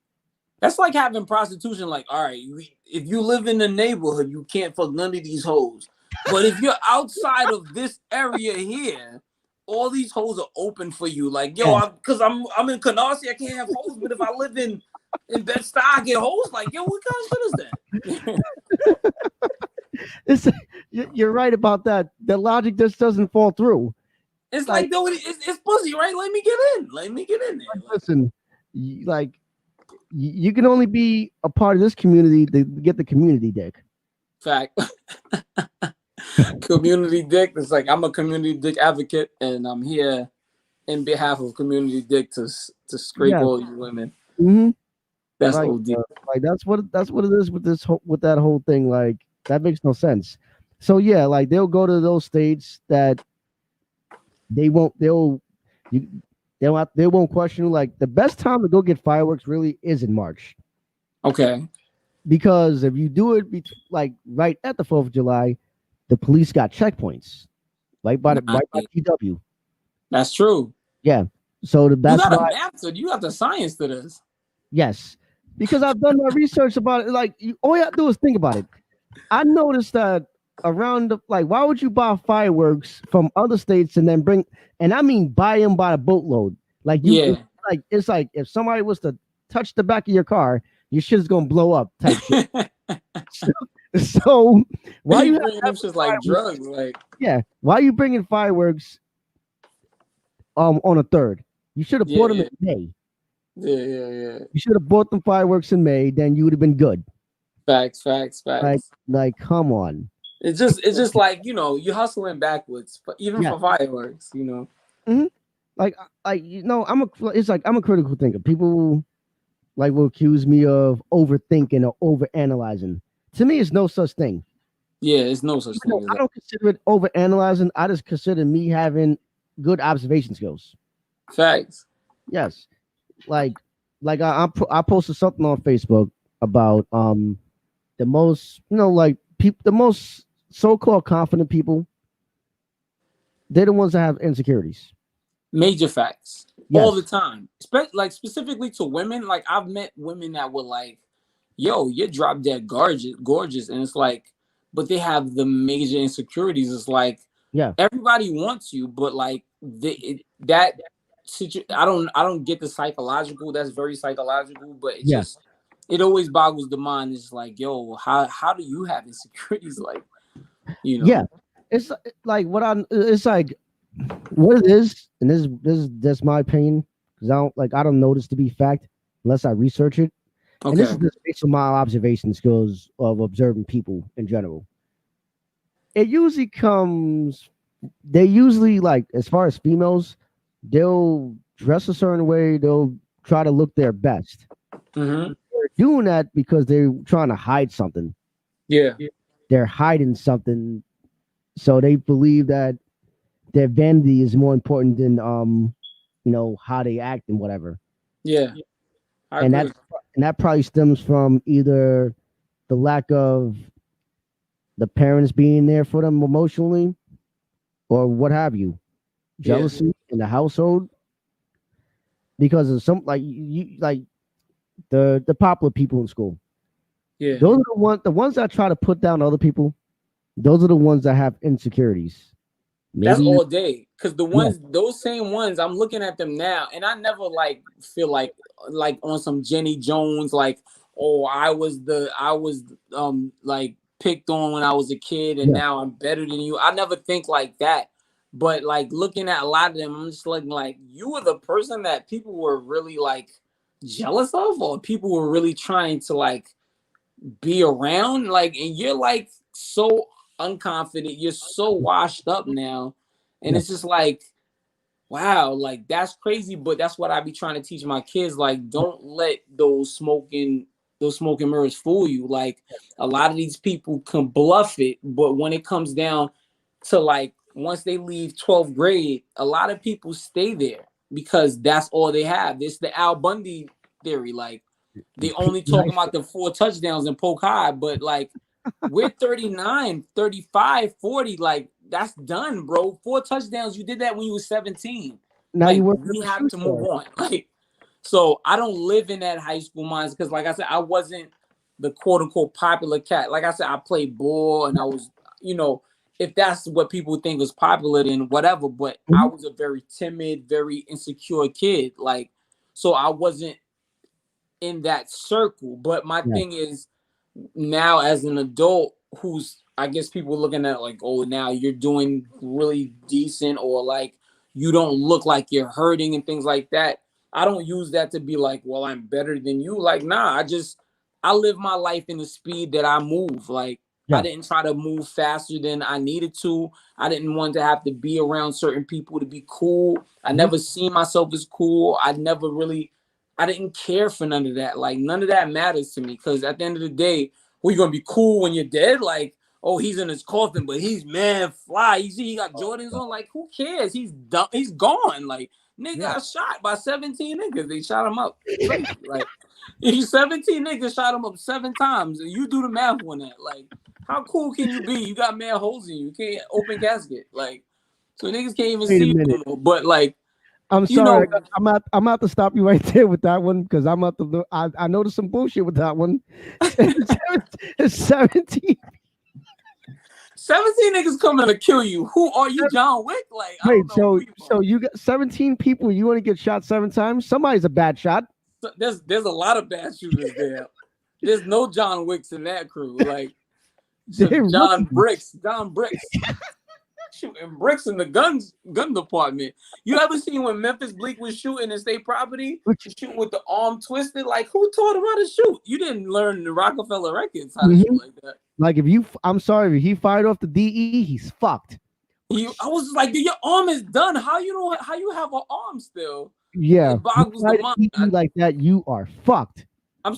That's like having prostitution. Like, all right, if you live in the neighborhood, you can't fuck none of these hoes. But if you're outside of this area here, all these hoes are open for you. Like, Yeah. yo, because I'm in Canarsie, I can't have hoes. But if I live in Bed-Stuy, I get hoes. Like, yo, what kind of shit is that? It's, you're right about that. The logic just doesn't fall through. It's like, no, it's pussy, right? Let me get in. Let me get in there. Like, Listen, you can only be a part of this community to get the community dick. fact. Community dick. It's like I'm a community dick advocate, and I'm here in behalf of community dick to scrape Yeah. all you women. Mm-hmm. That's Like, OD. like that's what it is with with that whole thing. Like that makes no sense. So yeah, like they'll go to those states that they won't you they won't question you. Like the best time to go get fireworks really is in March Okay. because if you do it like right at the 4th of July, the police got checkpoints right by Nice. TW. That's true. Yeah, so You that's got a why. math to you got the science to this. Yes, because I've done my research about it. Like all you have to do is think about it. I noticed that like, why would you buy fireworks from other states and then bring? And I mean, buy them by a boatload. Like Yeah. it's like if somebody was to touch the back of your car, your shit is gonna blow up. Type shit. So why you bringing them shit like drugs? Like, why you bringing fireworks on a 3rd? You should have bought them in May. Yeah. You should have bought them fireworks in May. Then you would have been good. Facts. Like, come on. It's just like, you're hustling backwards, even for fireworks, Mm-hmm. Like I'm a critical thinker. People like will accuse me of overthinking or overanalyzing. To me, it's no such thing. Yeah, it's no such thing as I that. don't consider it overanalyzing. I just consider me having good observation skills. Facts. Yes, like I posted something on Facebook about the most the most so-called confident people. They're the ones that have insecurities. Major facts. Yes. All the time. Like specifically to women, like I've met women that were like, yo, you're drop dead gorgeous. And it's like, but they have the major insecurities. It's like, everybody wants you, but like I don't get the psychological. That's very psychological, but it always boggles the mind. It's like, yo, how do you have insecurities? Like, Yeah, it's like it's like what it is, and that's my opinion because I don't know this to be fact unless I research it. Okay. And this is just based on my observation skills of observing people in general. It usually they usually like as far as females, they'll dress a certain way, they'll try to look their best. Mm-hmm. They're doing that because they're trying to hide something. Yeah. They're hiding something, so they believe that their vanity is more important than how they act and whatever. Yeah, I And agree. that probably stems from either the lack of the parents being there for them emotionally or what have you, Yeah, jealousy in the household because of some like you like the popular people in school. yeah. Those are the ones that try to put down other people. Those are the ones that have insecurities. That's Maybe all day. Cause the yeah, ones, those same ones, I'm looking at them now, and I never like feel like on some Jenny Jones, like, oh, I was like picked on when I was a kid, and yeah, now I'm better than you. I never think like that. But like looking at a lot of them, I'm just looking like you were the person that people were really like jealous of, or people were really trying to like be around, like, and you're like so unconfident, you're so washed up now, and yeah, it's just like, wow, like that's crazy. But that's what I be trying to teach my kids, like, don't let those smoking mirrors fool you. Like, a lot of these people can bluff it, but when it comes down to like once they leave 12th grade, a lot of people stay there because that's all they have. It's the Al Bundy theory. Like, they peak only in high talking about school. the 4 touchdowns in Polk High, but like we're 39, 35, 40. Like, that's done, bro. 4 touchdowns. You did that when you were 17. Now you Like, work at we the have shoe to move store. on. Like, so I don't live in that high school minds because, like I said, I wasn't the quote unquote popular cat. Like I said, I played ball and I was, you know, if that's what people think is popular, then whatever. But I Mhm. was a very timid, very insecure kid. Like, so I wasn't in that circle. But my Yeah. thing is, now as an adult who's, I guess people looking at like, oh, now you're doing really decent, or like you don't look like you're hurting and things like that. I don't use that to be like, well, I'm better than you. Like, nah, I live my life in the speed that I move. Like, I Yeah. didn't try to move faster than I needed to. I didn't want to have to be around certain people to be cool. I Mhm. never seen myself as cool. I didn't care for none of that. Like, none of that matters to me, because at the end of the day, who you gonna be cool when you're dead? Like, oh, he's in his coffin, but he's man fly. You see, he got Oh, Jordans God. on. Like, who cares? He's done. He's gone. Like, nigga Yeah. got shot by 17 niggas. They shot him up crazy. Like, he's 17 niggas shot him up 7 times. And you do the math on that. Like, how cool can you be? You got man holes in you. You can't open casket. Like, so niggas can't even Wait a see you minute. no more. But like, I'm you sorry. know, I'm out to stop you right there with that one because I'm out to look. I noticed some bullshit with that one. It's 17. 17 niggas coming to kill you. Who are you, John Wick? Like, I don't Wait, know so who you are. so you got 17 people. You want to get shot 7 times? Somebody's a bad shot. There's a lot of bad shooters there. There's no John Wicks in that crew. Like, They're rookies. John Bricks shooting bricks in the gun department. You ever seen when Memphis Bleak was shooting in state property, shooting with the arm twisted? Like, who taught him how to shoot? You didn't learn the Rockefeller Records how to shoot Mhm. like that. Like I'm sorry, if he fired off the DE, he's fucked. I was just like, dude, your arm is done. How you have an arm still? Yeah, It you boggles the fight a mind. DE like that, you are fucked. I'm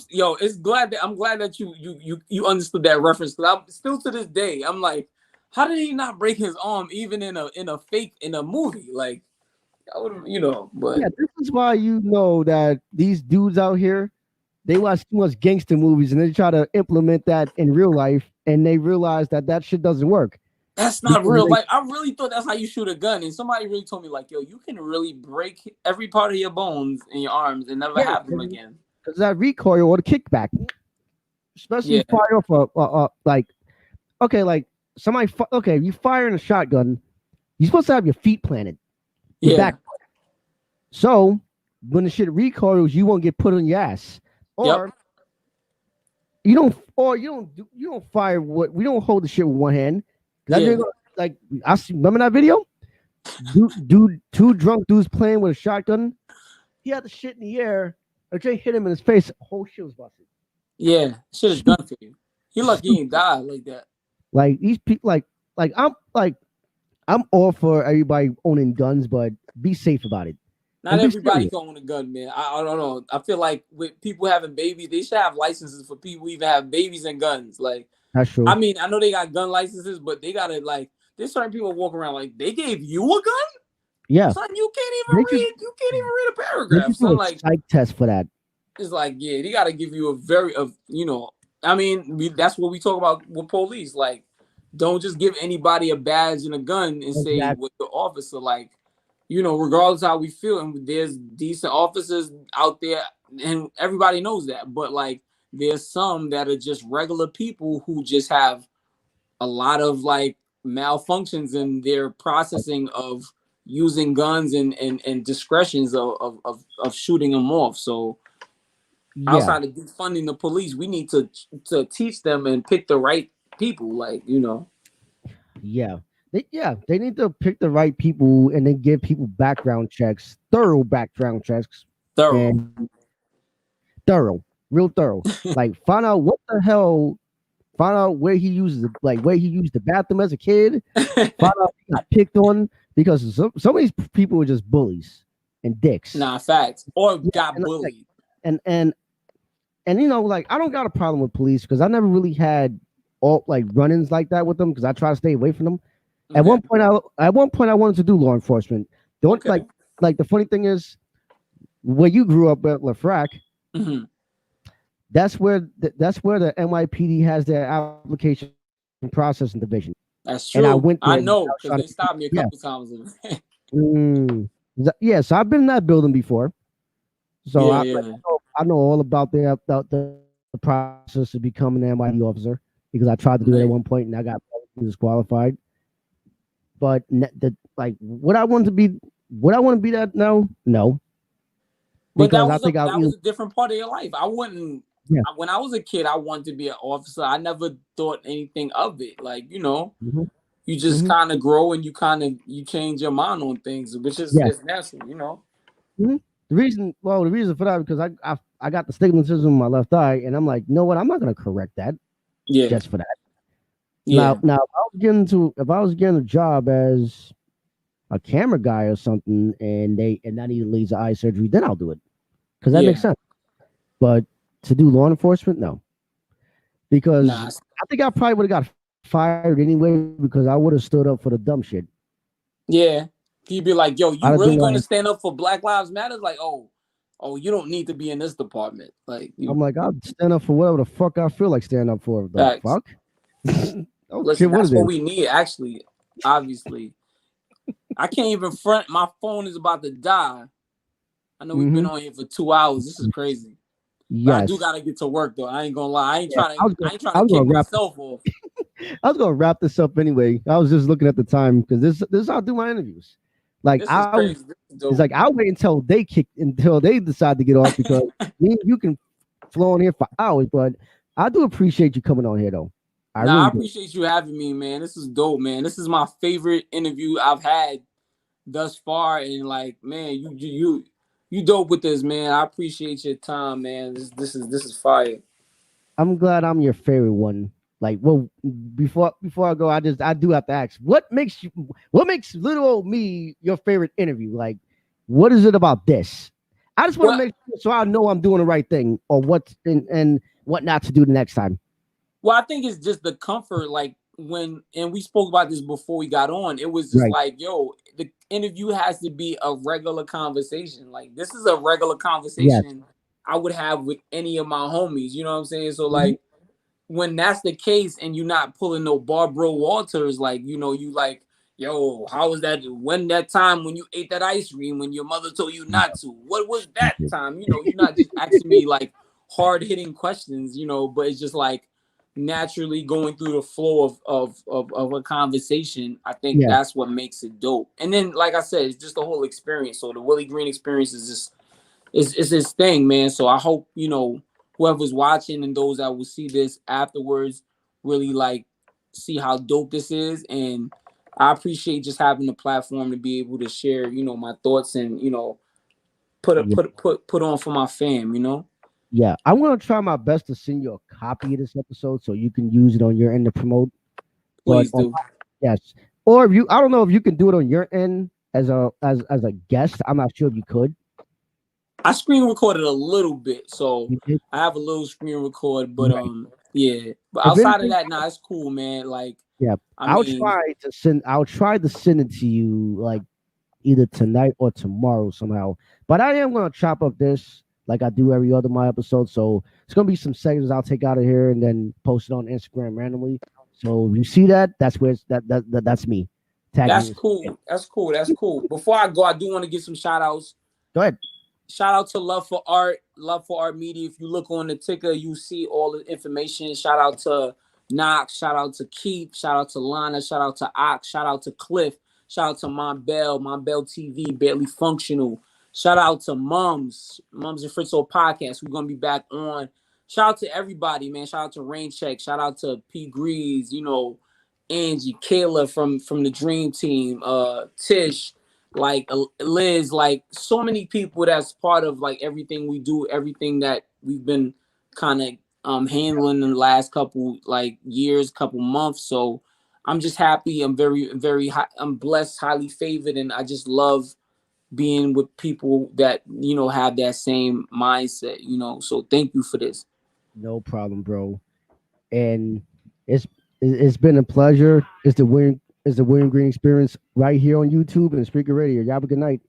glad that you understood that reference, because I'm still to this day, I'm like, how did he not break his arm even in a movie? Like, I would, but Yeah, this is why you know that these dudes out here, they watch too much gangster movies and they try to implement that in real life, and they realize that that shit doesn't work that's not because real they life. I really thought that's how you shoot a gun, and somebody really told me like, yo, you can really break every part of your bones in your arms and never yeah, have them again. because that recoil or the kickback, especially Yeah, you fire off a like okay, like okay, you fire in a shotgun, you're supposed to have your feet planted, your yeah, back. So when the shit recoils, you won't get put on your ass, yep, you don't fire what we don't hold the shit with one hand. That yeah, nigga, like remember that video? Two drunk dudes playing with a shotgun. He had the shit in the air. A Jay hit him in his face. Whole shit was busted. yeah. Shit is done Stupid, for you. He lucky he stupid. ain't died like that. Like these people, I'm all for everybody owning guns, but be safe about it Not and be everybody serious. can own a gun, man. I don't know. I feel like with people having babies, they should have licenses for people who even have babies and guns. Like, That's I true. mean, I know they got gun licenses, but they gotta like there's certain people walking around like they gave you a gun, Yeah, son. You can't even they should read. You can't even read a they paragraph, should do son. a Like psych test for that. it's like yeah, they got to give you a very you know. I mean, that's what we talk about with police. Like, don't just give anybody a badge and a gun and say Exactly. with the officer. Like, you know, regardless of how we feel, and there's decent officers out there, and everybody knows that. But like, there's some that are just regular people who just have a lot of like malfunctions in their processing of using guns and discretions of shooting them off. So Yeah, outside of defunding the police, we need to teach them and pick the right people. Like you know, yeah. They need to pick the right people and then give people background checks, thorough background checks, thorough. and thorough, real thorough. Like find out what the hell, find out where he uses like where he used the bathroom as a kid. Find out if he got picked on because some of these people are just bullies and dicks. Nah, facts. Or Yeah, got and like bullied. and and and you know, like I don't got a problem with police because I never really had all like run-ins like that with them because I try to stay away from them. Okay. At one point I wanted to do law enforcement. Don't Okay. like the funny thing is where you grew up at Lafrac, Hmm. that's where the NYPD has their application processing division. That's And I true. went I there because I know was because trying they to stopped me a yeah. couple times. Yeah, so I've been in that building before. So Yeah, yeah. I know all about the process of becoming an NYPD officer because I tried to do it at Right. one point and I got disqualified. But like would I want to be that? No, But because I think that was a different part of your life. I wouldn't. yeah. When I was a kid, I wanted to be an officer. I never thought anything of it. Like you know, Hmm. you just Hmm. kind of grow and you change your mind on things, which is Yeah. it's natural. You know. Hmm. The reason for that because I got the stigmatism in my left eye, and I'm like, you know what? I'm not gonna correct that Yeah. just for that. Yeah. Now, if I was getting a job as a camera guy or something, and I need laser eye surgery, then I'll do it because that makes Yeah. sense. But to do law enforcement, no, because Nah. I think I probably would have got fired anyway because I would have stood up for the dumb shit. Yeah. He'd be like, "Yo, I'd you have really been going to like, stand up for Black Lives Matter?" Like, oh, you don't need to be in this department. Like, I'm you like, I'll stand up for whatever the fuck I feel like standing up for. The facts. fuck? I don't care Listen, what that's it what is. we need. Actually, obviously, I can't even front. My phone is about to die. I know we've been Hmm. on here for 2 hours. This is crazy. But I do Yes. gotta get to work though. I ain't gonna lie. Yeah. I ain't trying I to was kick gonna wrap. myself off. I was gonna wrap this up anyway. I was just looking at the time because this is how I do my interviews. Like This is crazy. This is it's dope. like I'll wait until they decide to get off because me and you can flow on here for hours. But I do appreciate you coming on here though. I Nah, I really do. appreciate you having me, man. This is dope, man. This is my favorite interview I've had thus far, and like, man, you dope with this, man. I appreciate your time, man. This is fire. I'm glad I'm your favorite one. Like, well, before I go, I do have to ask, what makes little old me your favorite interview? Like, what is it about this? I just want to Well, make sure so I know I'm doing the right thing or what and what not to do the next time. Well, I think it's just the comfort. Like when, and we spoke about this before we got on. It was just Right. like, yo, the interview has to be a regular conversation. Like this is a regular Yes. conversation I would have with any of my homies. You know what I'm saying? So Mhm. like when that's the case, and you're not pulling no Barbara Walters, like you know, you like, yo, how was that? When that time when you ate that ice cream when your mother told you not to? What was that Stupid. time? You know, you're not just asking me like hard hitting questions. You know, but it's just like naturally going through the flow of a conversation. I think Yeah. that's what makes it dope. And then, like I said, it's just the whole experience. So the Willie Green experience is just it's his thing, man. So I hope you know whoever's watching and those that will see this afterwards really like see how dope this is. And I appreciate just having the platform to be able to share, you know, my thoughts and you know Yeah. put on for my fam. You know, Yeah. I'm gonna try my best to send you a copy of this episode so you can use it on your end to promote. But please do. yes. Or if you I don't know if you can do it on your end as a guest. I'm not sure if you could. I screen recorded a little bit, so You did? I have a little screen record, but Right. yeah. But If outside of anything, that, nah, it's cool, man. Like Yeah, I mean, I'll try to send it to you like either tonight or tomorrow somehow. But I am gonna chop up this like I do every other my episode. So it's gonna be some segments I'll take out of here and then post it on Instagram randomly. So if you see that, that's where that's me. Tag that's me. cool. That's cool. That's cool. Before I go, I do want to give some shout outs. Go ahead. Shout out to Love for Art Media. If you look on the ticker, you see all the information. Shout out to Knox, shout out to Keith, shout out to Lana, shout out to Ox, shout out to Cliff, shout out to Monbell TV, Barely Functional. Shout out to Mums and Fritzo Podcast. We're gonna be back on. Shout out to everybody, man. Shout out to Rain Check. Shout out to P Grease, Angie, Kayla from the Dream Team, Tish, like Liz, like so many people that's part of like everything we do, everything that we've been kind of handling in the last couple like years, couple months. So I'm just happy. I'm very I'm blessed, highly favored, and I just love being with people that have that same mindset. So thank you for this. No problem, bro. And it's it's been a pleasure. It's the William Green Experience right here on YouTube and Speaker Radio. Y'all have a good night.